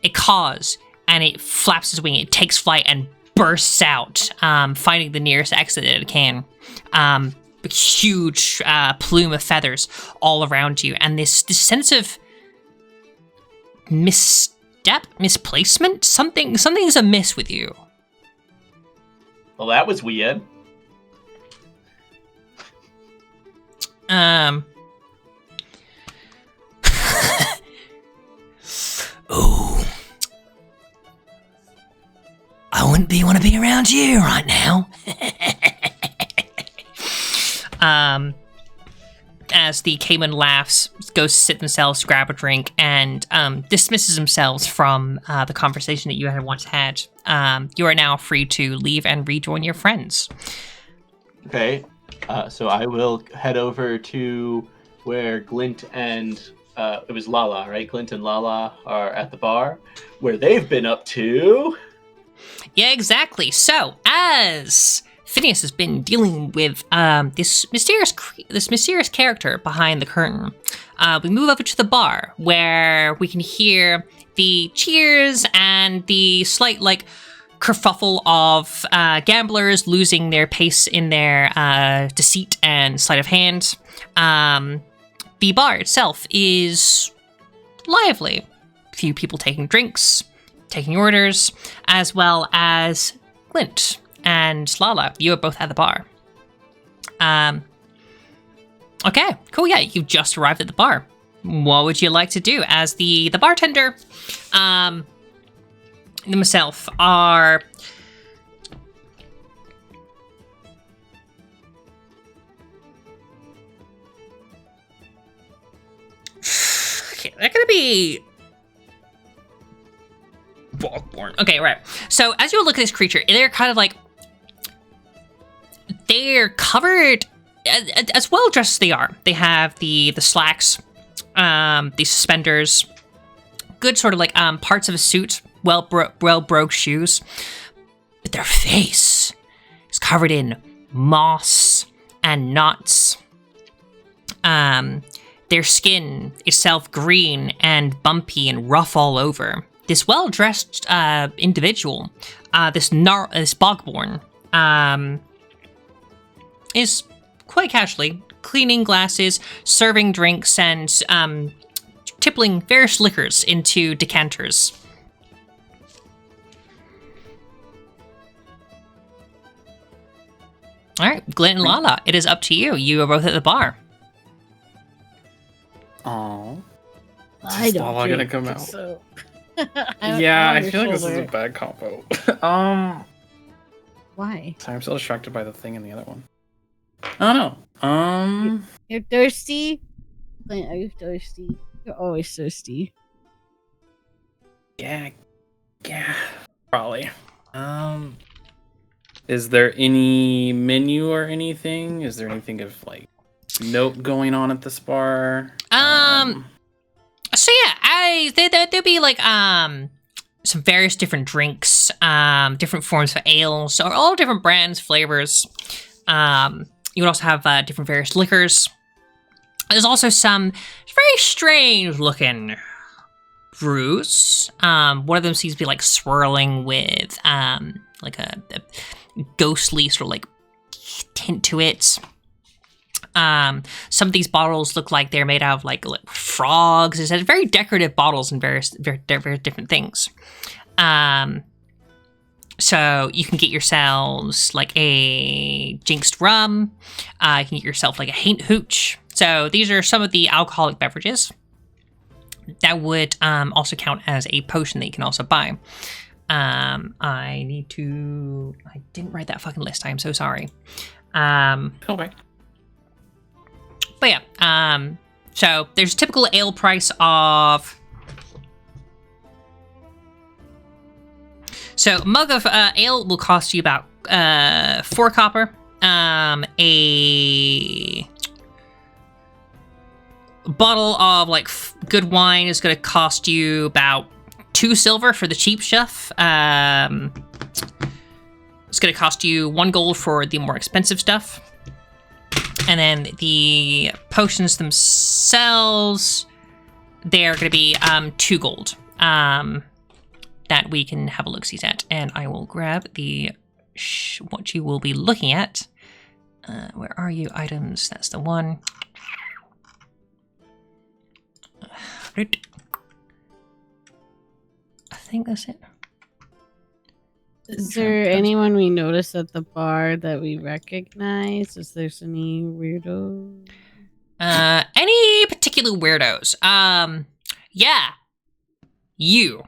It caws, and it flaps its wing. It takes flight and bursts out, finding the nearest exit that it can. A huge plume of feathers all around you, and this sense of misplacement. Something's amiss with you. Well, that was weird. Oh. I wouldn't want to be around you right now. As the Cayman laughs, goes to sit themselves, grab a drink, and dismisses themselves from the conversation that you had once had. You are now free to leave and rejoin your friends. Okay, so I will head over to where Glint and it was Lala, right? Glint and Lala are at the bar, where they've been up to. Yeah, exactly. So, as Phineas has been dealing with this mysterious character behind the curtain, we move over to the bar, where we can hear the cheers and the slight, kerfuffle of gamblers losing their pace in their deceit and sleight of hand. The bar itself is lively. A few people taking drinks, taking orders, as well as Glint and Lala. You are both at the bar. Okay, cool. Yeah, you just arrived at the bar. What would you like to do? As the bartender, themselves are. Okay, they're gonna be Bogborn. Okay, right. So as you look at this creature, they're kind of they're covered as well dressed as they are. They have the slacks, the suspenders, good sort of parts of a suit, well broke shoes, but their face is covered in moss and knots. Their skin itself green and bumpy and rough all over. This well-dressed individual, this Bogborn, is quite casually cleaning glasses, serving drinks, and tippling various liquors into decanters. All right, Glint and Lala, it is up to you. You are both at the bar. Oh, I don't Lala gonna drink, come out. so... Yeah, I feel like this is a bad combo. Why? Sorry, I'm still distracted by the thing in the other one. I don't know. You're thirsty? Clint, are you thirsty? You're always thirsty. Yeah, probably. Is there any menu or anything? Is there anything of note going on at this bar? So yeah, there'll be some various different drinks, different forms of ales, or all different brands, flavors. You would also have different various liquors, There's also some very strange looking brews. One of them seems to be like swirling with like a ghostly sort of like tint to it. Some of these bottles look like they're made out of like frogs. It's very decorative bottles and various different things. So you can get yourselves like a jinxed rum. You can get yourself like a haint hooch. So these are some of the alcoholic beverages that would also count as a potion that you can also buy. I didn't write that fucking list. I am so sorry. Okay. But yeah, so there's a typical ale price of... So a mug of ale will cost you about 4 copper. A bottle of like good wine is going to cost you about 2 silver for the cheap stuff. It's going to cost you 1 gold for the more expensive stuff. And then the potions themselves, they're going to be 2 gold that we can have a look-see at. And I will grab the what you will be looking at. Where are you? Items. That's the one. I think that's it. Is there anyone we notice at the bar that we recognize? Is there any weirdos? Any particular weirdos? Yeah. You.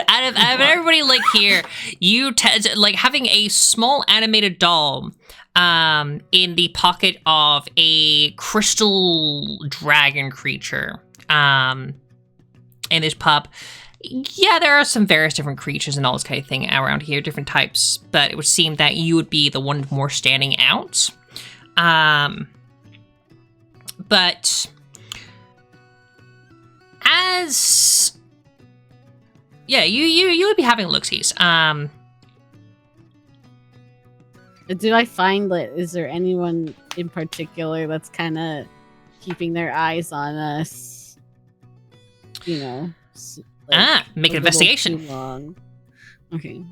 Out of everybody like here, you like having a small animated doll in the pocket of a crystal dragon creature in this pub. Yeah, there are some various different creatures and all this kind of thing around here, different types, but it would seem that you would be the one more standing out. But as... Yeah, you would be having look-sees. Do I find that, is there anyone in particular that's kind of keeping their eyes on us? You know... make an investigation. Too long. Okay.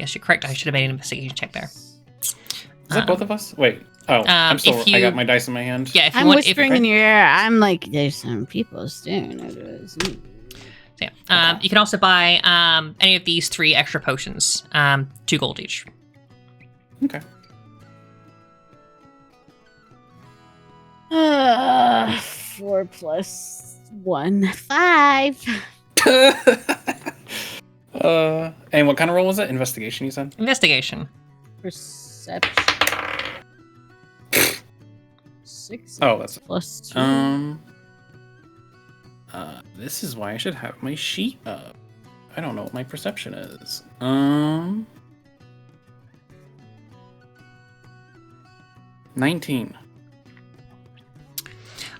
Yes, you're correct. I should have made an investigation check there. Is that both of us? Wait. Oh, I'm still. I got my dice in my hand. Yeah, if you I'm want, whispering in your ear. I'm like, there's some people staring at us. So yeah. You can also buy any of these 3 extra potions. 2 gold each. Okay. 4 plus 1, 5. And what kind of roll was it? Investigation, you said? Investigation. Perception. 6. Oh, that's plus 2. This is why I should have my sheet up. I don't know what my perception is. 19.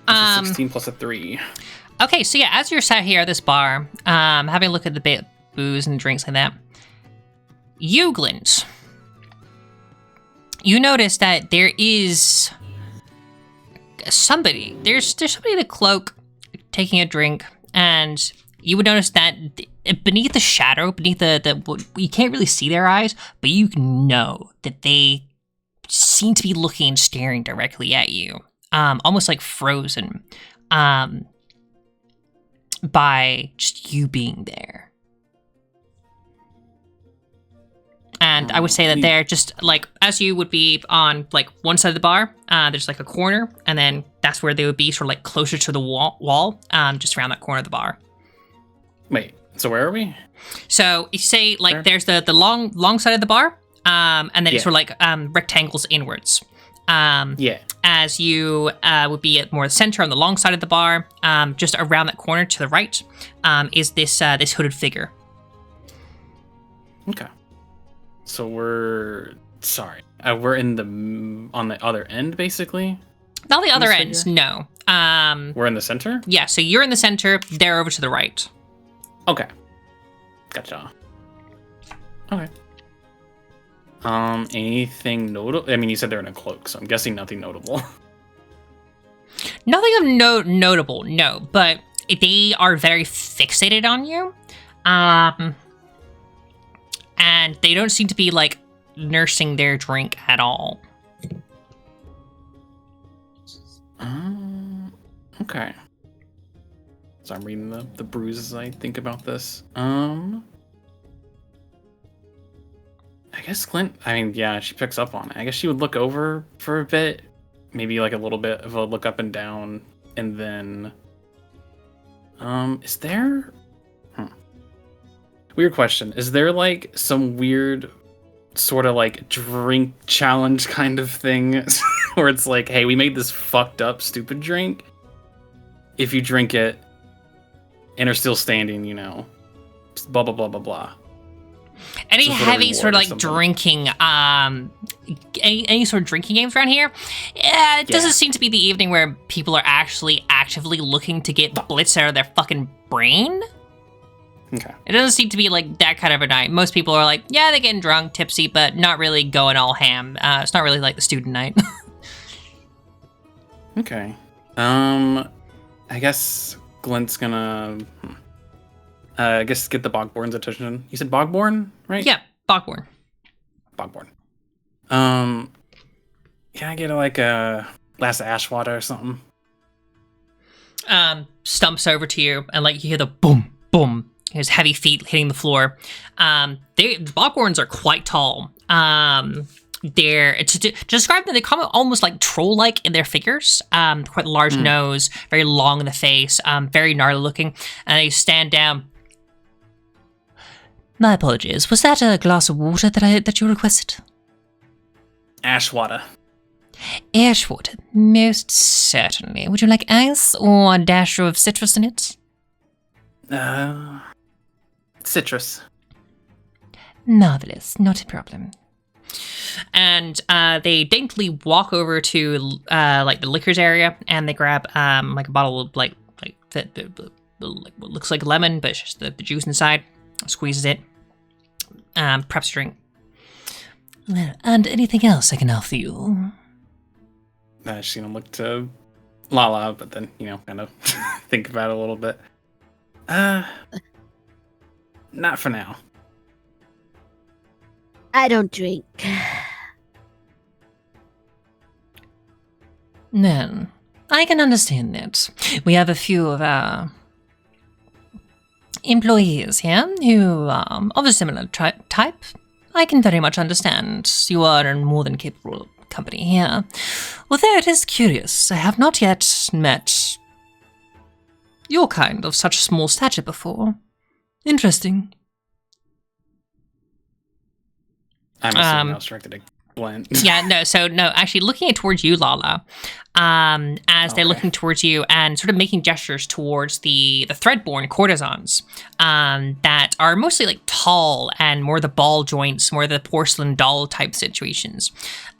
16 plus a 3. Okay, so yeah, as you're sat here at this bar, having a look at the booze and drinks like that, Euglins, you notice that there is somebody. There's somebody in a cloak taking a drink, and you would notice that beneath the shadow, beneath the you can't really see their eyes, but you know that they seem to be looking and staring directly at you, almost like frozen by just you being there. And I would say that they're just like, as you would be on like one side of the bar, there's like a corner, and then that's where they would be sort of like closer to the wall, just around that corner of the bar. Wait, so where are we? So you say like there's the long side of the bar, and then it's sort of like rectangles inwards. As you would be at more the center on the long side of the bar, just around that corner to the right, is this hooded figure. Okay. So we're in on the other end, basically. Not the other end, no. We're in the center? Yeah, so you're in the center, they're over to the right. Okay. Gotcha. Okay. Anything notable? I mean, you said they're in a cloak, so I'm guessing nothing notable. Nothing of notable, no, but they are very fixated on you. And they don't seem to be, like, nursing their drink at all. Okay. So I'm reading the bruises as I think about this. I guess Clint, I mean, yeah, she picks up on it. I guess she would look over for a bit, maybe like a little bit of a look up and down, and then, is there, weird question. Is there like some weird sort of like drink challenge kind of thing where it's like, hey, we made this fucked up stupid drink. If you drink it and are still standing, you know, blah, blah, blah, blah, blah. Any Some heavy sort of like something. drinking, any sort of drinking games around here? Yeah, it doesn't seem to be the evening where people are actually actively looking to get blitz out of their fucking brain. Okay. It doesn't seem to be like that kind of a night. Most people are like, yeah, they're getting drunk, tipsy, but not really going all ham. It's not really like the student night. Okay. I guess Glint's gonna, I guess get the Bogborn's attention. You said Bogborn, right? Yeah, Bogborn. Bogborn. Can I get like a glass of ash water or something? Stumps over to you, and like you hear the boom, boom. His heavy feet hitting the floor. The Bogborns are quite tall. To describe them, they come almost like troll-like in their figures. Quite large nose, very long in the face, very gnarly looking, and they stand down. My apologies. Was that a glass of water that you requested? Ash water. Ash water, most certainly. Would you like ice or a dash of citrus in it? Citrus. Marvelous, not a problem. And they daintily walk over to like the liquors area, and they grab like a bottle of like what looks like lemon, but it's just the juice inside. Squeezes it. Preps a drink. Well, and anything else I can offer you? She's gonna look to Lala, but then kind of think about it a little bit. Not for now. I don't drink. No, I can understand that. We have a few of our employees here who are of a similar type. I can very much understand. You are in more than capable company here. Although it is curious, I have not yet met your kind of such small stature before. Interesting. I'm assuming I was directed at Glenn. Actually looking towards you, Lala, as they're looking towards you and sort of making gestures towards the Threadborn courtesans that are mostly like tall and more the ball joints, more the porcelain doll type situations.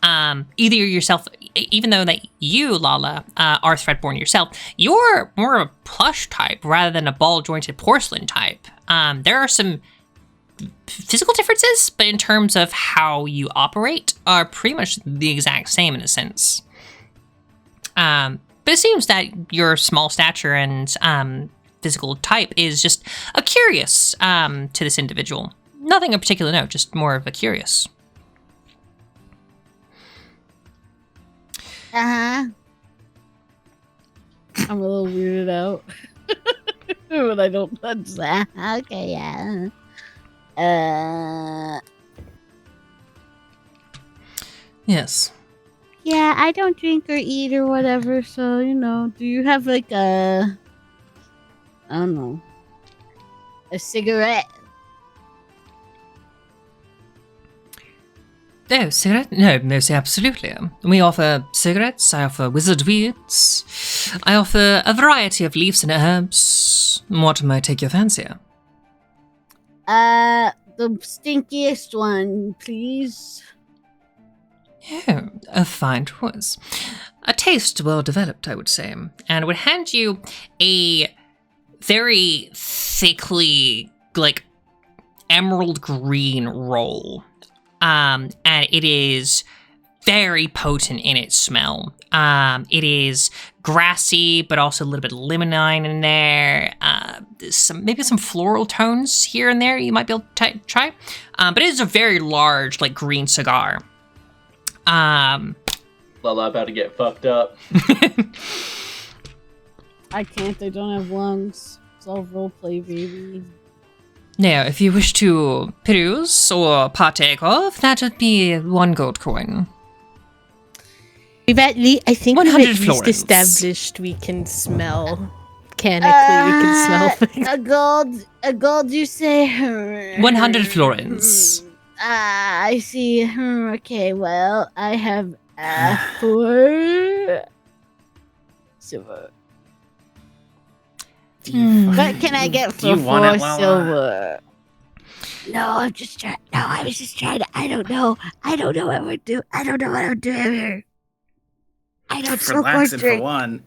Either yourself, even though that you, Lala, are Threadborn yourself, you're more of a plush type rather than a ball jointed porcelain type. There are some physical differences, but in terms of how you operate are pretty much the exact same in a sense. But it seems that your small stature and physical type is just a curious to this individual. Nothing in particular, no, just more of a curious. I'm a little weirded out. But I don't touch that. Okay, yeah. Yes. Yeah, I don't drink or eat or whatever, so, do you have like I don't know, a cigarette? Oh, cigarette? No, most absolutely. We offer cigarettes, I offer wizard weeds, I offer a variety of leaves and herbs. What might take your fancy? The stinkiest one, please. Oh, a fine choice. A taste well developed, I would say. And would hand you a very thickly, like, emerald green roll and it is very potent in its smell. It is grassy, but also a little bit of limonene in there. Maybe some floral tones here and there you might be able to try. But it is a very large, like, green cigar. Lala about to get fucked up. I can't. I don't have lungs. It's all roleplay, baby. Now, if you wish to peruse or partake of, that would be 1 gold coin. I think 100 we've at least florins. established we can smell. Mechanically, we can smell things. A gold, you say? 100 florins. I see. Okay, well, I have 4 silver. What can I get for 4 silver? No, I'm just trying. No, I was just trying to. I don't know what we're doing. I don't know what I'm doing here. I don't smoke or Relaxing for drink. one.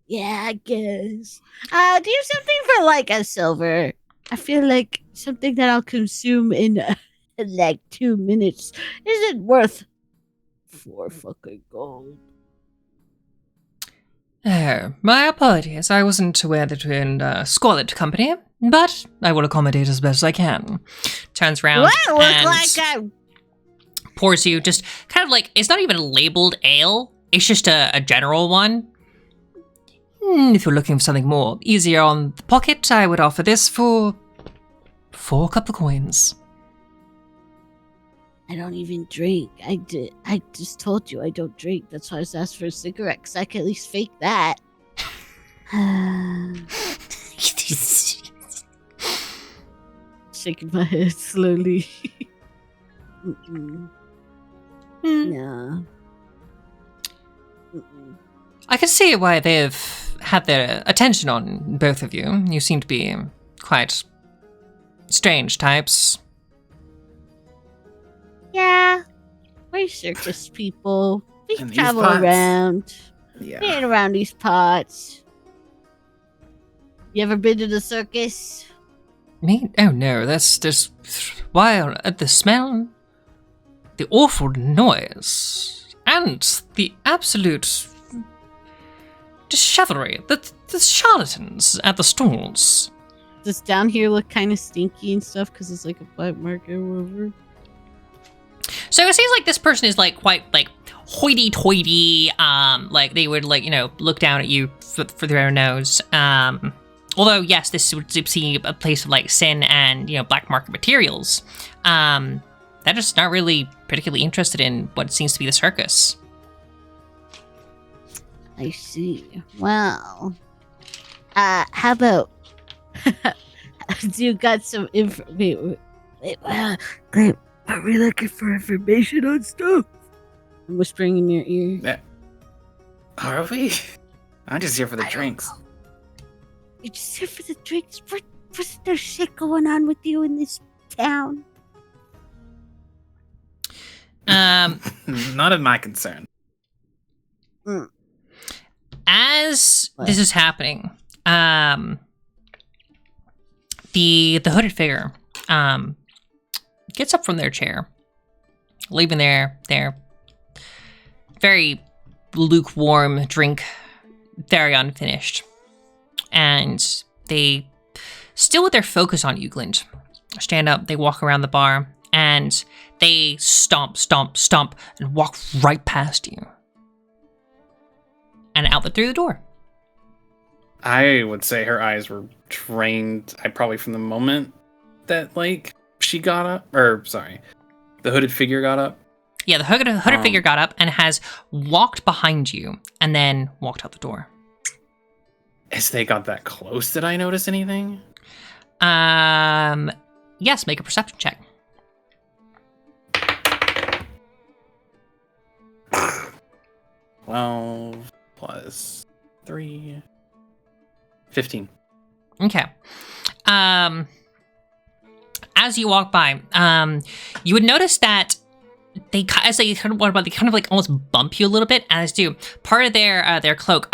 Yeah, I guess. Do you have something for like a silver? I feel like something that I'll consume in like 2 minutes isn't worth 4 fucking gold. Oh, my apologies. I wasn't aware that we're in Scarlet Company, but I will accommodate as best I can. Turns around What? Look and like I'm. pours you just kind of like, it's not even a labeled ale. It's just a general one. If you're looking for something more easier on the pocket, I would offer this for 4 couple coins. I don't even drink. I just told you I don't drink. That's why I was asked for a cigarette, because I can at least fake that. Shaking my head slowly. No. I can see why they've had their attention on both of you. You seem to be quite strange types. Yeah. We're circus people. We And these travel pots. around. Yeah. We ain't around these parts. You ever been to the circus? Me? Oh no, that's just wild. The smell, the awful noise, and the absolute chivalry. The charlatans at the stalls. Does down here look kind of stinky and stuff because it's like a black market or whatever? So it seems like this person is like quite like hoity-toity. Like they would like look down at you for their own nose. Although yes, this would seem a place of like sin and black market materials. They're just not really particularly interested in what seems to be the circus. I see. Well, how about you got some information? Great. Are we looking for information on stuff? I'm whispering in your ear. Are we? I'm just here for the drinks. You're just here for the drinks. What's there shit going on with you in this town? Not of my concern. As this is happening, the hooded figure gets up from their chair, leaving their very lukewarm drink very unfinished, and they, still with their focus on Euglint, stand up. They walk around the bar and they stomp, and walk right past you. And out through the door. I would say her eyes were trained, probably from the moment that, like, she got up. Or, sorry, the hooded figure got up. Yeah, the hooded figure got up and has walked behind you and then walked out the door. As they got that close, did I notice anything? Yes, make a perception check. 12 plus 3. 15. Okay. As you walk by, you would notice that they kind of like almost bump you a little bit, as do part of their cloak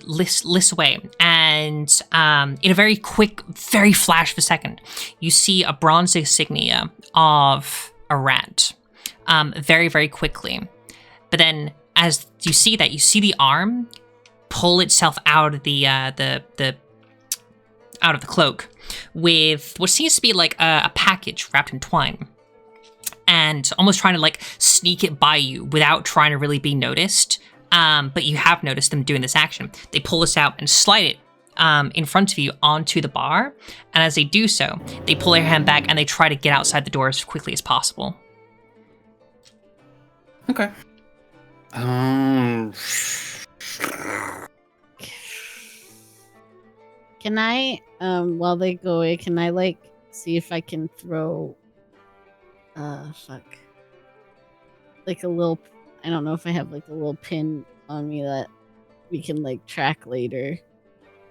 lifts away, and in a very quick, very flash of a second, you see a bronze insignia of a rat, very, very quickly. But then, as you see that, you see the arm pull itself out of the cloak with what seems to be like a package wrapped in twine, and almost trying to like sneak it by you without trying to really be noticed. But you have noticed them doing this action. They pull this out and slide it in front of you onto the bar, and as they do so, they pull their hand back and they try to get outside the door as quickly as possible. Okay. Can I, while they go away, can I, like, see if I can throw, like a little, I don't know if I have, like, a little pin on me that we can, like, track later.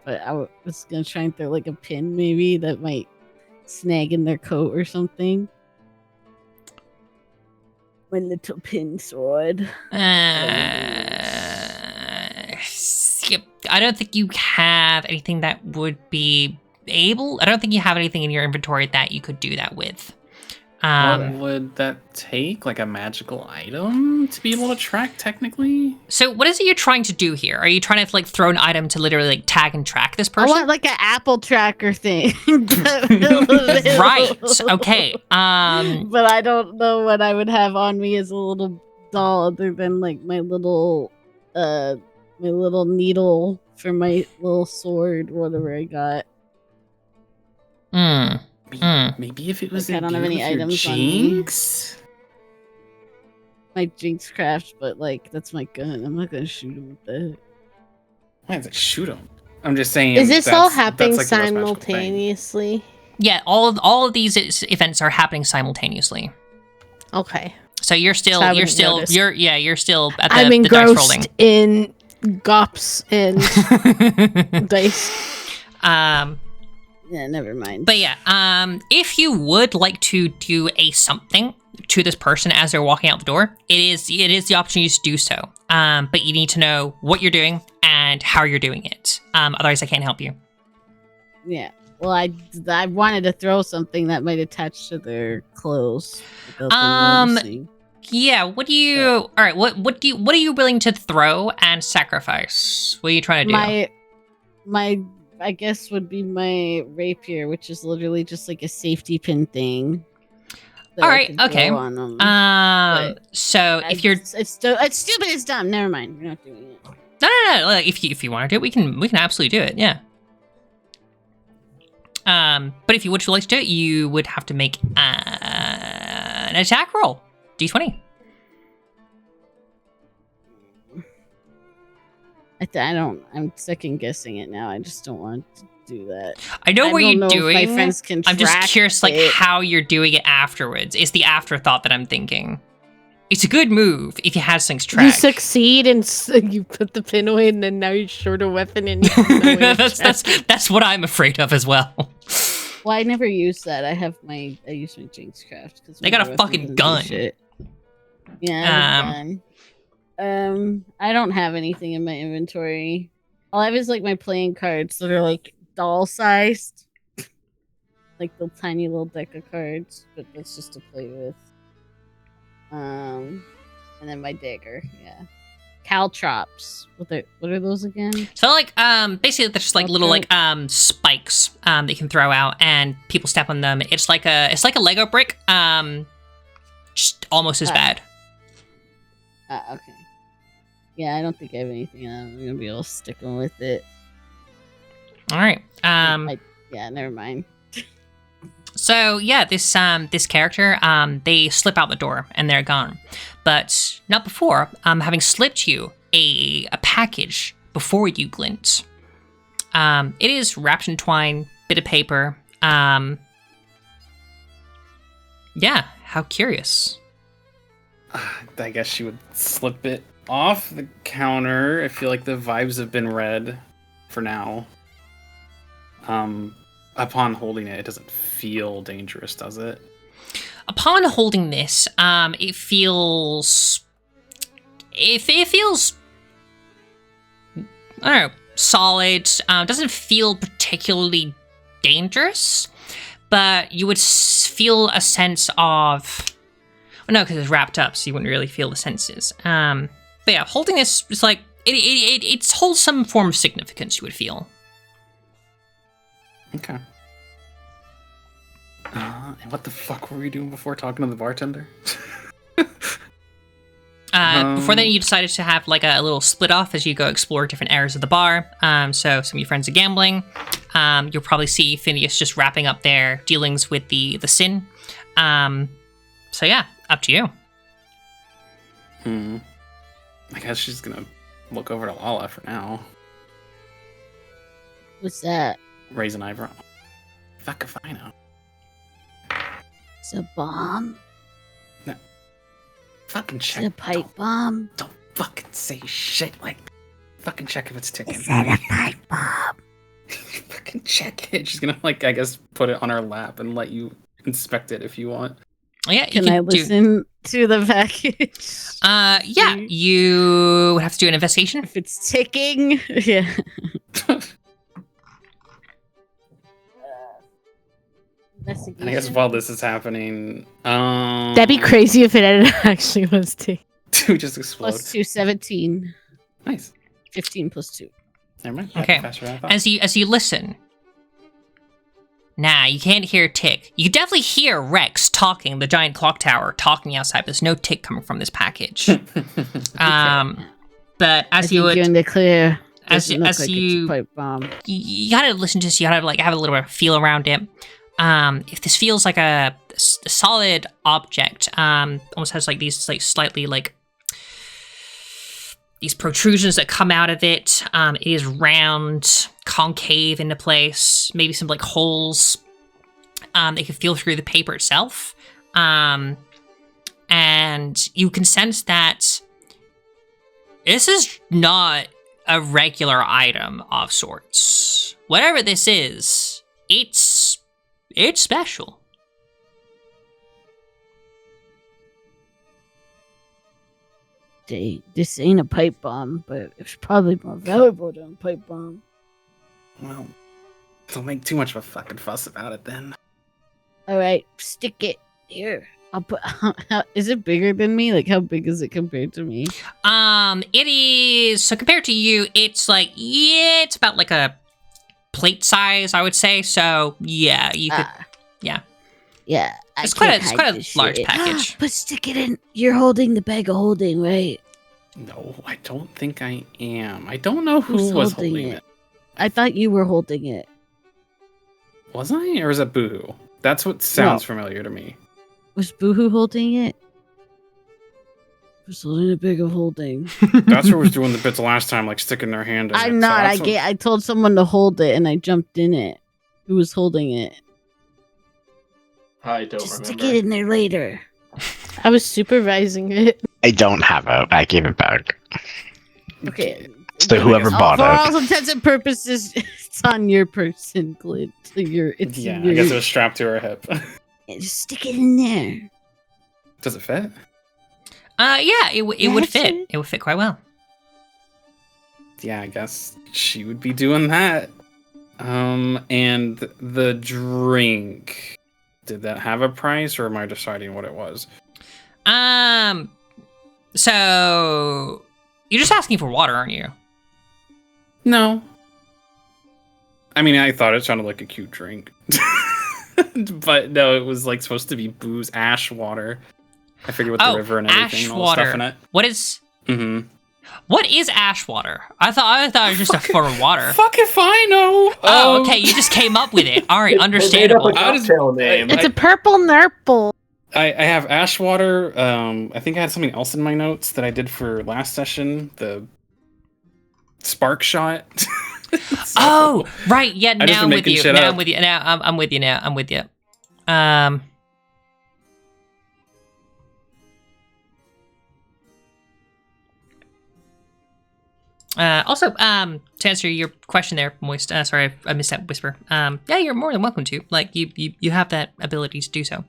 But I was gonna try and throw, like, a pin, maybe, that might snag in their coat or something. My little pin sword. Yep. I don't think you have anything that would be able. I don't think you have anything in your inventory that you could do that with. What would that take? Like a magical item to be able to track, technically? So what is it you're trying to do here? Are you trying to like throw an item to literally like tag and track this person? I want like an Apple tracker thing. Right. Okay. But I don't know what I would have on me as a little doll other than like my little needle for my little sword, whatever I got. Maybe if it was like, I don't have any items Jinx? on me. My Jinx craft, but like that's my gun. I'm not gonna shoot him with that. Why does it shoot him? I'm just saying. Is this all happening like the most magical thing. simultaneously? Yeah, all of these events are happening simultaneously. Okay. So you're still So you're still notice. you're still at the, I'm the dice engrossed rolling. in gops and dice. Yeah, never mind. But yeah, if you would like to do a something to this person as they're walking out the door, it is the opportunity to do so. But you need to know what you're doing and how you're doing it. Otherwise, I can't help you. Yeah. Well, I wanted to throw something that might attach to their clothes. without them noticing. Yeah. What do you? All right. What are you willing to throw and sacrifice? What are you trying to do? My I guess would be my rapier, which is literally just like a safety pin thing. All right. Okay. So if you're, it's stupid. It's dumb. Never mind. We're not doing it. no. Like, if you want to do it, we can absolutely do it. Yeah. But if you would like to do it, you would have to make an attack roll. D20. I'm second guessing it now. I just don't want to do that. I know what you're doing. My friends can I'm just track curious, like, it. how you're doing it afterwards. It's the afterthought that I'm thinking. It's a good move if you had things tracked. You succeed and you put the pin away, and then now you're short a weapon and you have no way to track it. That's what I'm afraid of as well. Well, I never use that. I use my Jinx craft because They got a fucking gun. Yeah, I have a gun. I don't have anything in my inventory. All I have is like my playing cards that are like doll sized, like the tiny little deck of cards, but that's just to play with. And then my dagger, yeah. Caltrops. What are those again? So like basically they're just like little like spikes that you can throw out and people step on them. It's like a Lego brick, just almost as bad. Okay. Yeah, I don't think I have anything. I'm gonna be able to stick on with it. All right. Yeah, never mind. So yeah, this character, they slip out the door and they're gone, but not before having slipped you a package before you, Glint. It is wrapped in twine, bit of paper. Yeah, how curious. I guess she would slip it off the counter. I feel like the vibes have been read for now. Upon holding it, it doesn't feel dangerous, does it? Upon holding this, it feels I don't know, solid. Doesn't feel particularly dangerous, but you would feel a sense of Well, no, because it's wrapped up, so you wouldn't really feel the senses. But yeah, holding this is like it holds some form of significance. You would feel. Okay. And what the fuck were we doing before talking to the bartender? Before then, you decided to have like a little split off as you go explore different areas of the bar. So some of your friends are gambling. You'll probably see Phineas just wrapping up their dealings with the sin. So yeah, up to you. I guess she's gonna look over to Lala for now. What's that? Raise an eyebrow. Fuck if I know. It's a bomb. Fucking check. It's a pipe bomb. Don't fucking say shit like. Fucking check if it's ticking. Is that a pipe bomb? Fucking check it. She's gonna like, I guess, put it on her lap and let you inspect it if you want. Yeah, Can I listen to the package? Yeah, you have to do an investigation. If it's ticking, yeah. And I guess while this is happening, That'd be crazy if it actually was tea. we just explode. Plus 2, 17. Nice. 15 plus 2. Never mind. Okay. Faster than I thought. As you listen, you can't hear tick. You definitely hear Rex talking, the giant clock tower talking outside. But there's no tick coming from this package. But as you would, you're in the clear. as Doesn't look like you, it's a pipe bomb. you gotta listen to this. You gotta like have a little bit of feel around it. If this feels like a solid object, almost has like these like slightly like these protrusions that come out of it. It is round, concave into place, maybe some like holes. They can feel through the paper itself. And you can sense that this is not a regular item of sorts. Whatever this is, it's special. This ain't a pipe bomb, but it's probably more valuable than a pipe bomb. Well, don't make too much of a fucking fuss about it then. Alright, stick it here. I'll put. Is it bigger than me? Like, how big is it compared to me? It is, so compared to you, it's like, yeah, it's about like a plate size, I would say. So yeah, you could, yeah. Yeah, It's quite a large package. But stick it in. You're holding the bag of holding, right? No, I don't think I am. I don't know who Who's was holding holding it? it. I thought you were holding it. Was I? Or is it Boohoo? That's what sounds familiar to me. Was Boohoo holding it? Was holding a bag of holding. That's who was doing the bits last time, like sticking their hand in it. I'm not. I told someone to hold it, and I jumped in it. Who was holding it? I don't Just remember. stick it in there later. I was supervising it. I don't have it. I gave it back. Okay. So whoever bought For all it. intents and purposes, it's on your person, Glint. It's Yeah, your, I guess it was strapped to her hip. Just stick it in there. Does it fit? Yeah, it would fit. Actually- It would fit quite well. Yeah, I guess she would be doing that. And the drink. Did that have a price, or am I deciding what it was? So you're just asking for water, aren't you? No. I mean, I thought it sounded like a cute drink. But no, it was like supposed to be booze, ash water. I figured with the river and everything ash and all the water. stuff in it. What is? Mm-hmm. What is ash water? I thought it was just a form of water. Fuck if I know. Oh, okay. You just came up with it. All right, understandable. They made up a cocktail name. It's a purple nurple. I have ash water. I think I had something else in my notes that I did for last session. The spark shot. So, oh, right. Yeah. I just Now I'm been with making you. shit Now up. I'm with you. Now I'm with you. Now I'm with you. Also, to answer your question there, Moist. Sorry, I missed that whisper. Yeah, you're more than welcome to. Like, you have that ability to do so.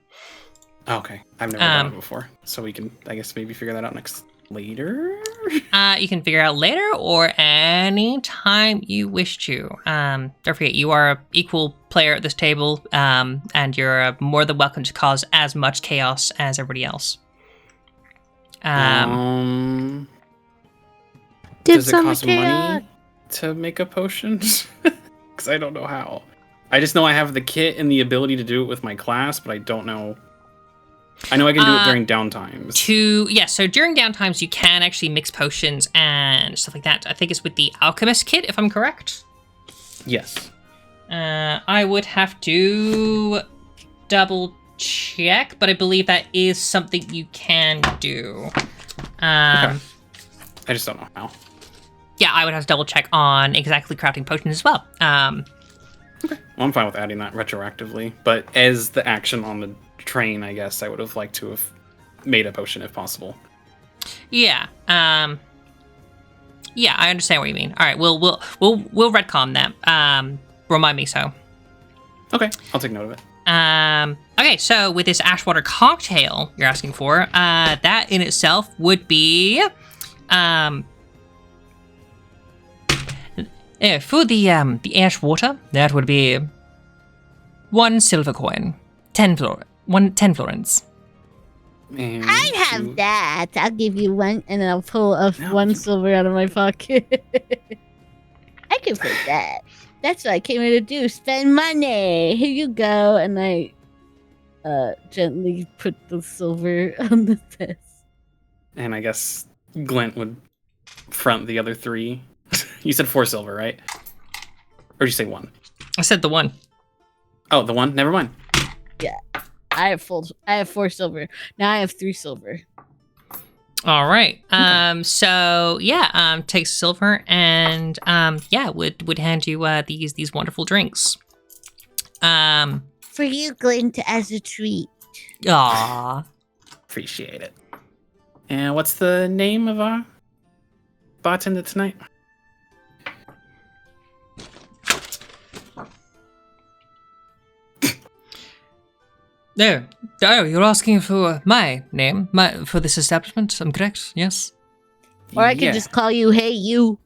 Okay, I've never done it before, so we can, I guess, maybe figure that out later. You can figure out later or any time you wish to. Don't forget, you are an equal player at this table, and you're more than welcome to cause as much chaos as everybody else. Does it cost money to make a potion? Because I don't know how. I just know I have the kit and the ability to do it with my class, but I don't know. I know I can do it during downtimes. So during downtimes you can actually mix potions and stuff like that. I think it's with the alchemist kit, if I'm correct. Yes. I would have to double check, but I believe that is something you can do. Okay. I just don't know how. Yeah, I would have to double check on exactly crafting potions as well. Okay. Well, I'm fine with adding that retroactively, but as the action on the train, I guess I would have liked to have made a potion if possible. Yeah. Yeah, I understand what you mean. All right, we'll retcon that. Remind me so. Okay, I'll take note of it. Okay, so with this Ashwater cocktail you're asking for, that in itself would be, for the ash water, that would be 1 silver coin, 10 florins. And I have that. I'll give you one, and then I'll pull one silver out of my pocket. I can put that. That's what I came here to do. Spend money. Here you go. And I gently put the silver on the desk. And I guess Glint would front the other 3. You said 4 silver, right? Or did you say 1? I said the 1. Oh, the 1? Never mind. Yeah. I have 4 silver. Now I have 3 silver. All right. So yeah, take silver and would hand you these wonderful drinks. For you, Glint, as a treat. Aww. Appreciate it. And what's the name of our bartender tonight? No, you're asking for my name, for this establishment. I'm correct. Yes. Or I can just call you, hey, you.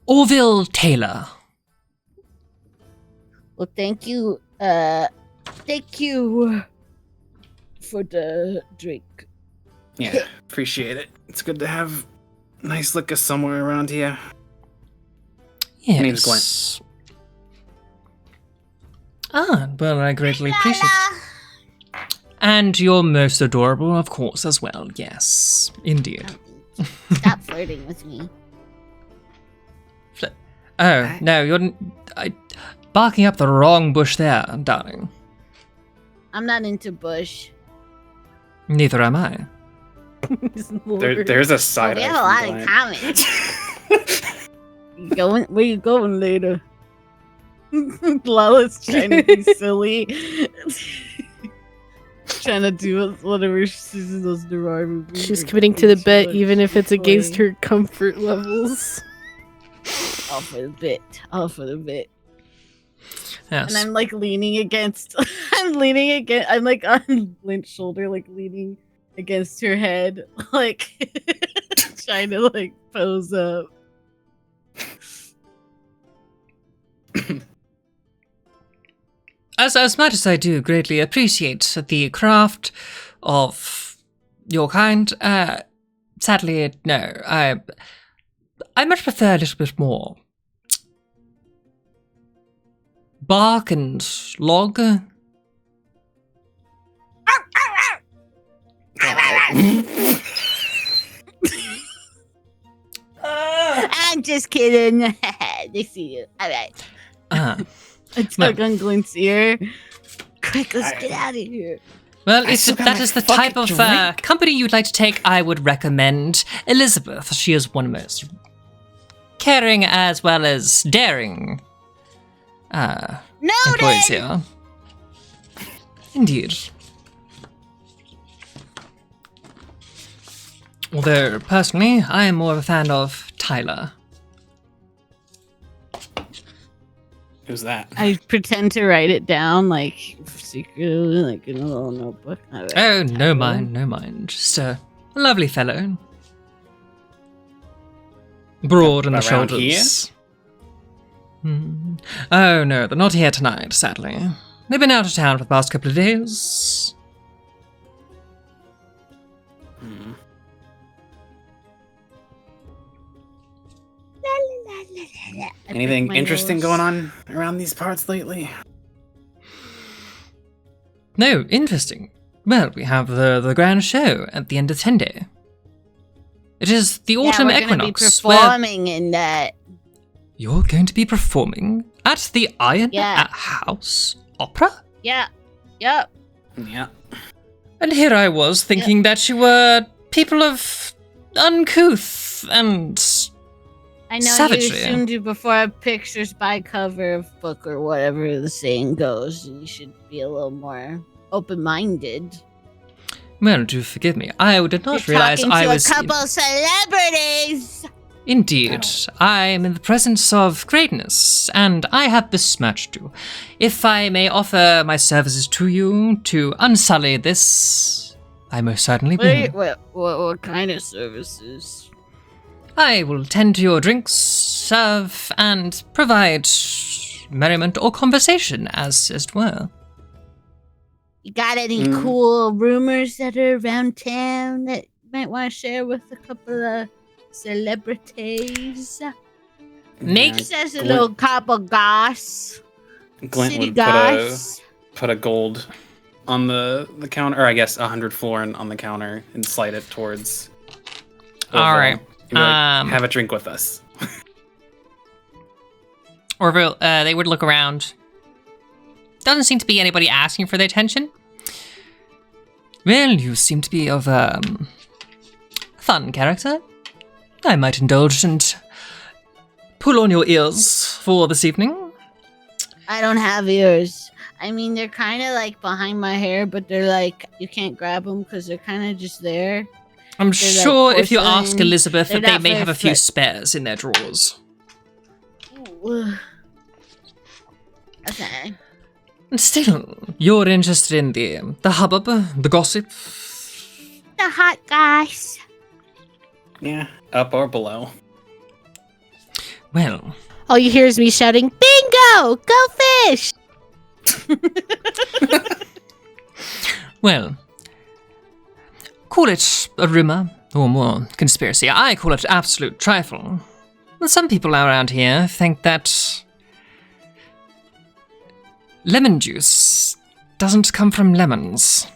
Orville Taylor. Well, thank you. Thank you for the drink. Yeah, appreciate it. It's good to have nice liquor somewhere around here. Yes. My name's Glint. Well, I greatly appreciate it. And you're most adorable, of course, as well. Yes, indeed. Stop flirting with me. Oh, no, you're barking up the wrong bush there, darling. I'm not into bush. Neither am I. There's a side We eye have a from lot in common. Where you going later? Lala's trying to be silly. Trying to do whatever Susan does in the horror movie. She's committing to the bet, even if it's against her comfort levels. All for the bit. All for the bit. Yes. And I'm like leaning against. I'm like on Lynch's shoulder, like leaning against her head, like trying to like pose up. As much as I do greatly appreciate the craft of your kind, sadly, no. I much prefer a little bit more bark and log. I'm just kidding. They see you. All right. I tug on Glint's ear. Quick, let's get out of here. Well, if that is the type of company you'd like to take, I would recommend Elizabeth. She is one of the most caring as well as daring employees here. Indeed. Although, personally, I am more of a fan of Tyler. Who's that? I pretend to write it down, like, secretly, like, in a little notebook. Right. Oh, no mind. Just a lovely fellow. Broad in the Around shoulders. Oh, no, they're not here tonight, sadly. They've been out of town for the past couple of days. Anything interesting going on around these parts lately? No, interesting. Well, we have the grand show at the end of Tende. It is the autumn we're equinox. Gonna be performing in that. You're going to be performing at the Iron Yeah. House Opera? Yeah. Yep. Yeah. And here I was thinking that you were people of uncouth and I know savagery. you assumed you before pictures by cover of book or whatever the saying goes. You should be a little more open-minded. Well, do forgive me. I did not You're realize talking I to was. a couple celebrities. Indeed, I am in the presence of greatness, and I have besmirched you. If I may offer my services to you to unsully this, I most certainly will. What kind of services? I will tend to your drinks, serve, and provide merriment or conversation, as it were. You got any cool rumors that are around town that you might want to share with a couple of celebrities? Nick Just as a little couple goss. Glint City would goss. put a gold on the counter, or I guess 100 florin on the counter, and slide it towards. All right. Have a drink with us. Orville, they would look around. Doesn't seem to be anybody asking for their attention. Well, you seem to be of a fun character. I might indulge and pull on your ears for this evening. I don't have ears. I mean, they're kind of like behind my hair, but they're like, you can't grab them because they're kind of just there. I'm They're sure like if you ask porcelain. Elizabeth They're that they not may very have a few fit. spares in their drawers. Ooh. Okay. And still, you're interested in the hubbub, the gossip. The hot guys. Yeah, up or below. Well, All you hear is me shouting, "Bingo! Go fish!" well, call it a rumor or more conspiracy. I call it absolute trifle. Well, some people around here think that lemon juice doesn't come from lemons.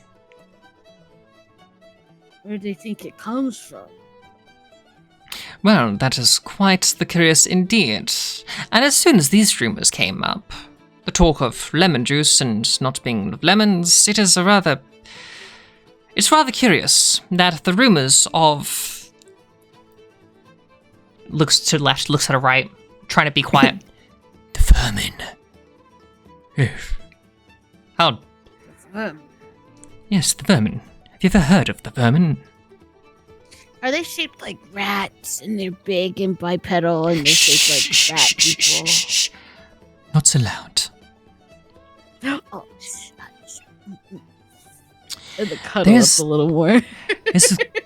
Where do they think it comes from? Well, that is quite the curious indeed. And as soon as these rumours came up, the talk of lemon juice and not being of lemons, it's rather curious that the rumours of looks to the left, looks to the right, trying to be quiet. The vermin. How? Um, Yes, the vermin. Have you ever heard of the vermin? Are they shaped like rats and they're big and bipedal and they're shaped like rat people? Shh. Not so loud. Oh, and they cuddle There's- up a little more.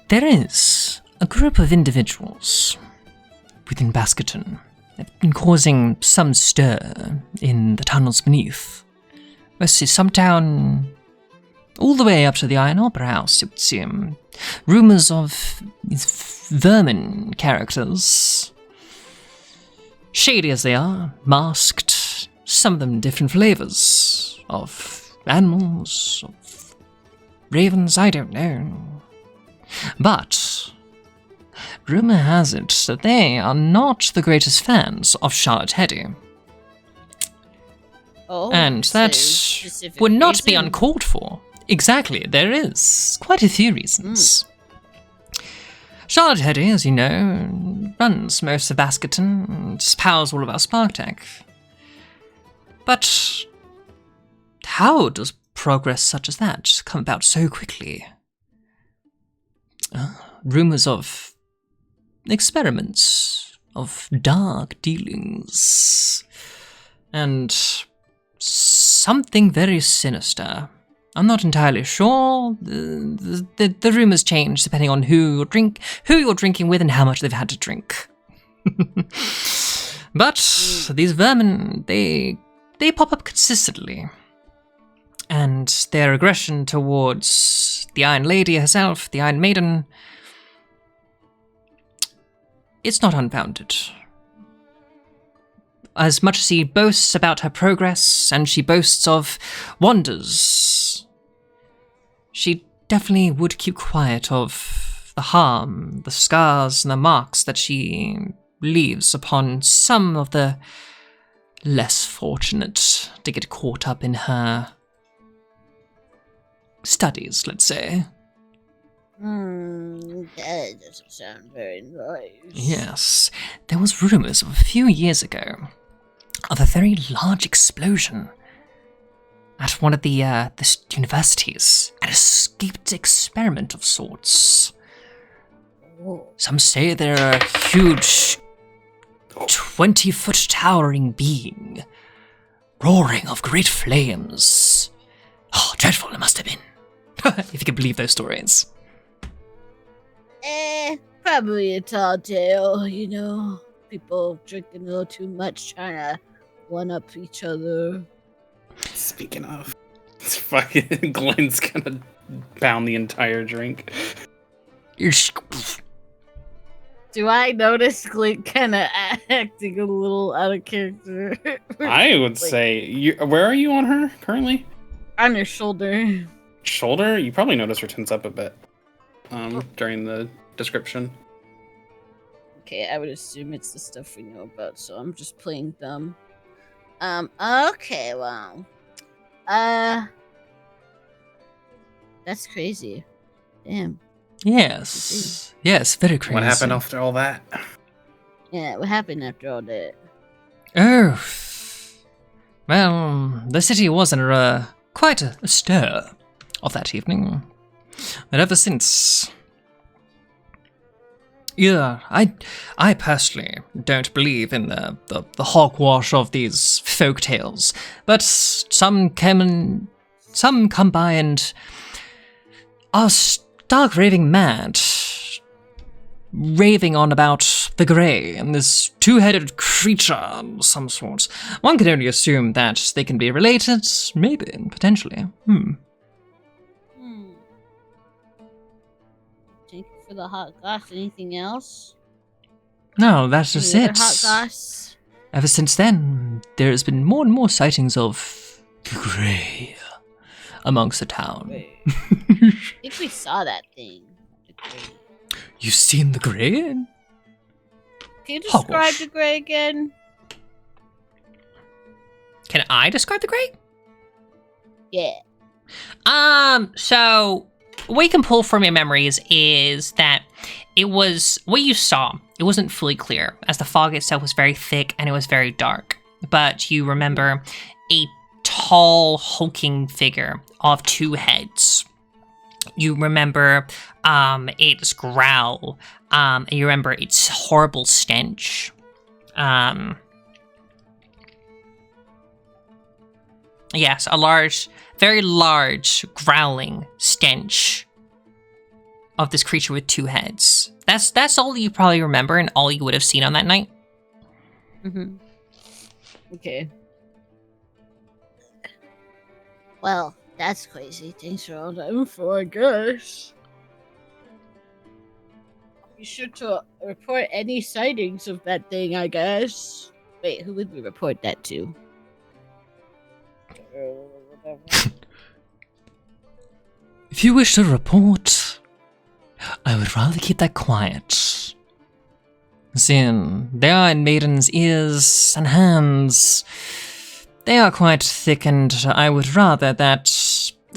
There is a group of individuals within Baskerton that have been causing some stir in the tunnels beneath. Let's see, some down all the way up to the Iron Opera House, it would seem. Rumours of these vermin characters. Shady as they are, masked, some of them different flavours of animals, of ravens, I don't know. But rumour has it that they are not the greatest fans of Charlotte Heddy. Oh, And so that specific would not be reason? uncalled for. Exactly, there is quite a few reasons. Charlotte Heddy, as you know, runs most of Baskerton and powers all of our Sparktech. But how does progress such as that come about so quickly? Rumours of experiments, of dark dealings, and something very sinister. I'm not entirely sure. The rumours change depending on who you're drinking with, and how much they've had to drink. But these vermin, they pop up consistently. and their aggression towards the Iron Lady herself, the Iron Maiden, it's not unfounded. As much as she boasts about her progress, and she boasts of wonders, she definitely would keep quiet of the harm, the scars, and the marks that she leaves upon some of the less fortunate to get caught up in her studies, let's say. That doesn't sound very nice. Yes, there was rumors of a few years ago of a very large explosion at one of the universities, an escaped experiment of sorts. Some say they're a huge 20-foot towering being, roaring of great flames. Oh, dreadful it must have been, if you can believe those stories. Probably a tall tale, you know. People drinking a little too much, trying to one-up each other. Speaking of, it's fucking Glenn's gonna pound the entire drink. Do I notice Glint kind of acting a little out of character? I would say, where are you on her currently? On her shoulder. Shoulder? You probably notice her tense up a bit during the description. Okay, I would assume it's the stuff we know about, so I'm just playing dumb. Okay, well. That's crazy. Damn. Yes. Yes, very crazy. What happened after all that? Yeah, what happened after all that? Oh. Well, the city was in quite a stir of that evening. And ever since... Yeah, I personally don't believe in the hogwash of these folk tales, but some come by and are stark raving mad, raving on about the Grey and this two-headed creature of some sort. One can only assume that they can be related, maybe, potentially. Thank you for the hot goss. Anything else? No, that's just Any it. other hot goss? Ever since then, there has been more and more sightings of the Grey amongst the town. I think we saw that thing. The Grey. You've seen the Grey? Can you describe Hogwash. the Grey again? Can I describe the Grey? Yeah. So what we can pull from your memories is that it was what you saw. It wasn't fully clear, as the fog itself was very thick and it was very dark. But you remember a tall, hulking figure of two heads. You remember its growl, and you remember its horrible stench. Yes, a large, very large, growling stench of this creature with two heads. That's all you probably remember and all you would have seen on that night. Mm-hmm. Okay. Well, that's crazy. Thanks for all that info, I guess. Be sure to report any sightings of that thing, I guess. Wait, who would we report that to? If you wish to report, I would rather keep that quiet. Sin, the Iron Maiden's ears and hands, they are quite thick, and I would rather that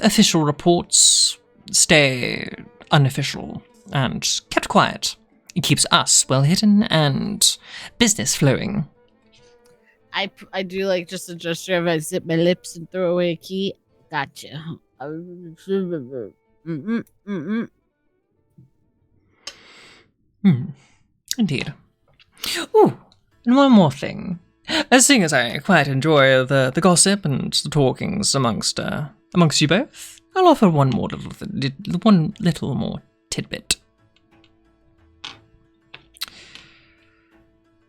official reports stay unofficial and kept quiet. It keeps us well hidden and business flowing. I do like just a gesture of I zip my lips and throw away a key. Gotcha. Indeed. Ooh, and one more thing. Seeing as I quite enjoy the gossip and the talkings amongst you both, I'll offer one little more tidbit.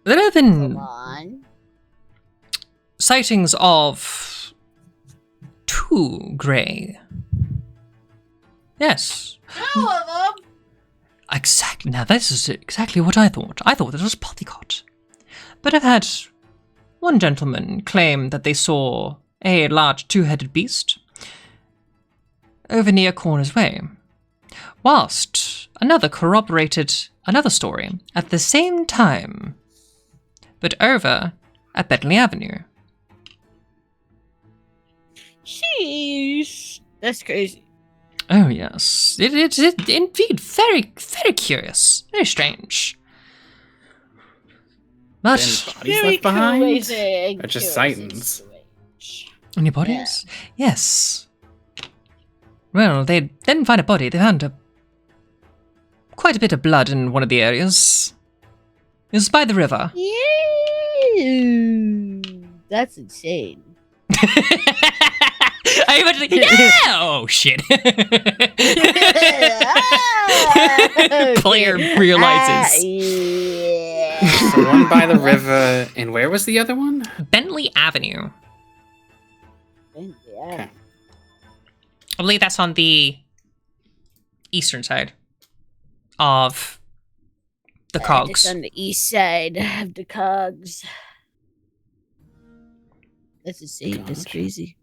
There have been Come on. sightings of two 2 grey. Yes. 2 of them? Exactly. Now, this is exactly what I thought. I thought it was polycot. But I've had one gentleman claim that they saw a large 2-headed beast over near Corner's Way, whilst another corroborated another story at the same time, but over at Bentley Avenue. Sheesh. That's crazy. Oh, yes. It's indeed very, very curious. Very strange. But Bodies left behind? crazy. Or just sightings? any bodies? Yes. Well, they didn't find a body. They found quite a bit of blood in one of the areas. It was by the river. Ew. That's insane. I imagine, yeah! Oh, shit. Player realizes. Yeah. The one by the river, and where was the other one? Bentley Avenue. Yeah. I believe that's on the eastern side of the cogs. It's on the east side of the cogs. That's insane. That's Gotcha. crazy.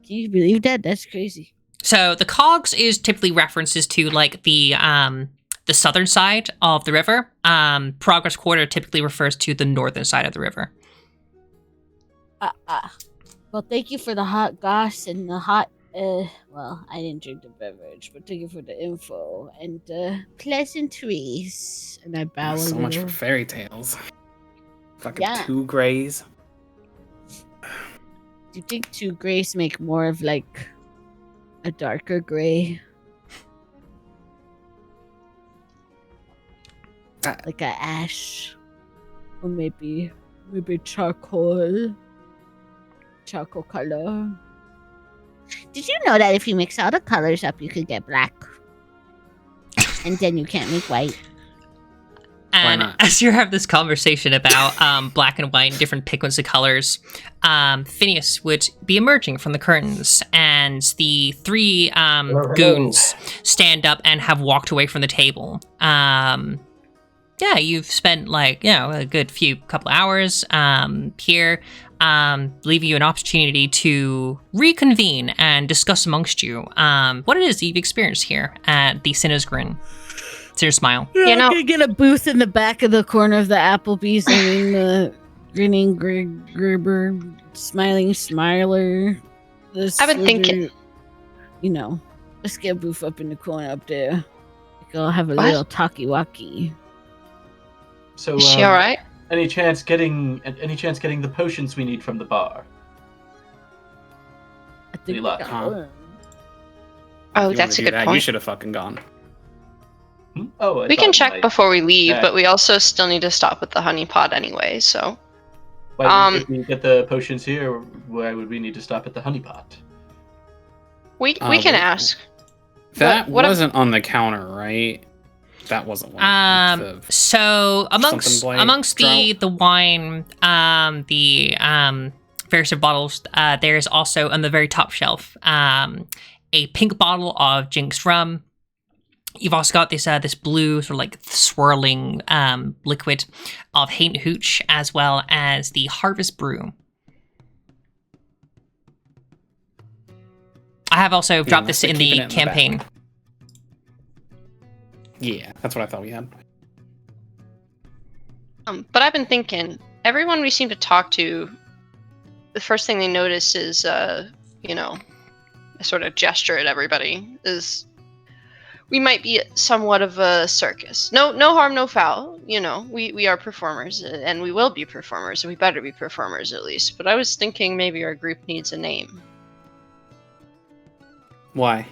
Can you believe that? That's crazy. So the cogs is typically references to like the southern side of the river. Progress Quarter typically refers to the northern side of the river. Well, thank you for the hot goss and the hot. Well, I didn't drink the beverage, but thank you for the info and pleasantries. And I bow a So much for little. fairy tales. Fucking Yeah. 2 grays. Do you think 2 grays make more of like a darker gray? Like a ash? Or maybe charcoal color? Did you know that if you mix all the colors up, you could get black? And then you can't make white. And not? as you have this conversation about black and white and different pigments of colors, Phineas would be emerging from the curtains, and the 3 goons stand up and have walked away from the table. Yeah, you've spent a good couple hours here, leaving you an opportunity to reconvene and discuss amongst you what it is that you've experienced here at the Sinner's Grin. Sinner's Smile. Yeah, You know- I could get a booth in the back of the corner of the Applebee's. I mean, the grinning Gerber, smiling Smiler. I've been thinking- Let's get a booth up in the corner up there. I'll have a What? little talkie-walkie. So, Is she all right? any chance getting the potions we need from the bar? I think Any luck? we got Huh? one. Oh, You that's a wanna do good that, You point. should have fucking gone. Oh, I We thought can you check might. before we leave, Yeah. but we also still need to stop at the honey pot anyway, so. If we get the potions here, why would we need to stop at the honeypot? We can well, ask. That What if- wasn't on the counter, right? That wasn't one. So amongst Something like the wine, the various bottles, there's also on the very top shelf a pink bottle of Jinx rum. You've also got this blue sort of like swirling liquid of Hate and Hooch, as well as the Harvest Brew. I have also dropped this they're in keeping the it in the campaign. back. Yeah, that's what I thought we had. But I've been thinking, everyone we seem to talk to, the first thing they notice is, a sort of gesture at everybody, is we might be somewhat of a circus. No harm, no foul. We are performers, and we will be performers, and we better be performers at least. But I was thinking maybe our group needs a name. Why?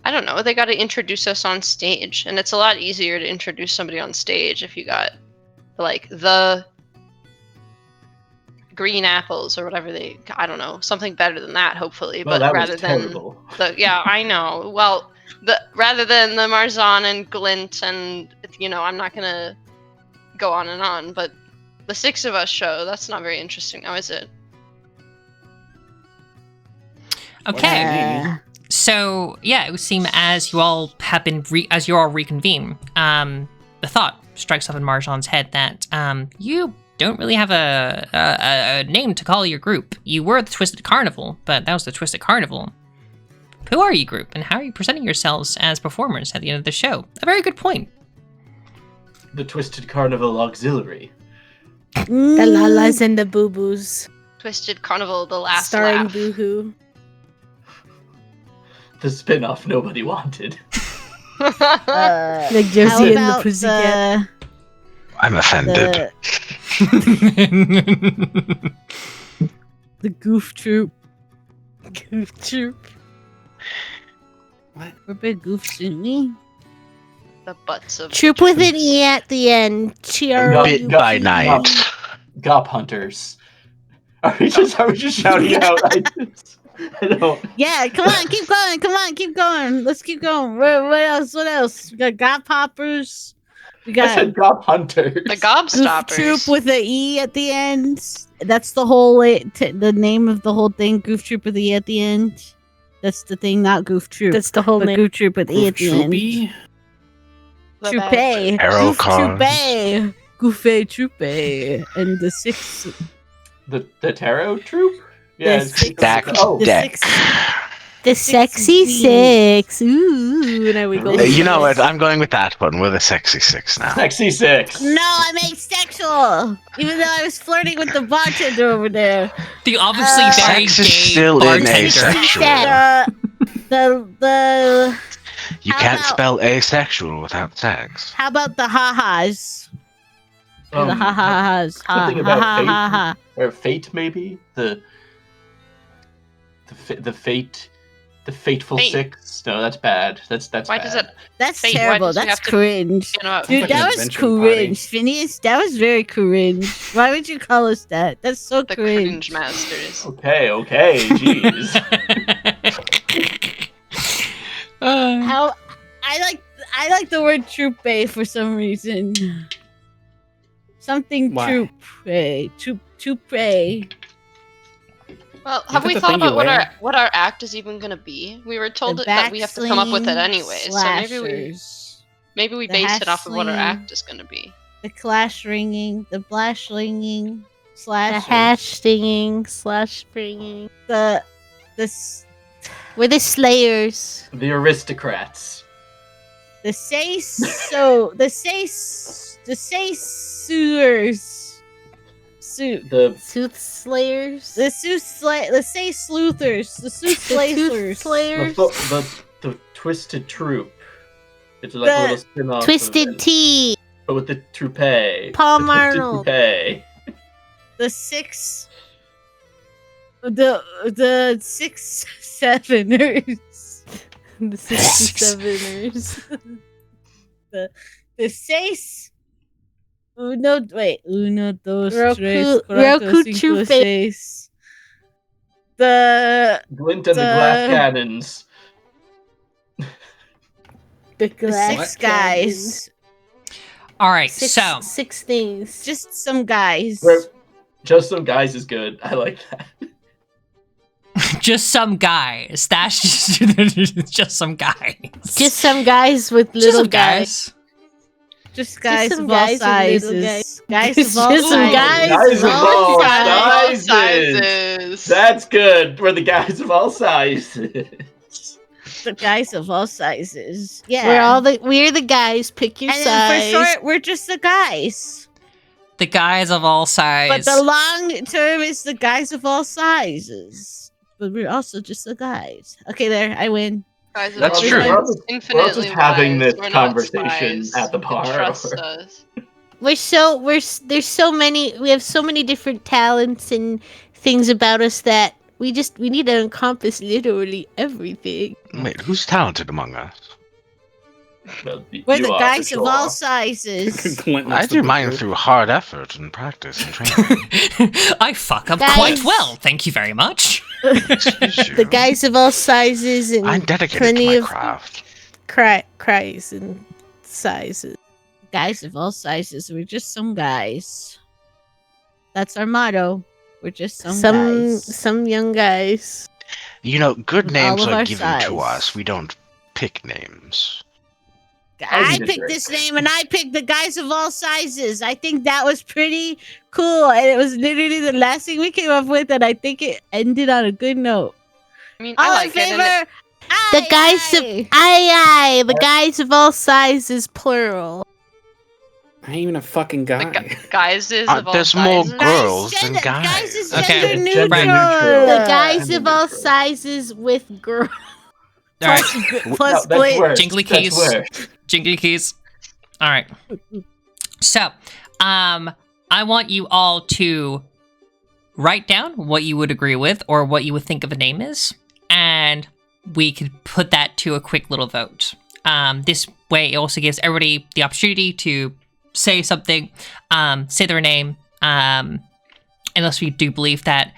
I don't know. They got to introduce us on stage, and it's a lot easier to introduce somebody on stage if you got, like, the green apples or whatever I don't know, something better than that, hopefully. Well, but that rather was than terrible. yeah, I know. Well, rather than the Marzan and Glint, and I'm not gonna go on and on, but the 6 of us show, that's not very interesting now, is it? Okay. Yeah. So yeah, it would seem as you all have been as you all reconvene, the thought strikes up in Marjan's head that you don't really have a name to call your group. You were the Twisted Carnival, but that was the Twisted Carnival. Who are you, group, and how are you presenting yourselves as performers at the end of the show? A very good point. The Twisted Carnival Auxiliary. The Lalas and the Boo Boos. Twisted Carnival, the last Starring laugh. Boo-hoo. The spin-off nobody wanted. Like Josie and the Pussycat. I'm offended. The Goof Troop. Goof Troop. What? We're big goofs, didn't we? The butts of Troop with an E at the end. Bit by night. Gop Hunters. Are we just shouting out? I don't. Yeah, come on, keep going. Come on, keep going. Let's keep going. What else? What else? We got Gop Hoppers. We I got said Gop Hunters. the Goof Gobstoppers. Troop with an E at the end. That's the whole the name of the whole thing. Goof Troop with an E at the end. That's the thing, not Goof Troop. That's the whole name. Goof Troop with E at the end. Troopy? The Troopé. Arrow Goof cars. Troopé. Goofy Troopé. And the six. The Tarot Troop. Yeah. The six. Stack Oh, deck. The sexy six. Ooh, now we go. You know what? I'm going with that one. We're the sexy six now. Sexy Six. No, I made sexual. Even though I was flirting with the bartender over there. The obviously very Sex is gay still in bartender. asexual. The You How can't about- spell asexual without sex. how about the ha-has? The ha-ha-has. something about fate. Ha-ha-ha-ha. Or Fate, maybe the fate. The Fateful Fate. Six. No, that's bad. That's Why bad. does it? That's Fate, why terrible. did you That's have to- cringe. You know, Dude, like an that was adventure party. cringe. Phineas, that was very cringe. Why would you call us that? That's so the cringe. cringe masters. Okay, jeez. How I like the word troupe for some reason. Something Why? troupe. Well, have that we the thought thing you about wear? what our act is even going to be? We were told that we have to come up with it anyway. So maybe we The base it off of what our hash-slinging. act is going to be. The clash ringing, the blash ringing, The slash hash stinging slash springing. the We're the slayers. The aristocrats. the say so the say sewers. The Sooth slayers. The say sleuthers. The sooth The tooth slayers. slayers. the Twisted Troop. It's like The a little spin-off. Twisted Tea. But with the Troupe. Palm the Twisted Arnold. Troupe. The six. The 6 7ers. The 67ers. The seis. Uno, dos, Roku- tres, cuatro, Roku cinco, Troupe. seis. The Glint and the Glass The- Cannons. The glass six guys. All right, Six, so six things. Just some guys. Just Some Guys is good. I like that. just some guys. That's just some guys. Just some guys with Just little some guys. Just guys some of all guys with little sizes. guys. Guys of all Just some sizes. guys of all Guys of all sizes. That's good. We're the guys of all sizes. The guys of all sizes. Yeah. We're the guys. Pick your and size. then for short, we're just the guys. The guys of all But sizes. the long term is the guys of all sizes. But we're also just the guys. Okay, there, I win. Guys of That's all true. sizes, We're all just infinitely having wise. this We're not conversation spies. at the You can bar, Trust or- us. There's so many. We have so many different talents and things about us that we need to encompass literally everything. Wait, who's talented among us? Well, We're you the are, guys for of all sure. sizes. Clint I looks do the mine boo-boo. through hard effort and practice and training. I fuck up Guys. quite well, thank you very much. Excuse you. The guys of all sizes and I'm dedicated to plenty my of craft. cries and sizes. Guys of all sizes. We're just some guys. That's our motto. We're just some guys. Some young guys. Good With names all of are our given to size. us. We don't pick names. I need a picked drink. this name, and I picked the guys of all sizes. I think that was pretty cool, and it was literally the last thing we came up with, and I think it ended on a good note. I mean, All I like in favor? it. The guys of the guys of all sizes, plural. I ain't even a fucking guy. Guises of all There's more sizes. girls Guys, than gender- guys. guys is Okay. gender It's neutral. gender neutral. The guys Gender of all neutral. sizes with girls. All right. Plus No, that's worse. Jingly That's keys. worse. Jingly keys. All right. So, I want you all to write down what you would agree with or what you would think of a name is, and we could put that to a quick little vote. This way, it also gives everybody the opportunity to say something, say their name, unless we do believe that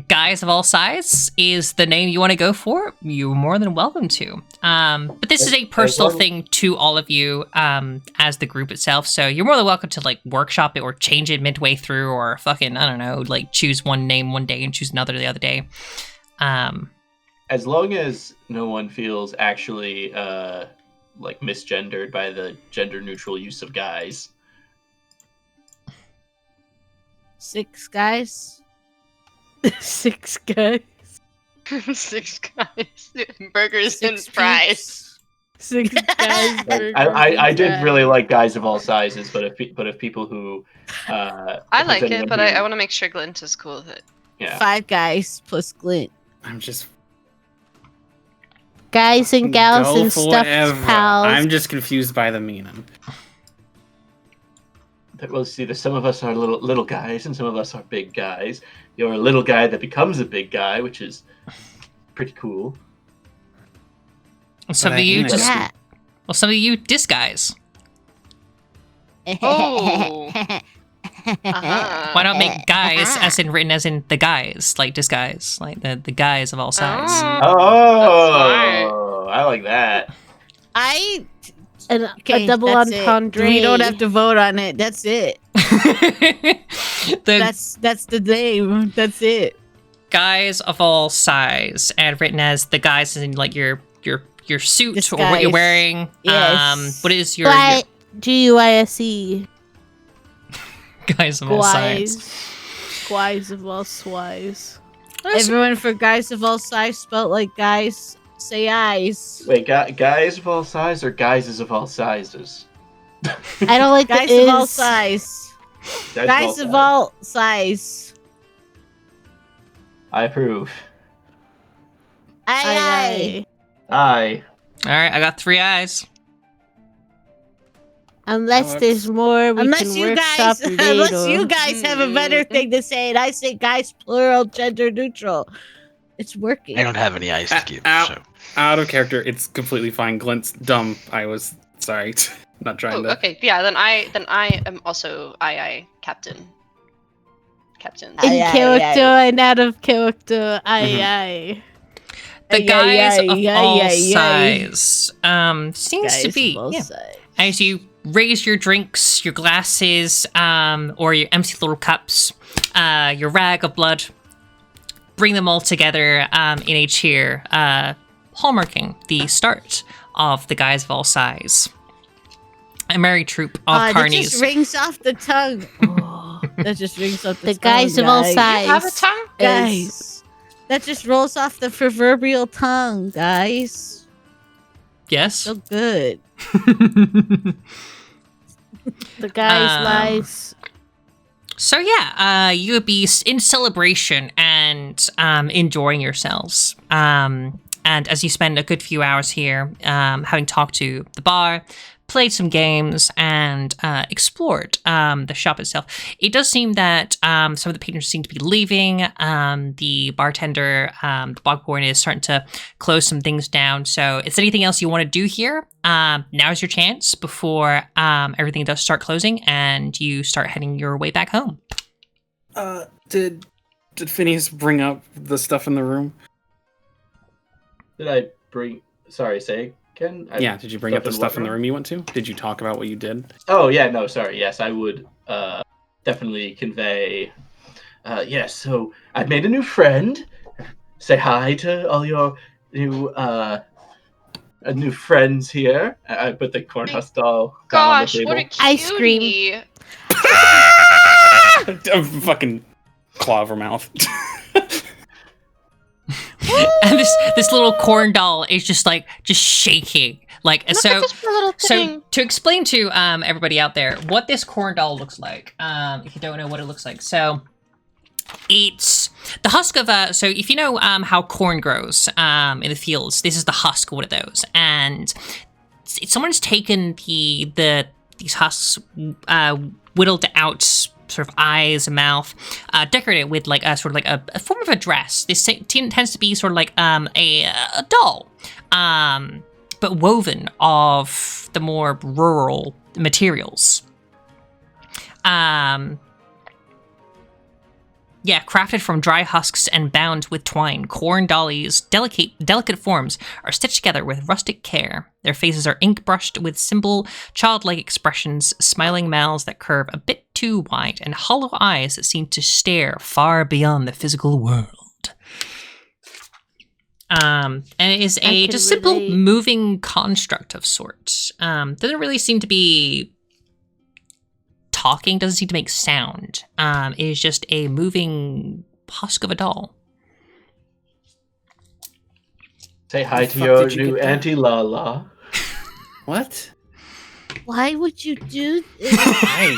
guys of all size is the name you want to go for, you're more than welcome to. But this is a personal thing to all of you as the group itself, so you're more than welcome to like workshop it or change it midway through, or fucking, I don't know, like choose one name one day and choose another the other day. As long as no one feels actually like misgendered by the gender neutral use of guys. 6 guys. 6 guys. 6 guys. Burgers 6 and fries. 6 guys. I did really like guys of all sizes, but if people who I if there's like it, anyone but who- I want to make sure Glint is cool with it. yeah. 5 guys plus Glint. I'm just Guys and gals go and for stuffed whatever. pals. I'm just confused by the meaning. Well, see, some of us are little guys, and some of us are big guys. You're a little guy that becomes a big guy, which is pretty cool. Some But of I you ain't a just, guy. well, some of you disguise. Oh. Uh-huh. Why not make guys as in written as in the guys, like disguise, like the guys of all size. Oh, I like that. I a okay, double that's it. entendre. We don't have to vote on it. That's it. The That's the name. That's it. guys of all size, and written as the guys as in like your suit or what you're Disguise. wearing. Yes. What is your Guise. guys of all size? Guise of all size. Everyone for guys of all size spelt like guys. Say eyes. Wait, guys of all size or guises of all sizes? I don't like Guys the of all is. size. Guys Guys of all size. I approve. Aye. Aye. All right, I got 3 eyes. Unless Alex. there's more, we Unless can you workshop guys, unless later. you guys have a better thing to say, and I say guys plural gender neutral. It's working. I don't have any ice to give, Ow. so. Out of character, it's completely fine. Glint's dumb. I was sorry, not trying Oh, to. okay. Yeah, then I am also captain. Captain. In Aye, aye, character aye. and out of character. Aye, Mhm. aye. The Aye, guys aye, of aye, all aye, aye. size seems Guys to of be all yeah. size. As you raise your drinks, your glasses, or your empty little cups, your rag of blood, bring them all together in a cheer, hallmarking the start of the guys of all size. A merry troop of That carnies. just rings off the tongue. Oh, that just rings off the The tongue. guys of all guys. size. Have a tongue? Guys. That just rolls off the proverbial tongue, guys. Yes. So good. The guys Um, lies. So yeah, you would be in celebration and enjoying yourselves. And as you spend a good few hours here, having talked to the bar, played some games, and explored the shop itself, it does seem that some of the patrons seem to be leaving. The bartender, the Bogborn, is starting to close some things down. So is there anything else you want to do here? Now's your chance before everything does start closing and you start heading your way back home. Did Phineas bring up the stuff in the room? Did I bring? Sorry, say again. Yeah, did you bring up the in stuff what in the room? room you went to? Did you talk about what you did? Oh yeah, no, sorry. Yes, I would definitely convey. Yes, so I've made a new friend. say hi to all your new friends here. I put the corn husk doll down on the Gosh, table. what a cutie. Ice cream. Fucking claw over mouth. And this little corn doll is just shaking. Like, Look so at this poor little thing. to explain to everybody out there what this corn doll looks like, if you don't know what it looks like. So it's the husk of so if you know how corn grows in the fields, this is the husk of one of those. And someone's taken these husks, whittled out sort of eyes and mouth, decorated with like a sort of like a form of a dress. This tends to be sort of like a doll, but woven of the more rural materials. Yeah, crafted from dry husks and bound with twine, corn dollies' delicate forms are stitched together with rustic care. Their faces are ink-brushed with simple, childlike expressions, smiling mouths that curve a bit too wide, and hollow eyes that seem to stare far beyond the physical world. And it is a just simple moving construct of sorts. Doesn't really seem to be talking, doesn't seem to make sound. It is just a moving husk of a doll. Say hi to your new Auntie Lala. What? Why would you do this? Hey,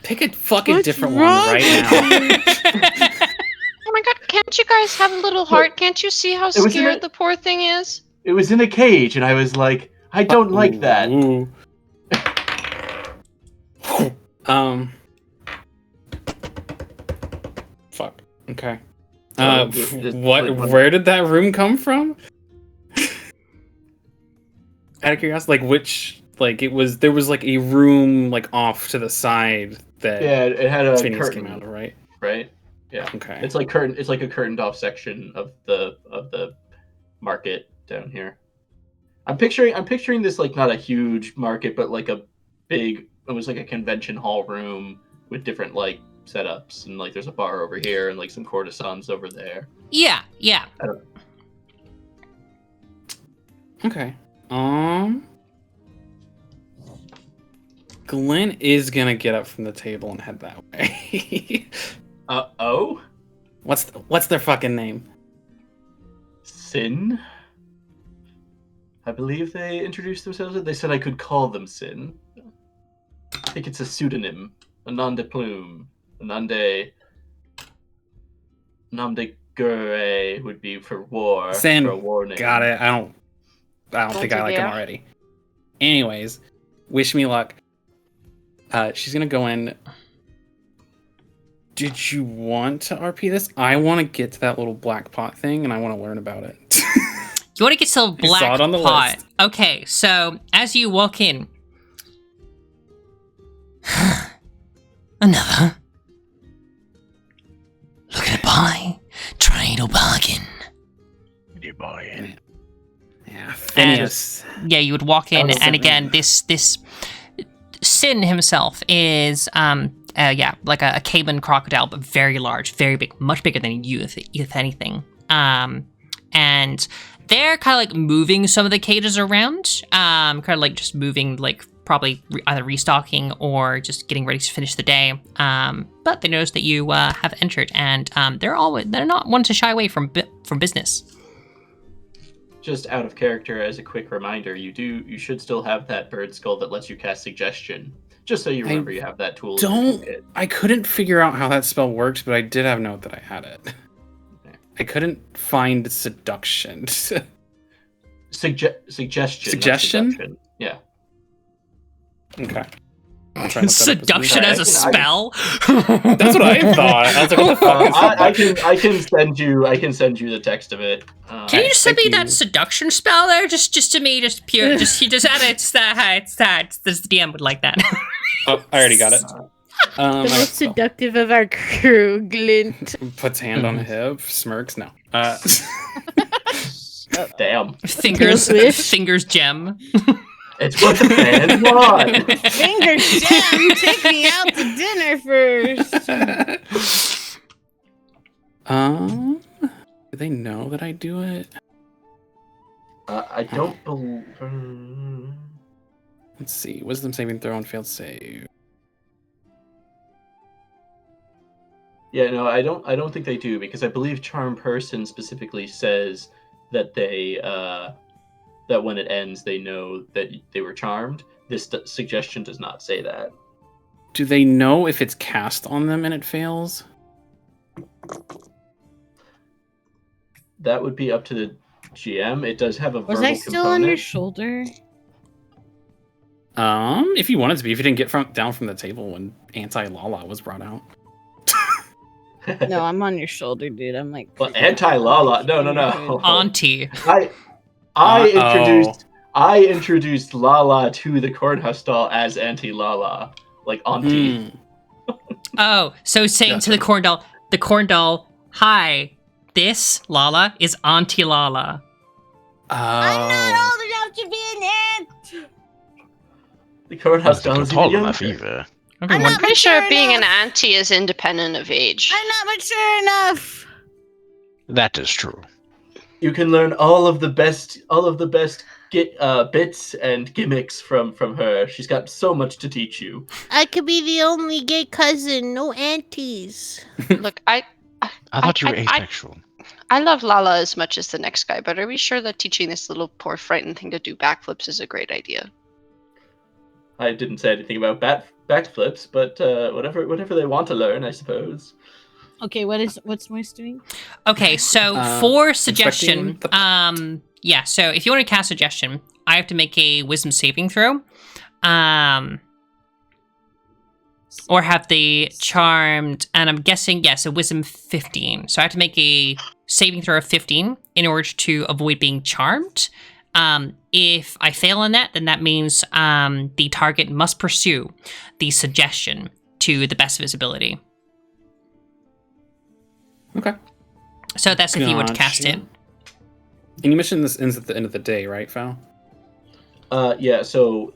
pick a fucking What's different one wrong right now. Oh my god, can't you guys have a little heart? Can't you see how scared the poor thing is? It was in a cage, and I was like, I don't like that. Ooh. Fuck. Okay. Where did that room come from? Out of curiosity, like which, like there was like a room like off to the side that it had a Phineas curtain came out of, right? Right. Yeah. Okay. It's like curtain. It's like a curtained off section of the market down here. I'm picturing this like not a huge market, but like a big. It was like a convention hall room with different like setups, and like there's a bar over here and like some courtesans over there. Yeah. I don't. Okay. Glenn is gonna get up from the table and head that way. Oh? What's their fucking name? Sin? I believe they introduced themselves. They said I could call them Sin. I think it's a pseudonym. A nom de plume. A nom de guerre would be for war. Sin. For a war name. Got it. I don't think I like him already. Anyways, wish me luck. She's gonna go in. Did you want to RP this? I want to get to that little black pot thing, and I want to learn about it. You want to get to the black saw it on the pot. list. Okay, so as you walk in, Another. Looking to buy, trade, or bargain. You buy in. Yeah, Phineas. yeah, you would walk in, and again, this Sin himself is like a caiman crocodile, but very large, very big, much bigger than you, if anything. And they're kind of like moving some of the cages around, kind of like just moving, like probably either restocking or just getting ready to finish the day. But they notice that you have entered, and they're not one to shy away from business. Just out of character, as a quick reminder, you should still have that bird skull that lets you cast suggestion. Just so you remember you have that tool. I couldn't figure out how that spell works, but I did have note that I had it. Okay. I couldn't find seduction. Suggestion. Suggestion? Yeah. Okay. Seduction as a spell. That's what I thought. I was like, what the fuck is I can send you the text of it. Can you just send me that seduction spell there? Just to me, just pure. He just add it. It's that. The DM would like that. Oh, I already got it. The most seductive of our crew, Glint. Puts hand on hip, smirks. No. Damn. Fingers gem. It's what the fans want. Finger Jam, take me out to dinner first. Do they know that I do it? I don't believe. Let's see. Wisdom saving throw and failed save. Yeah, no, I don't think they do, because I believe Charm Person specifically says that they that when it ends they know that they were charmed. This suggestion does not say that. Do they know if it's cast on them and it fails? That would be up to the GM. It does have a verbal Was I still on component. your shoulder? If you wanted to be, if you didn't get down from the table when anti-Lala was brought out. No, I'm on your shoulder, dude. I'm like. Well, anti-Lala. No. Auntie. I introduced Lala to the courthouse stall as anti-Lala, like auntie. Oh, so saying to the corn doll, hi, this Lala is Auntie Lala. I'm not old enough to be an aunt. The courthouse doll is tall even enough younger. either. Okay, I'm one- not Pretty sure mature being an enough. auntie is independent of age. I'm not mature enough. That is true. You can learn all of the best bits and gimmicks from her. She's got so much to teach you. I could be the only gay cousin, no aunties. Look, I thought you were I- asexual. I love Lala as much as the next guy, but are we sure that teaching this little poor frightened thing to do backflips is a great idea? I didn't say anything about backflips, but whatever they want to learn, I suppose. Okay, what's Moist doing? Okay, so for suggestion, inspecting yeah, so if you want to cast suggestion, I have to make a wisdom saving throw. Or have the charmed, and I'm guessing, yes, a wisdom 15. So I have to make a saving throw of 15 in order to avoid being charmed. If I fail on that, then that means the target must pursue the suggestion to the best of his ability. Okay. So that's if you would cast it. Gotcha. And you mentioned this ends at the end of the day, right, Fal? Yeah. So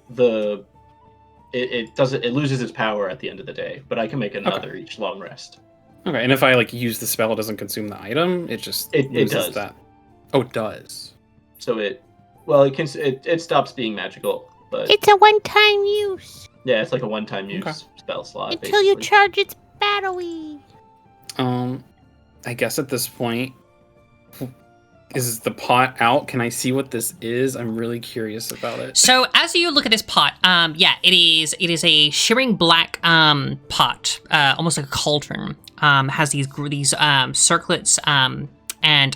it loses its power at the end of the day, but I can make another each long rest. Okay, and if I use the spell, it doesn't consume the item. It just It loses does. that. Oh, it does. So it stops being magical, but It's a one-time use yeah, it's like a one-time use Okay. spell slot. until you basically. charge its battery. I guess at this point, is the pot out? Can I see what this is? I'm really curious about it. So as you look at this pot, it is a shimmering black pot, almost like a cauldron. Has these circlets and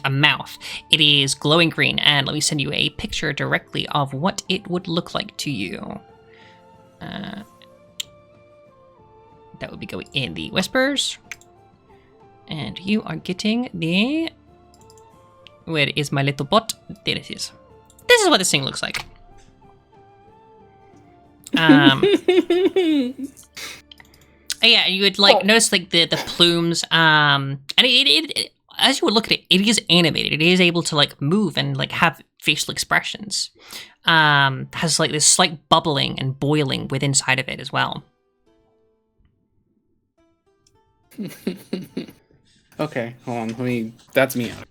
a mouth. It is glowing green, and let me send you a picture directly of what it would look like to you. That would be going in the whispers, and you are getting the. Where is my little bot? There it is. This is what this thing looks like. Yeah, you would notice the plumes. And it as you would look at it, it is animated. It is able to move and have facial expressions. Has this slight bubbling and boiling within inside of it as well. Okay, hold on. That's me out.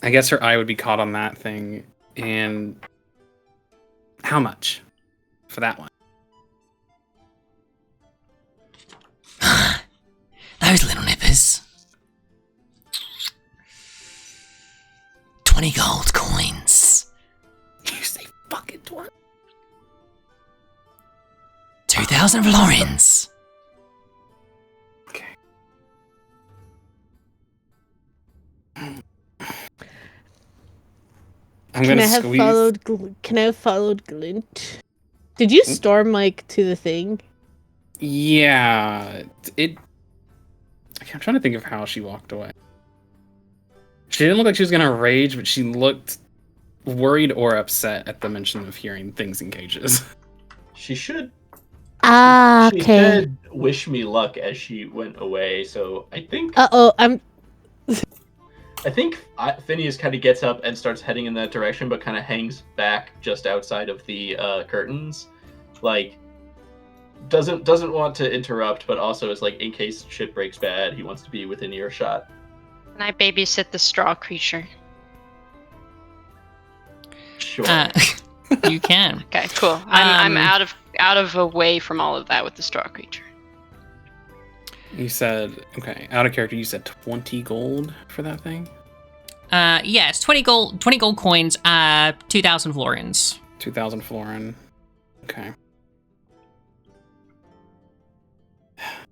I guess her eye would be caught on that thing, and how much for that one? Those little nippers. 20 gold coins. You say fucking 20. 2,000 florins. Okay. I'm Can gonna I have squeeze. Can I have followed Glint? Did you storm to the thing? Yeah, I'm trying to think of how she walked away. She didn't look like she was gonna rage, but she looked worried or upset at the mention of hearing things in cages. She should. Ah, She okay. said, "Wish me luck" as she went away. So I think. I think Phineas kind of gets up and starts heading in that direction, but kind of hangs back just outside of the curtains, doesn't want to interrupt, but also is like, in case shit breaks bad, he wants to be within earshot. Can I babysit the straw creature? Sure. You can. Okay, cool. I'm out of away from all of that with the straw creature. You said, okay, out of character, you said 20 gold for that thing? Yes, 20 gold coins, 2,000 florins. 2,000 florin. Okay.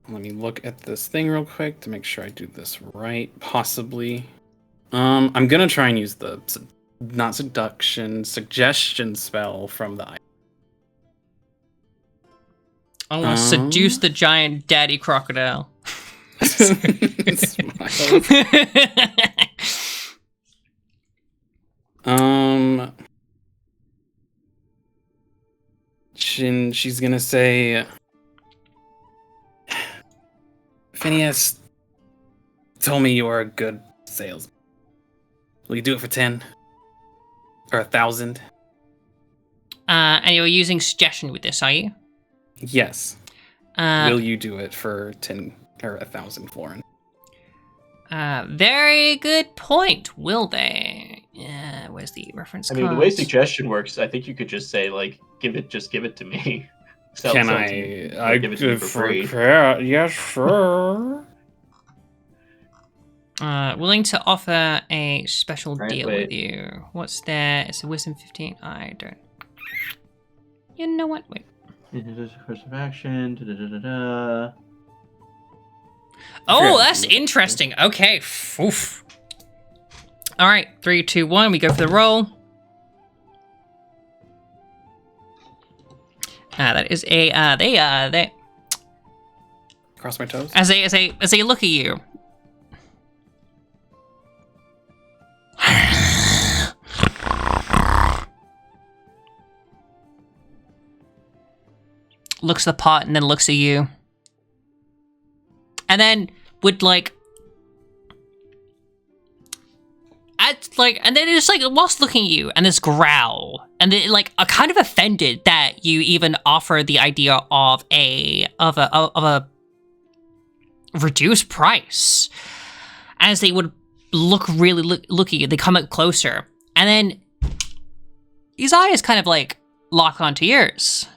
Let me look at this thing real quick to make sure I do this right, possibly. I'm gonna try and use the, not seduction, suggestion spell from the... I want to seduce the giant daddy crocodile. Smiles. She's gonna say, Phineas told me you are a good salesman. Will you do it for 10? Or 1,000? And you're using suggestion with this, are you? Yes. Will you do it for 10 or 1,000 florin? Very good point. Will they? Yeah, where's the reference? I mean, the way suggestion works, I think you could just say, like, give it to me. Can I give it to you for free? Yes, sure. Willing to offer a special deal wait. with you. What's there? It's a wisdom 15. I don't. You know what? Wait. Course of action. Da-da-da-da-da. Oh, that's interesting. Okay. Oof. All right. 3, 2, 1. We go for the roll. That is a they Cross my toes. as they look at you. Looks at the pot and then looks at you. And then would like and then it's like whilst looking at you and this growl and then like are kind of offended that you even offer the idea of a reduced price. As they would look at you, they come up closer and then his eyes kind of like lock onto yours.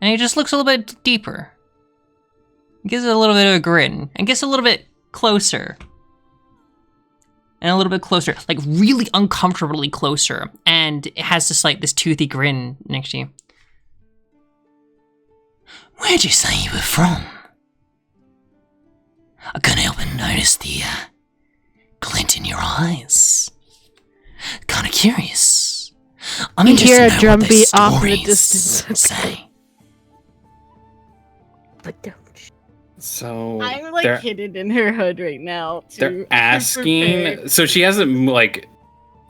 And he just looks a little bit deeper. Gives it a little bit of a grin. And gets a little bit closer. And a little bit closer. Like really uncomfortably closer. And it has this toothy grin next to you. Where'd you say you were from? I couldn't help but notice the glint in your eyes. Kinda curious. I'm You interested hear a to know drum what their beat off in the stories distance. say. But don't. So I'm like they're, hidden in her hood right now. they're asking. So she hasn't like.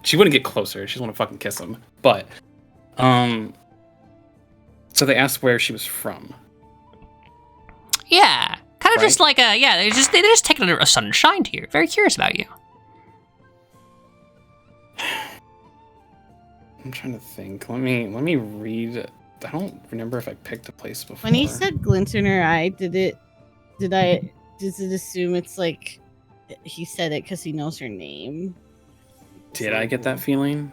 She wouldn't get closer. She just want to fucking kiss him. But, so they asked where she was from. Yeah. Kind of Right. just like they're just taking a sudden shine to you. Very curious about you. I'm trying to think. Let me read. I don't remember if I picked a place before. When he said glint in her eye, does it assume it's like he said it because he knows her name? Did I get that feeling?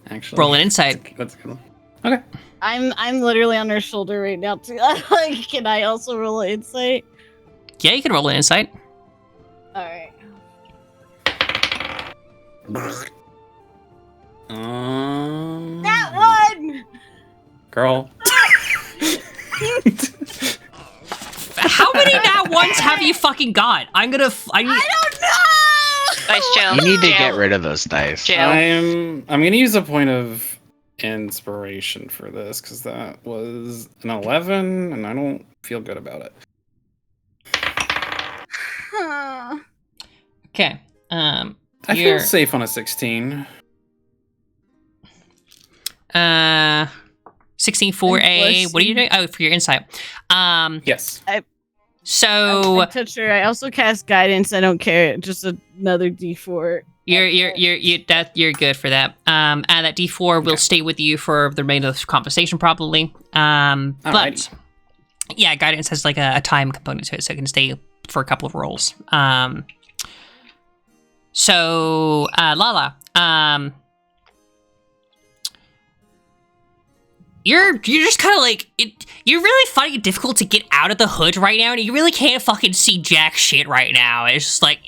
Actually, Roll an insight. That's a good one. Okay. I'm literally on her shoulder right now too. Like, can I also roll an insight? Yeah, you can roll an insight. All right. That one. Girl. How many nat ones have you fucking got? I I don't know. Nice, Jill. You need to Jill. get rid of those dice. Jill. I'm gonna use a point of inspiration for this because that was an 11 and I don't feel good about it. Okay. I feel You're safe on a 16. 16 for a Bless what are you you. doing? Oh, for your insight. Yes. So I touched her. I also cast guidance. I don't care. Just another D4. You're good for that. And that D4 will stay with you for the remainder of the conversation, probably. But yeah, guidance has like a time component to it, so it can stay for a couple of rolls. So Lala, you're just kind of like you're really finding it difficult to get out of the hood right now, and you really can't fucking see jack shit right now. It's just like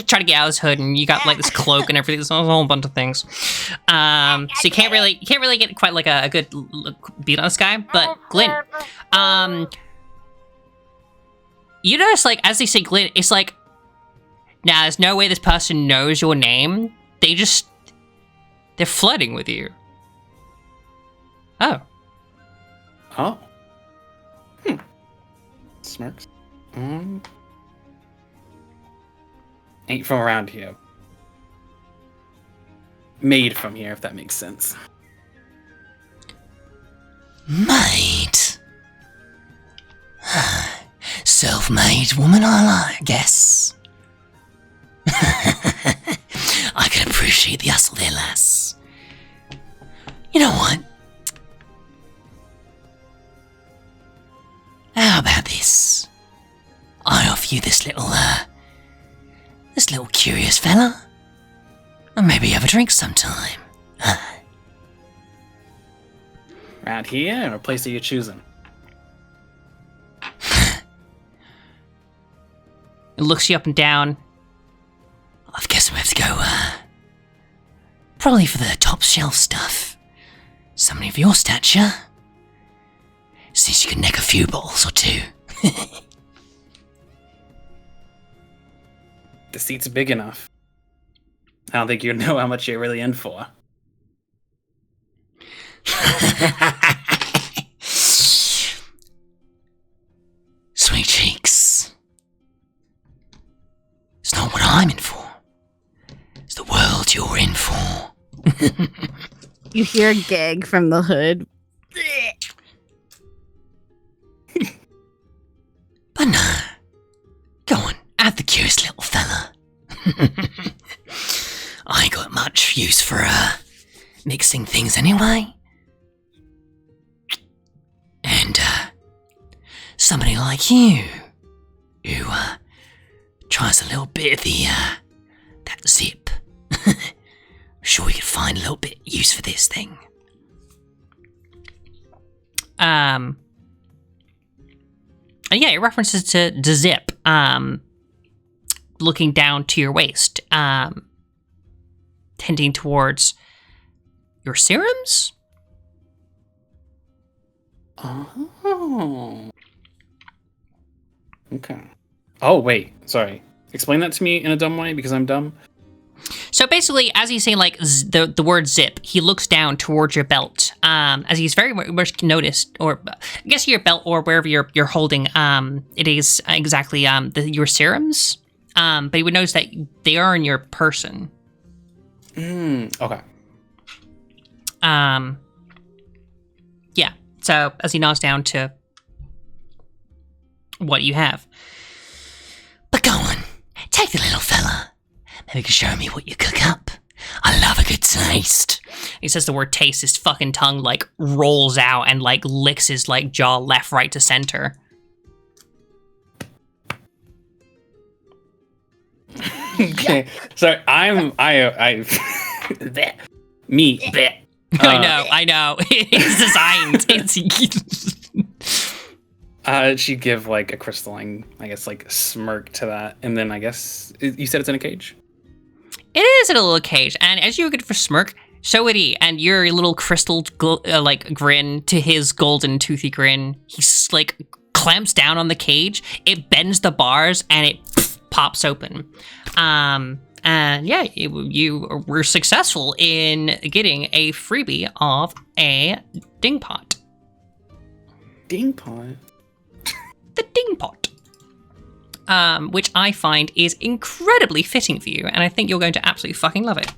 trying to get out of this hood, and you got like this cloak and everything. There's a whole bunch of things. So you can't really get quite like a good beat on this guy. But Glyn, you notice like as they say Glyn, it's like now there's no way this person knows your name. They're flirting with you. Oh. Smirks. Ain't from around here. Made from here, if that makes sense. Made? Self-made woman, I guess. I can appreciate the hustle there, lass. You know what? How about this? I offer you this little curious fella. And maybe have a drink sometime. Around here, or a place that you're choosing? It looks you up and down. I guess we have to go, probably for the top shelf stuff. Somebody of your stature. Since you can neck a few bottles or two. The seat's big enough. I don't think you know how much you're really in for. Sweet cheeks. It's not what I'm in for. It's the world you're in for. You hear a gag from the hood. But no. Go on, have the curious little fella. I ain't got much use for, mixing things anyway. And, somebody like you, who, tries a little bit of the, that zip. I'm sure we could find a little bit of use for this thing. Yeah, it references to zip, looking down to your waist, tending towards your serums? Oh. Okay. Oh, wait. Sorry. Explain that to me in a dumb way, because I'm dumb. So basically, as he's saying like the word zip, he looks down towards your belt. As he's very much noticed, or I guess your belt or wherever you're holding. It is exactly your serums. But he would notice that they are in your person. Okay. Yeah. So as he nods down to what you have. But go on, take the little fella. Maybe you can show me what you cook up. I love a good taste. He says the word taste, his fucking tongue like rolls out and like licks his like jaw left, right to center. Okay. So I me. I know. It's designed. She'd give like a crystalline, I guess, like smirk to that, and then I guess you said it's in a cage. It is in a little cage, and as you get for smirk, so would he, and your little crystal like grin to his golden toothy grin. He's like clamps down on the cage. It bends the bars, and it pops open. And yeah, you were successful in getting a freebie of a ding pot. Ding pot. The ding pot. Which I find is incredibly fitting for you, and I think you're going to absolutely fucking love it.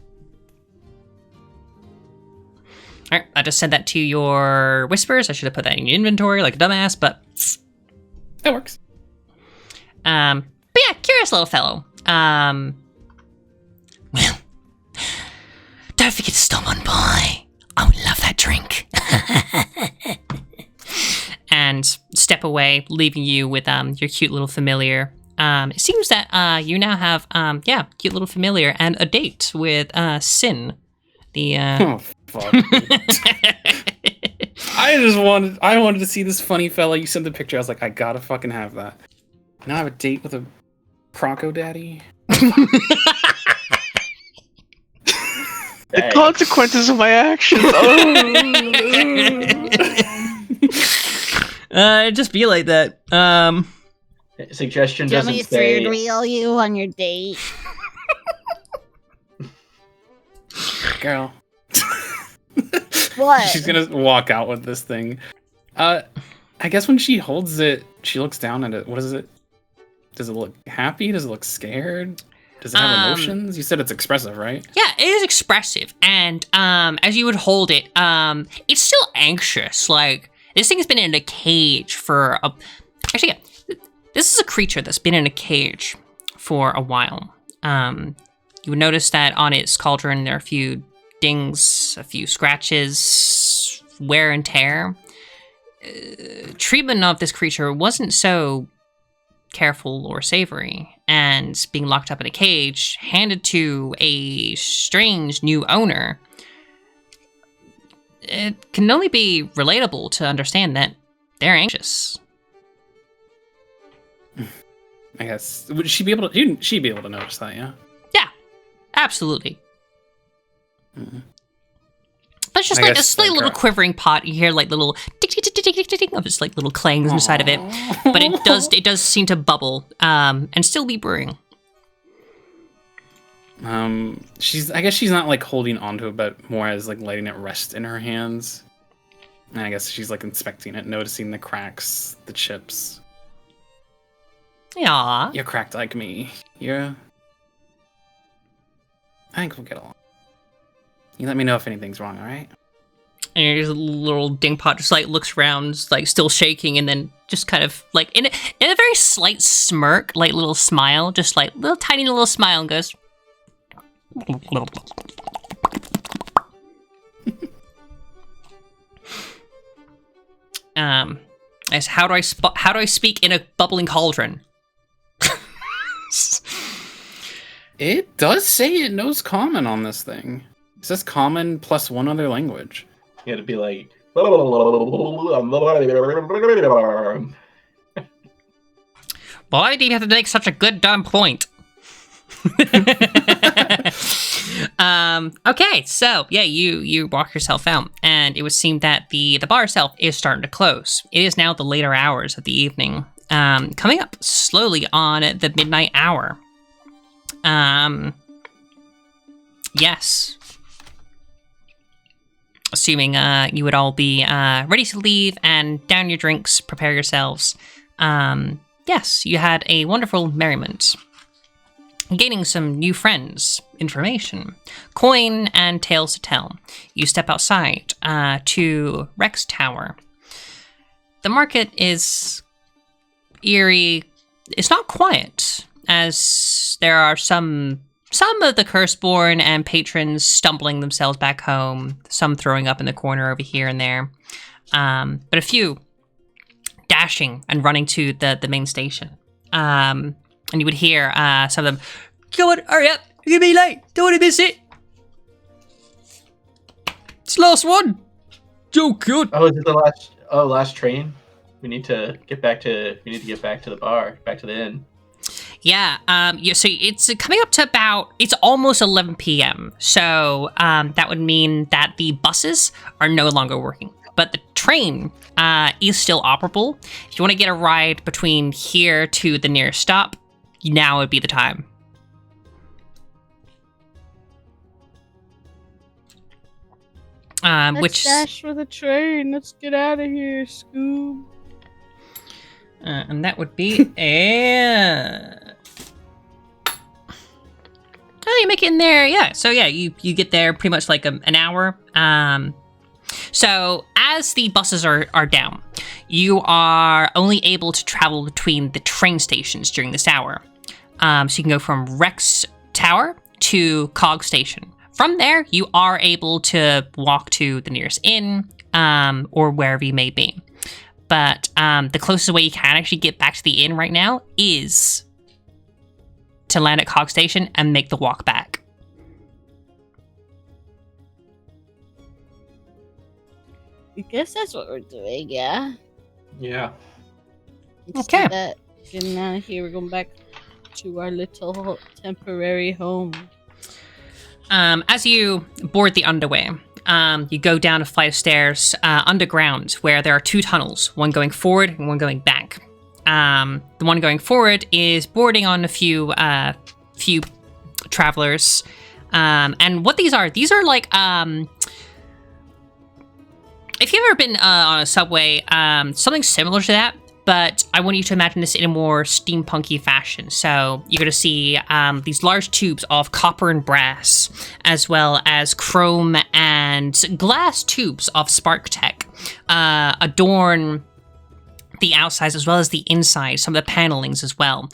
Alright, I just sent that to your whispers. I should have put that in your inventory like a dumbass, but that works. But yeah, curious little fellow. Well, don't forget to stop on by. I would love that drink. And step away, leaving you with your cute little familiar. It seems that you now have cute little familiar and a date with Sin. The Oh fuck. I wanted to see this funny fella. You sent the picture. I was like, I gotta fucking have that. Now I have a date with a Croco daddy. The consequences of my actions. It just be like that. Suggestion Do you want me doesn't to say. third reel you on your date? Girl. What? She's gonna walk out with this thing. I guess when she holds it, she looks down at it. What is it? Does it look happy? Does it look scared? Does it have emotions? You said it's expressive, right? Yeah, it is expressive, and as you would hold it, it's still anxious. Like, this thing has been in a cage for actually, yeah, this is a creature that's been in a cage for a while. You would notice that on its cauldron there are a few dings, a few scratches, wear and tear. Treatment of this creature wasn't so careful or savory, and being locked up in a cage, handed to a strange new owner, it can only be relatable to understand that they're anxious. I guess. Would she be able to? She'd be able to notice that, yeah. Yeah, absolutely. Mm-hmm. But it's just I like a guess, slight little quivering pot. You hear like little tick tick tick tick tick tick tick of just like little clangs inside of it. But it does seem to bubble and still be brewing. I guess she's not like holding onto it, but more as like letting it rest in her hands. And I guess she's like inspecting it, noticing the cracks, the chips. Yeah. You're cracked like me. I think we'll get along. You let me know if anything's wrong, alright? And your little dingpot just like looks around, like still shaking, and then just kind of like in a very slight smirk, like little smile, just like little tiny little smile, and goes. As how do I speak in a bubbling cauldron? It does say it knows common on this thing. It says common plus one other language. You had to be like. Why do you have to make such a good dumb point? Okay, so yeah, you walk yourself out, and it would seem that the bar itself is starting to close. It is now the later hours of the evening, coming up slowly on the midnight hour. Yes. Assuming you would all be ready to leave and down your drinks, prepare yourselves. Yes, you had a wonderful merriment. Gaining some new friends, information, coin, and tales to tell. You step outside to Rex Tower. The market is eerie. It's not quiet, as there are some of the Curseborn and patrons stumbling themselves back home, some throwing up in the corner over here and there, but a few dashing and running to the main station. And you would hear some of them, "Come on, hurry up, you're gonna be late, don't want to miss it. It's the last one. So good." Oh, is it the last train? We need to get back to the bar, back to the inn. Yeah, so it's coming up to it's almost 11 p.m. So that would mean that the buses are no longer working. But the train is still operable. If you want to get a ride between here to the nearest stop, now would be the time. Let's dash for the train. Let's get out of here, Scoob. And that would be Oh, you make it in there, yeah. So yeah, you get there pretty much like an hour. So as the buses are down, you are only able to travel between the train stations during this hour. So you can go from Rex Tower to Cog Station. from there, you are able to walk to the nearest inn or wherever you may be. But the closest way you can actually get back to the inn right now is to land at Cog Station and make the walk back. I guess that's what we're doing, yeah. Yeah. Let's Okay. do that. And here we're going back to our little temporary home. As you board the underway, you go down a flight of stairs underground where there are two tunnels, one going forward and one going back. The one going forward is boarding on a few travelers. And what these are like, if you've ever been on a subway, something similar to that, but I want you to imagine this in a more steampunky fashion. So you're going to see these large tubes of copper and brass, as well as chrome and glass tubes of spark tech adorn the outsides as well as the inside, some of the panelings as well,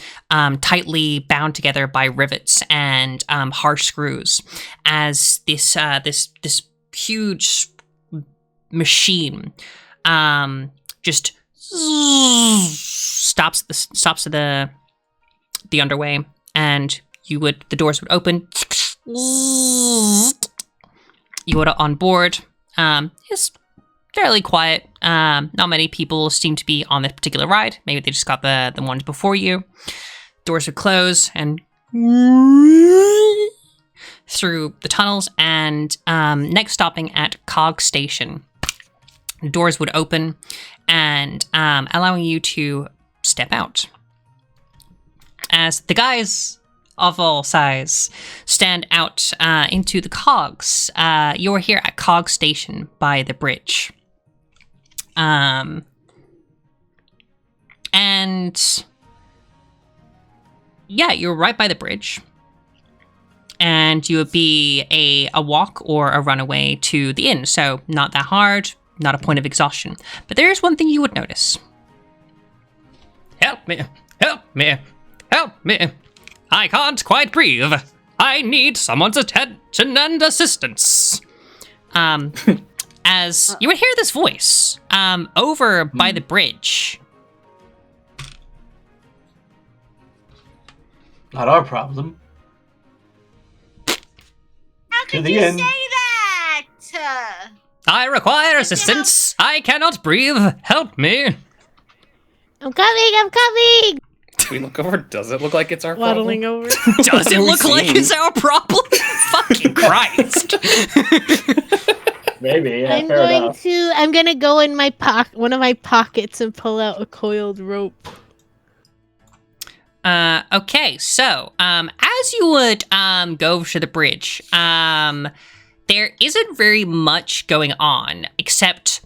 tightly bound together by rivets and harsh screws. As this huge machine just stops at the underway, and the doors would open. You would on board. It's fairly quiet. Not many people seem to be on this particular ride. Maybe they just got the ones before you. Doors would close and through the tunnels, and next stopping at Cog Station. Doors would open and allowing you to step out. As the guys of all size stand out into the cogs, you're here at Cog Station by the bridge. And yeah, you're right by the bridge. And you would be a walk or a runaway to the inn, so not that hard, not a point of exhaustion. But there is one thing you would notice. Help me! Help me! Help me! I can't quite breathe. I need someone's attention and assistance. As you would hear this voice over by the bridge. Not our problem. How To could the you end. say that? I require assistance. I cannot breathe. Help me. I'm coming! We look over. Does it look like it's our Waddling problem? over. Does it What are we look like seeing? it's our problem? Fucking Christ. Maybe, yeah, fair enough. I'm gonna go in my one of my pockets and pull out a coiled rope. Okay, so as you would go over to the bridge, there isn't very much going on except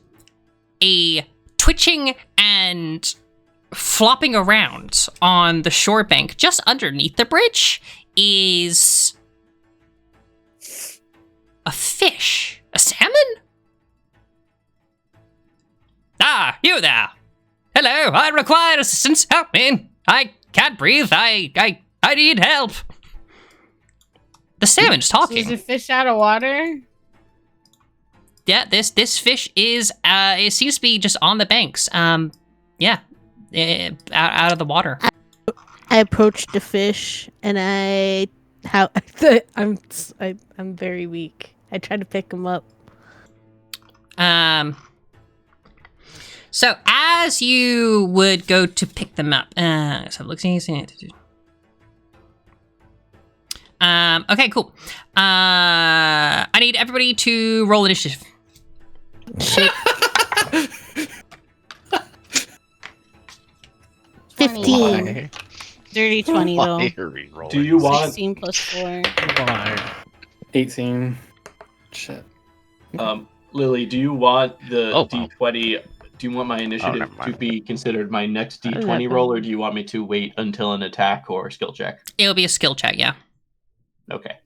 a twitching and flopping around on the shore bank just underneath the bridge is a fish. A salmon? Ah, you there. Hello, I require assistance. Help me. I can't breathe. I need help. The salmon's Is talking. the fish out of water? Yeah, this fish is it seems to be just on the banks. Yeah, out of the water. I approached the fish and I'm very weak. I tried to pick him up. So as you would go to pick them up, so it looks easy. Okay, cool. I need everybody to roll initiative. Shit. 15. Why? Dirty 20 though. Why are we rolling? Do you want 16 plus 4. Why? 18. Shit. Lily, do you want the Oh, wow. D20? Do you want my initiative never mind. to be considered my next Oh, D20 never roll, or do you want me to wait until an attack or skill check? It'll be a skill check, yeah. Okay.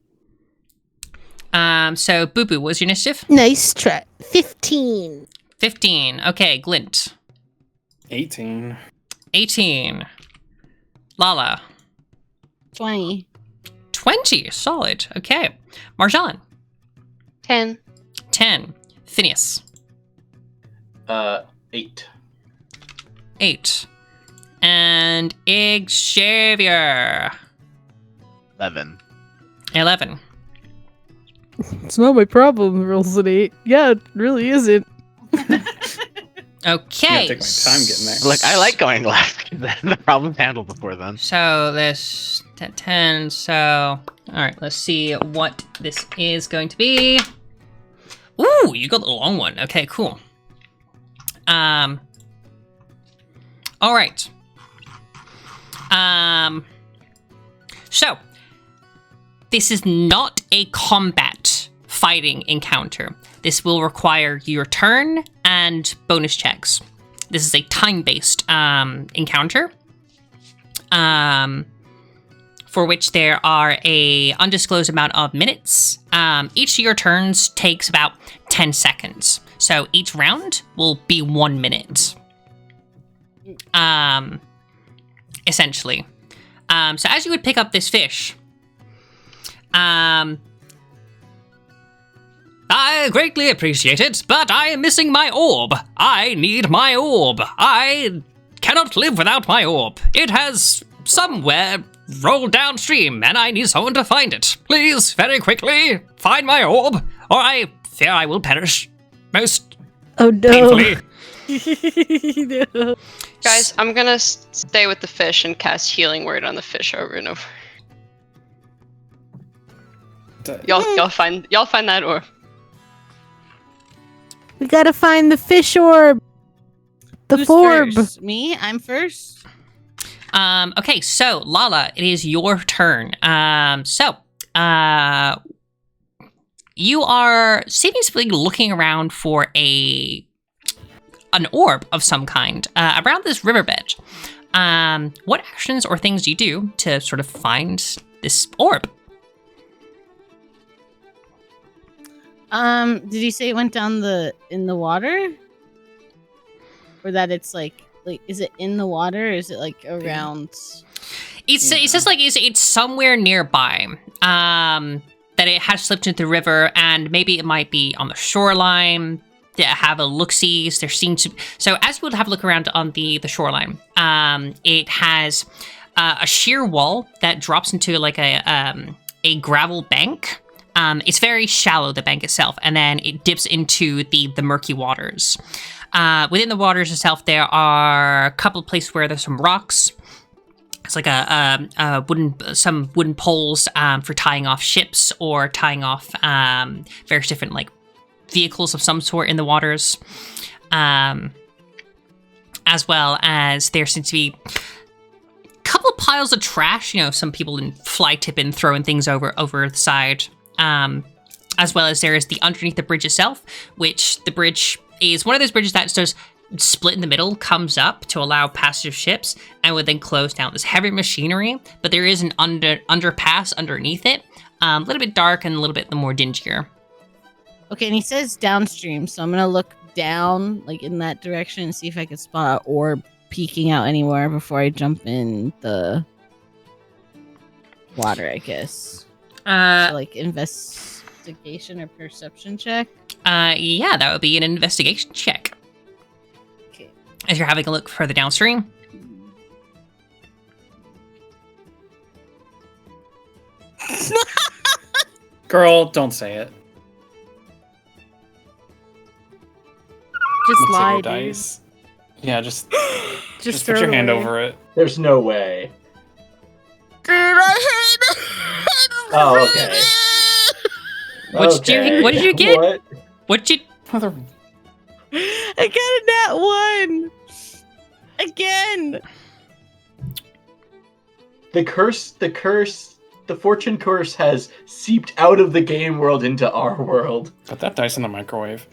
So Boo Boo, what was your initiative? Nice try. 15. 15. Okay, Glint. 18. 18. Lala. 20. 20. Solid. Okay. Marjan. 10. 10. Phineas. 8. 8. And Xavier. 11. 11. It's not my problem, rolls an 8. Yeah, it really isn't. Okay. I'm gonna take my time getting there. Look, I like going last. The problem's handled before then. So this 10. So all right, let's see what this is going to be. Ooh, you got the long one. Okay, cool. All right. So this is not a combat fighting encounter. This will require your turn and bonus checks. This is a time-based encounter, for which there are a undisclosed amount of minutes. Each of your turns takes about 10 seconds. So each round will be 1 minute. Essentially. So as you would pick up this fish, I greatly appreciate it, but I am missing my orb. I need my orb. I cannot live without my orb. It has somewhere rolled downstream, and I need someone to find it. Please, very quickly, find my orb, or I fear I will perish. Most painfully. No. Guys, I'm gonna stay with the fish and cast Healing Word on the fish over and over. Y'all find that orb. We gotta find the fish orb. The Who's forb. first? Me? I'm first? Okay, so Lala, it is your turn. You are seemingly looking around for an orb of some kind around this riverbed. What actions or things do you do to sort of find this orb? Did you say it went down in the water? Or that it's like is it in the water or is it like around? It says like it's somewhere nearby. That it has slipped into the river, and maybe it might be on the shoreline. Have a look-sees. There seems to. So as you would have a look around on the shoreline, it has a sheer wall that drops into like a gravel bank. It's very shallow, the bank itself, and then it dips into the murky waters. Within the waters itself, there are a couple of places where there's some rocks. It's like some wooden poles for tying off ships or tying off various different like vehicles of some sort in the waters, as well as there seems to be a couple of piles of trash. You know, some people fly tipping, throwing things over the side. As well as there is the underneath the bridge itself, which the bridge is one of those bridges that does split in the middle, comes up to allow passage of ships, and would then close down. There's heavy machinery, but there is an underpass underneath it, a little bit dark and a little bit more dingier. Okay, and he says downstream, so I'm gonna look down like in that direction and see if I can spot an orb peeking out anywhere before I jump in the water, I guess. So, like investigation or perception check? Yeah, that would be an investigation check. Okay. As you're having a look further downstream. Girl, don't say it. Just Let's lie, see your dude. dice. Yeah, just Just put throw your it hand away. over it. There's no way. Dude, I hate Oh, okay. What did you get? What? What did you? Mother. I got a nat 1! Again! The fortune curse has seeped out of the game world into our world. Put that dice in the microwave.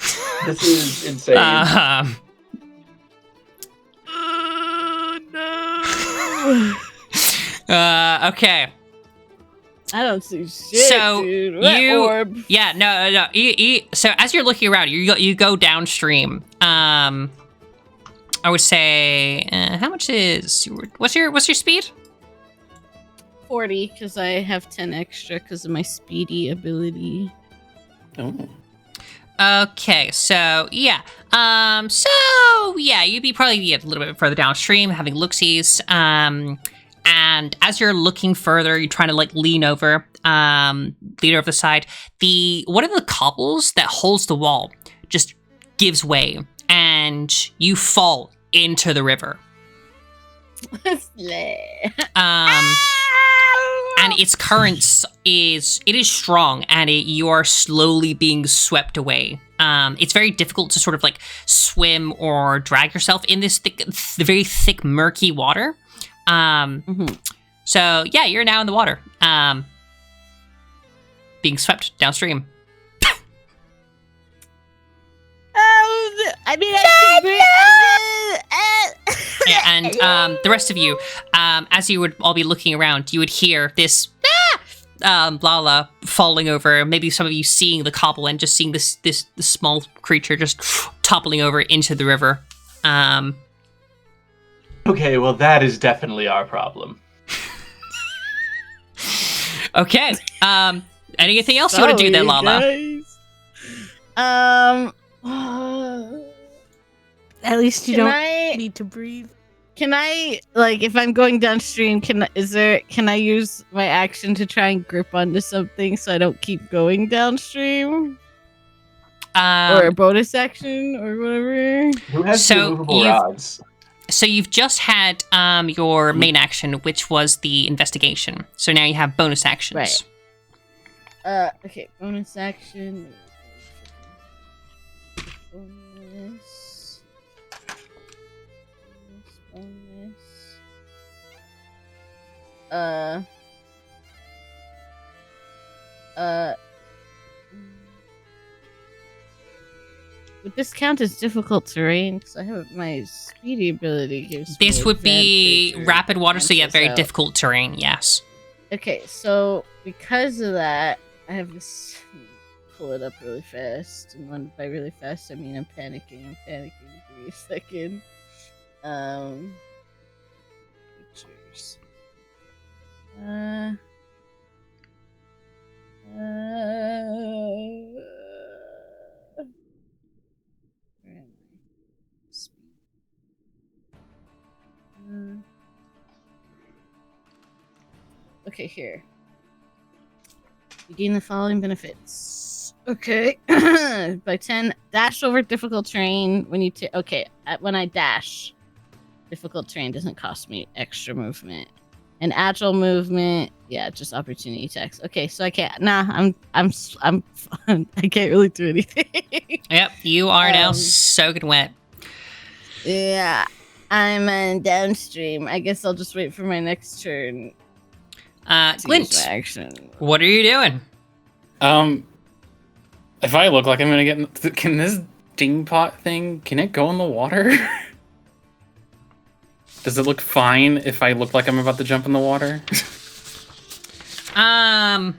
This is insane. Oh, no! Okay. I don't see shit, So, dude. That orb. Yeah, no. So as you're looking around, you go downstream. I would say, how much is what's your speed? 40, because I have 10 extra because of my speedy ability. Oh. Okay, so yeah. You'd be probably a little bit further downstream, having look-sees. And as you're looking further, you're trying to like lean over the side. One of the cobbles that holds the wall just gives way, and you fall into the river. And its currents is strong, and you are slowly being swept away. It's very difficult to sort of like swim or drag yourself in this very thick, murky water. So yeah, you're now in the water, being swept downstream. Yeah, and the rest of you, as you would all be looking around, you would hear this Lala falling over. Maybe some of you seeing the cobble and just seeing this small creature just toppling over into the river. Okay, well that is definitely our problem. Okay. Anything else you want to do there, Lala? At least you don't need to breathe. Can I, like, if I'm going downstream, can I use my action to try and grip onto something so I don't keep going downstream? Or a bonus action or whatever? Who has the movable rods? So you've just had your main action, which was the investigation. So now you have bonus actions. Right. Okay, bonus action. Would this count as difficult terrain? Because I have my speedy ability gives This me would be advantage or rapid water, so yeah, very cancels out. difficult terrain, yes. Okay, so because of that, I have this. Pull it up really fast, and by really fast, I mean I'm panicking. Give me a second. Pictures. Where am I? Speed. Okay, here. You gain the following benefits. Okay. By 10, dash over difficult terrain when you when I dash. Difficult terrain doesn't cost me extra movement. And agile movement, yeah, just opportunity attacks. Okay, so I can't. I'm I can't really do anything. Yep, you are now soaking wet. Yeah, I'm downstream. I guess I'll just wait for my next turn. Glint, action. what are you doing? If I look like I'm gonna get, can this dingpot thing? Can it go in the water? Does it look fine if I look like I'm about to jump in the water? I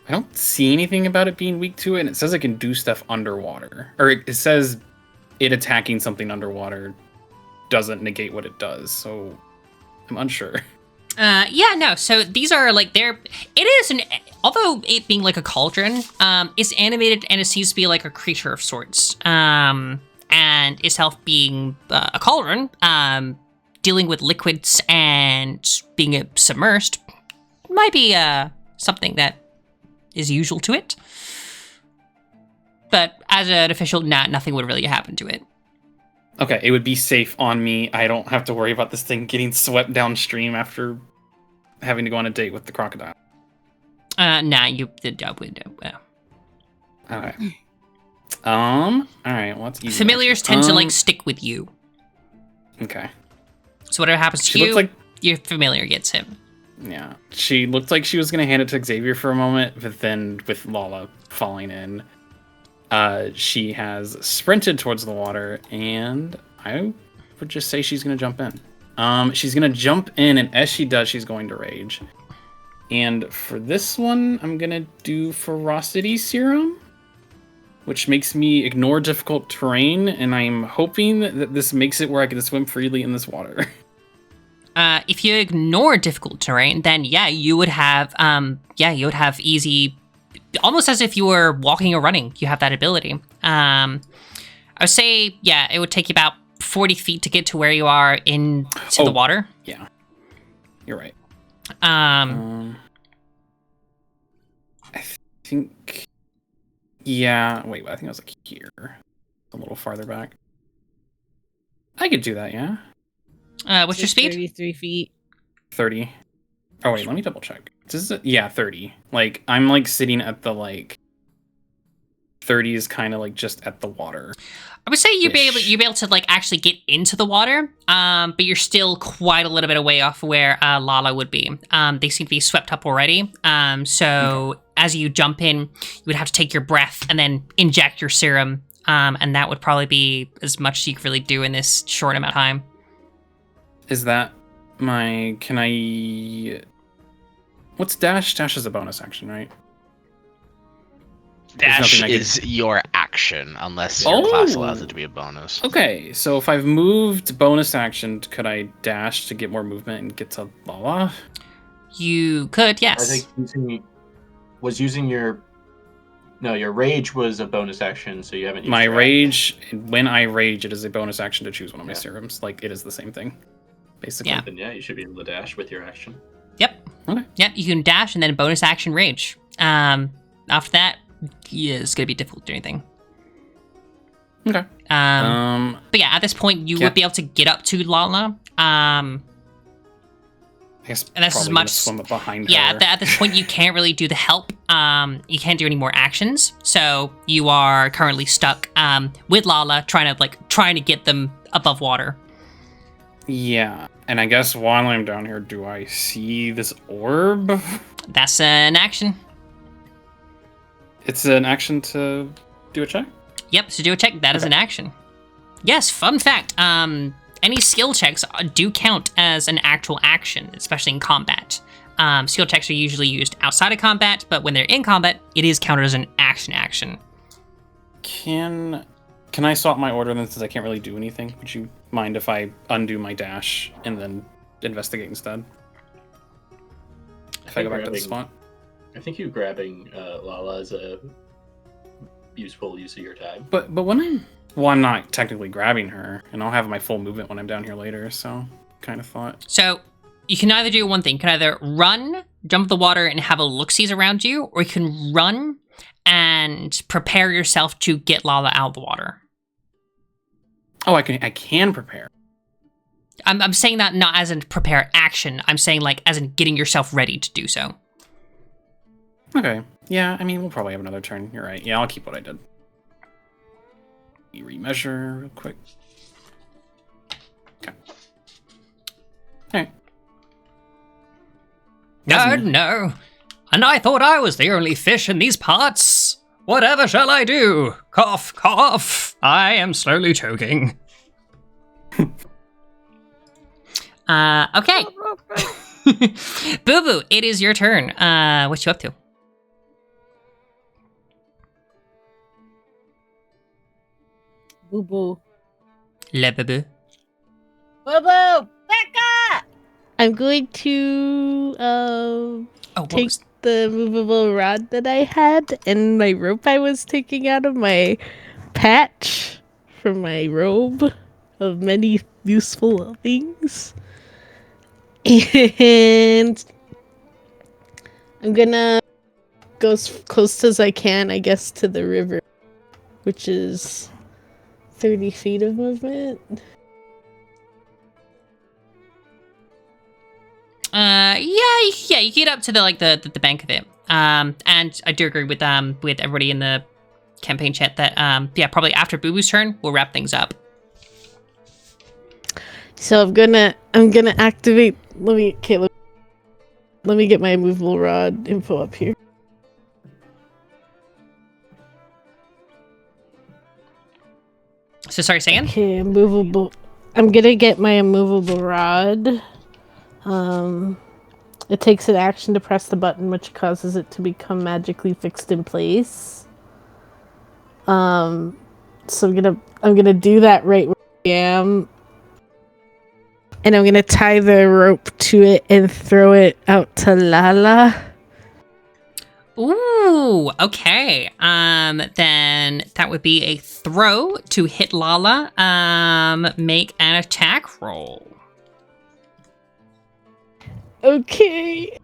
don't see anything about it being weak to it, and it says it can do stuff underwater. Or it says it attacking something underwater doesn't negate what it does, so I'm unsure. So these are like although it being like a cauldron, it's animated and it seems to be like a creature of sorts. And itself being a cauldron, dealing with liquids and being submersed might be something that is usual to it. But as an official, nothing would really happen to it. Okay, it would be safe on me. I don't have to worry about this thing getting swept downstream after having to go on a date with the crocodile. You did job window. Okay. Alright, what's easy? Familiars tend to like stick with you. Okay. So whatever happens to you, your familiar gets him. Yeah. She looked like she was gonna hand it to Xavier for a moment, but then with Lala falling in, she has sprinted towards the water, and I would just say she's gonna jump in. She's gonna jump in, and as she does, she's going to rage. And for this one, I'm gonna do Ferocity Serum, which makes me ignore difficult terrain, and I'm hoping that this makes it where I can swim freely in this water. if you ignore difficult terrain, then you would have easy, almost as if you were walking or running. You have that ability. I would say, it would take you about 40 feet to get to where you are into the water. Yeah, you're right. Um, I think. Yeah, wait. I think I was like here, a little farther back. I could do that. Yeah. What's your speed? 33 feet. 30. Oh wait, let me double check. This is 30. Like I'm like sitting at the like 30 is kind of like just at the water. I would say you'd be able to like actually get into the water, but you're still quite a little bit away off where Lala would be. They seem to be swept up already. So as you jump in, you would have to take your breath and then inject your serum, and that would probably be as much as you could really do in this short amount of time. Is that my? Can I? What's dash? Dash is a bonus action, right? Dash is your action, unless your class allows it to be a bonus. Okay, so if I've moved bonus action, could I dash to get more movement and get to Lala? You could, yes. I think using your rage was a bonus action, so you haven't used my your rage. When I rage, it is a bonus action to choose one of my serums. Like it is the same thing, basically. Yeah. Then you should be able to dash with your action. Yep. Okay. Yep, you can dash and then bonus action rage. After that, it's gonna be difficult to do anything. Okay. But at this point, you would be able to get up to Lala. I guess and that's as much. Swim up behind her. At this point, you can't really do the help. You can't do any more actions, so you are currently stuck with Lala, trying to get them above water. Yeah, and I guess while I'm down here, do I see this orb? That's an action. It's an action to do a check? Yep, so do a check. That is an action. Yes, fun fact. Any skill checks do count as an actual action, especially in combat. Skill checks are usually used outside of combat, but when they're in combat, it is counted as an action. Can I swap my order then, since I can't really do anything? Would you mind if I undo my dash and then investigate instead? If I go back to the spot? I think you grabbing Lala is a useful use of your time. But when I'm not technically grabbing her, and I'll have my full movement when I'm down here later, so kind of thought. So you can either do one thing. You can either run, jump the water, and have a look-sees around you, or you can run and prepare yourself to get Lala out of the water. Oh, I can prepare. I'm saying that not as in prepare action. I'm saying like as in getting yourself ready to do so. Okay. Yeah, I mean, we'll probably have another turn. You're right. Yeah, I'll keep what I did. Remeasure real quick. Okay. Alright. No. And I thought I was the only fish in these parts. Whatever shall I do? Cough, cough. I am slowly choking. Okay. Boo Boo, it is your turn. What you up to? Boo boo. Le Boo Boo. Boo boo! Becca! I'm going to take the movable rod that I had and my rope I was taking out of my patch from my robe of many useful things. And I'm gonna go as close as I can, I guess, to the river, which is 30 feet of movement. You get up to the bank of it. And I do agree with everybody in the campaign chat that probably after Boo Boo's turn, we'll wrap things up. So I'm gonna activate. Let me get my movable rod info up here. So sorry, say again? Okay, immovable. I'm gonna get my immovable rod. It takes an action to press the button, which causes it to become magically fixed in place. So I'm gonna do that right where I am. And I'm gonna tie the rope to it and throw it out to Lala. Ooh, okay. Then that would be a throw to hit Lala. Make an attack roll. Okay.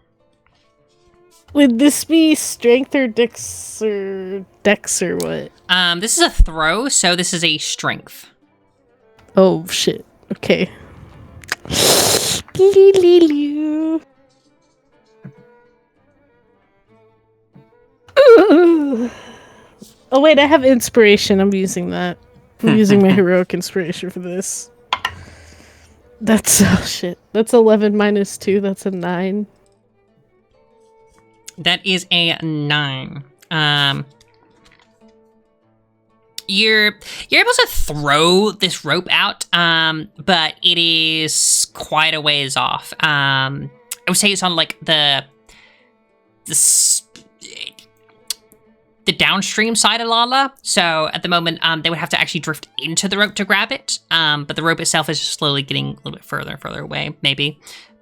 Would this be strength or dex or what? This is a throw, so this is a strength. Oh shit. Okay. Oh wait, I have inspiration. I'm using that. I'm using my heroic inspiration for this. That's shit. That's 11 minus 2. That's a 9. That is a 9. You're able to throw this rope out, but it is quite a ways off. I would say it's on like the downstream side of Lala. So at the moment, they would have to actually drift into the rope to grab it. But the rope itself is just slowly getting a little bit further and further away, maybe.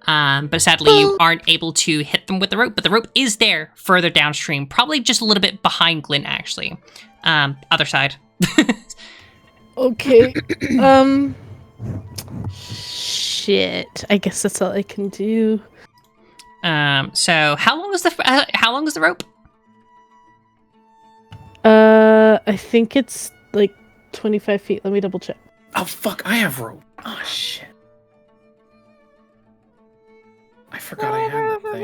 But sadly, you aren't able to hit them with the rope. But the rope is there further downstream, probably just a little bit behind Glyn, actually. Other side. Okay. Shit. I guess that's all I can do. So how long is the rope? I think it's like 25 feet. Let me double check. Oh fuck! I have rope. Oh shit! I forgot I had that thing.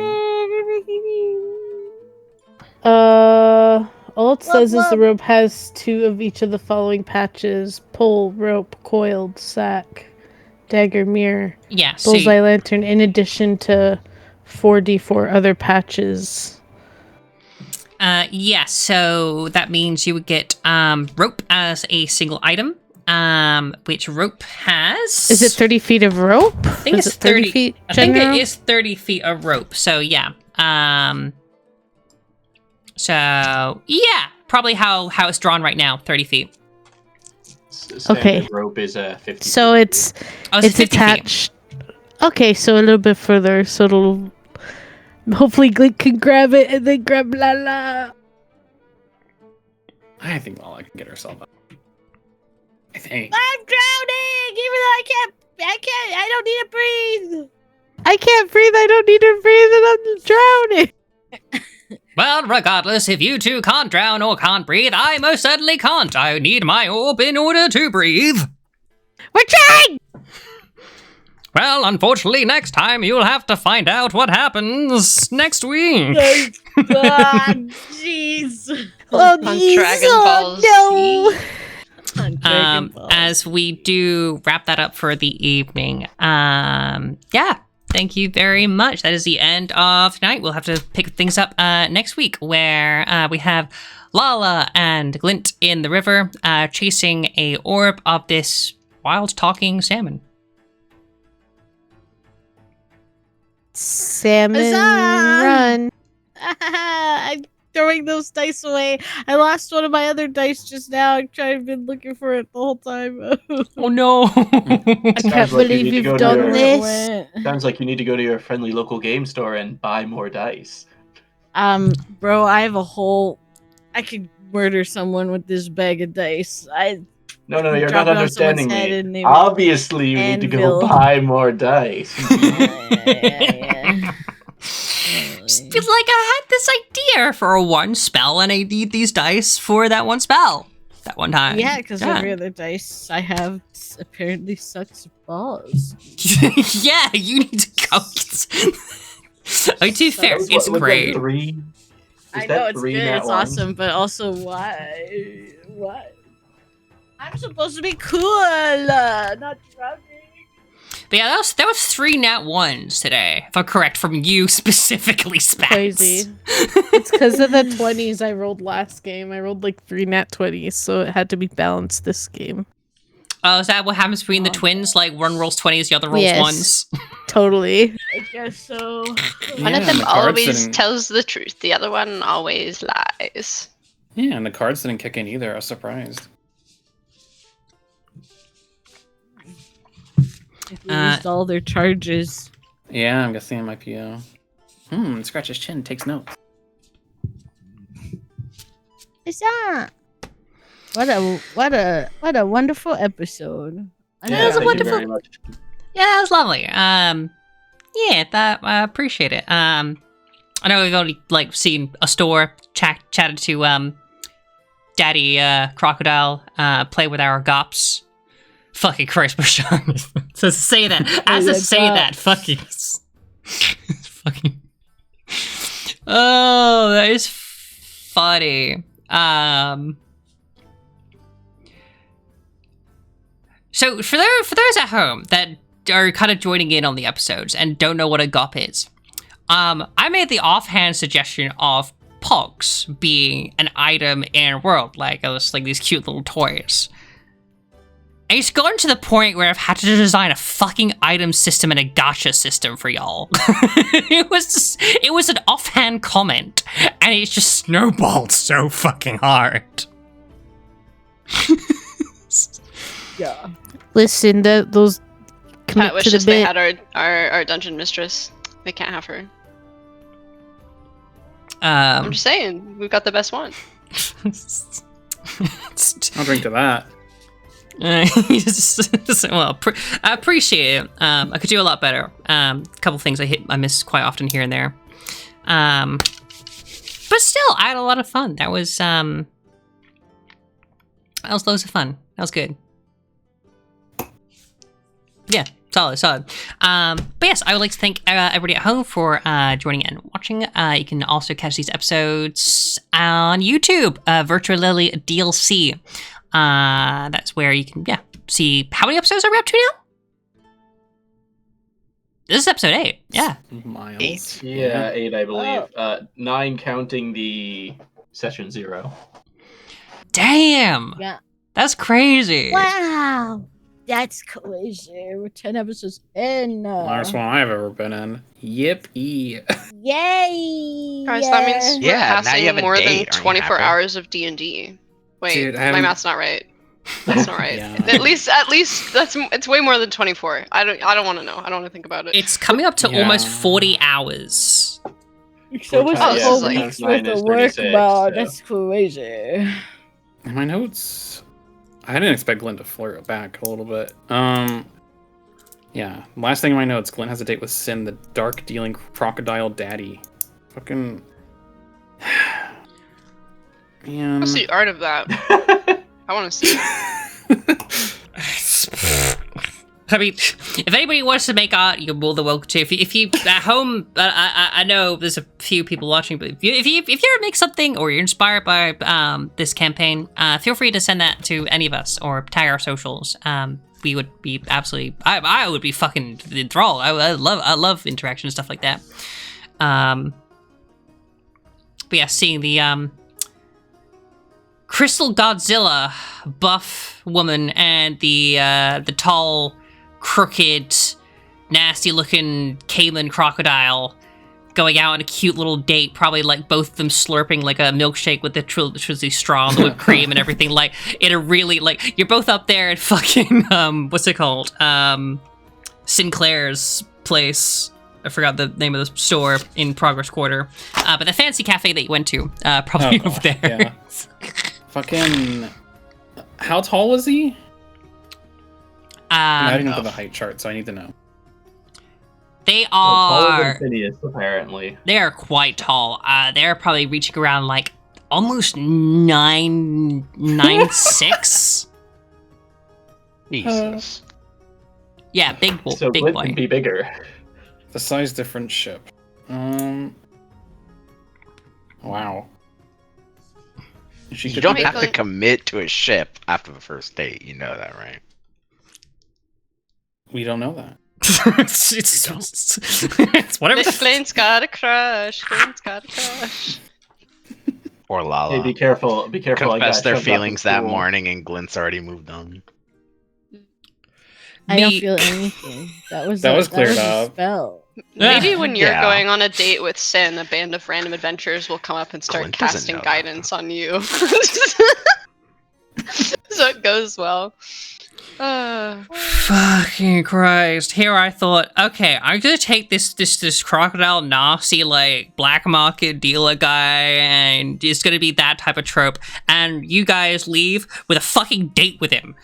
All it says is the rope has 2 of each of the following patches: pole, rope, coiled, sack, dagger, mirror, Yeah. bullseye, lantern, in addition to 4d4 other patches. Yeah, so that means you would get rope as a single item, which rope has... Is it 30 feet of rope? I think it's 30 feet I think general? it is 30 feet of rope, so yeah. So, yeah, probably how it's drawn right now, 30 feet. Standard Okay. rope is 50. So it's Oh, it's 50 feet. attached. Okay, so a little bit further, so it'll... Hopefully Glink can grab it and then grab Lala. I think Lala can get herself out. I think. I'm drowning! Even though I don't need to breathe! I can't breathe, I don't need to breathe, and I'm drowning. Well, regardless, if you two can't drown or can't breathe, I most certainly can't. I need my orb in order to breathe. We're trying! Well, unfortunately, next time you'll have to find out what happens next week. Jeez. Oh, On geez, Dragon oh, Ball no. As we do wrap that up for the evening, yeah, thank you very much. That is the end of tonight. We'll have to pick things up next week, where we have Lala and Glint in the river chasing a orb of this wild talking salmon. Salmon Huzzah! run. I'm throwing those dice away. I lost one of my other dice just now. I've been looking for it the whole time. Oh no! I can't like you believe need to you've go to done your- this. Sounds like you need to go to your friendly local game store and buy more dice. Bro, I have a whole... I could murder someone with this bag of dice. No, you're Drop not it on someone's understanding head me. and they- Obviously, you need to go Anvil. buy more dice. Yeah. It's like I had this idea for one spell, and I need these dice for that one spell. That one time. Yeah, because every other dice I have apparently sucks balls. Yeah, you need to go. Oh, to be fair, Was it's that great. 3? I know it's good, nat it's ones? awesome, but also why? What? I'm supposed to be cool, not drowning. But yeah, that was 3 nat 1s today, if I'm correct, from you specifically, Spats. Crazy. It's because of the 20s I rolled last game. I rolled like 3 nat 20s, so it had to be balanced this game. Oh, is that what happens between the twins? Like, one rolls 20s, the other rolls Yes. 1s? Totally. I guess so. One Yeah, of them the cards always didn't- tells the truth. The other one always lies. Yeah, and the cards didn't kick in either. I was surprised. They used all their charges. Yeah, I'm guessing it might be. Scratch his chin, takes notes. What a wonderful episode. Yeah, it was a thank you wonderful. very much. Yeah, it was lovely. Yeah, that I appreciate it. I know we've only seen a store, chatted to Daddy Crocodile, play with our gops. Fucking Christ, Bashan. So say that, as I say that, fucking. Oh, that is funny. So for those at home that are kind of joining in on the episodes and don't know what a gop is, I made the offhand suggestion of pogs being an item in world, these cute little toys. And it's gotten to the point where I've had to design a fucking item system and a gacha system for y'all. It was an offhand comment, and it's just snowballed so fucking hard. Yeah. Listen, those Pat commit to wishes the they bit. had our dungeon mistress. They can't have her. I'm just saying, we've got the best one. I'll drink to that. Well, I appreciate it. I could do a lot better. A couple things I miss quite often here and there. But still, I had a lot of fun. That was loads of fun. That was good. Yeah, solid. But yes, I would like to thank everybody at home for joining and watching. You can also catch these episodes on YouTube, Virtual Lily DLC. That's where you can, see how many episodes are we up to now? This is episode 8. Yeah. Miles. 8. Yeah, 8, I believe. 9 counting the session 0. Damn. Yeah. That's crazy. Wow. That's crazy. We're 10 episodes in. Last one I've ever been in. Yippee. Yay! Guys, that means we're Yeah, now you have passing a more date, than aren't you 24 happy? hours of D&D. Wait, Dude, I my haven't- math's not right. That's not right. Yeah. At least it's way more than 24. I don't want to know. I don't want to think about it. It's coming up to Yeah. almost 40 hours. So was Oh, a this whole is like- week's worth 9 is of work. 36, Wow, so. that's crazy. In my notes, I didn't expect Glenn to flirt it back a little bit. Yeah. Last thing in my notes, Glenn has a date with Sin, the dark dealing crocodile daddy. Fucking. Man. What's the art of that? I want to see it. I mean, if anybody wants to make art, you're more than welcome to. If you at home, I know there's a few people watching, but if you ever make something or you're inspired by this campaign, feel free to send that to any of us or tag our socials. We would be absolutely, I would be fucking enthralled. I love interaction and stuff like that. But yeah, seeing the Crystal Godzilla buff woman and the tall, crooked, nasty-looking Cayman crocodile going out on a cute little date, probably like both of them slurping like a milkshake with the Trizzy straw and the whipped cream and everything, like in a really, like, you're both up there at fucking, what's it called? Sinclair's place. I forgot the name of the store in Progress Quarter. But the fancy cafe that you went to, probably over there. Yeah. Fucking. How tall was he? I didn't have the height chart, so I need to know. They Taller are. than Phineas, apparently. They are quite tall. They're probably reaching around like almost 9'6". Jesus. Yeah, big boy. So Big Glenn boy. can be bigger. The size different ship. Wow. She You could don't be- have to commit to a ship after the first date. You know that, right? We don't know that. it's whatever. Glenn's got a crush. Glenn's got a crush. Or Lala. Hey, be careful. Be careful. I Confess got their shoved off feelings the that stool. morning, and Glint's already moved on. I don't Me- feel anything. That was cleared a up. spell. Maybe when you're Yeah. going on a date with Sin, a band of random adventurers will come up and start Glint doesn't casting know that, guidance on you. So it goes well. Fucking Christ. Here I thought, okay, I'm gonna take this crocodile nasty, like, black market dealer guy, and it's gonna be that type of trope, and you guys leave with a fucking date with him.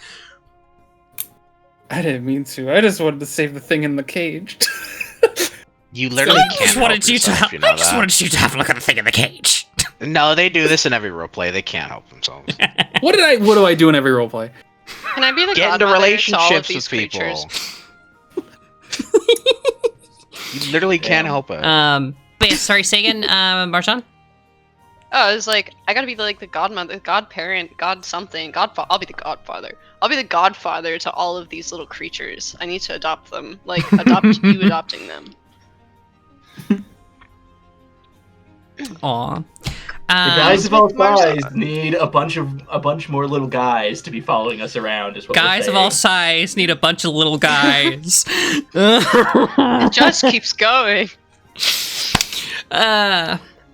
I didn't mean to. I just wanted to save the thing in the cage. You literally I can't just help wanted you to yourself, have, you know I just that. wanted you to have a look at the thing in the cage. No, they do this in every roleplay. They can't help themselves. What do I do in every roleplay? Can I be the Get into godmother to all of relationships these with people. creatures? You literally can't help it. But yeah, sorry, say again, Marjan? Oh, I was like, I gotta be like the godmother, godparent, god something, I'll be the godfather. I'll be the godfather to all of these little creatures. I need to adopt them, like adopt you adopting them. Aw. The guys of all Marza. size need a bunch more little guys to be following us around. Is what we're Guys of saying. all size need a bunch of little guys. It just keeps going.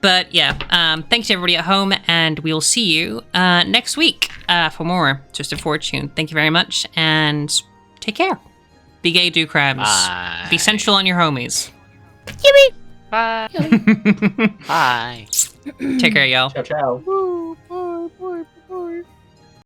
But yeah, thanks to everybody at home, and we'll see you next week for more Twisted Fortune. Thank you very much, and take care. Be gay, do crabs. Bye. Be sensual on your homies. Bye. Bye. Take care, y'all. Ciao, ciao.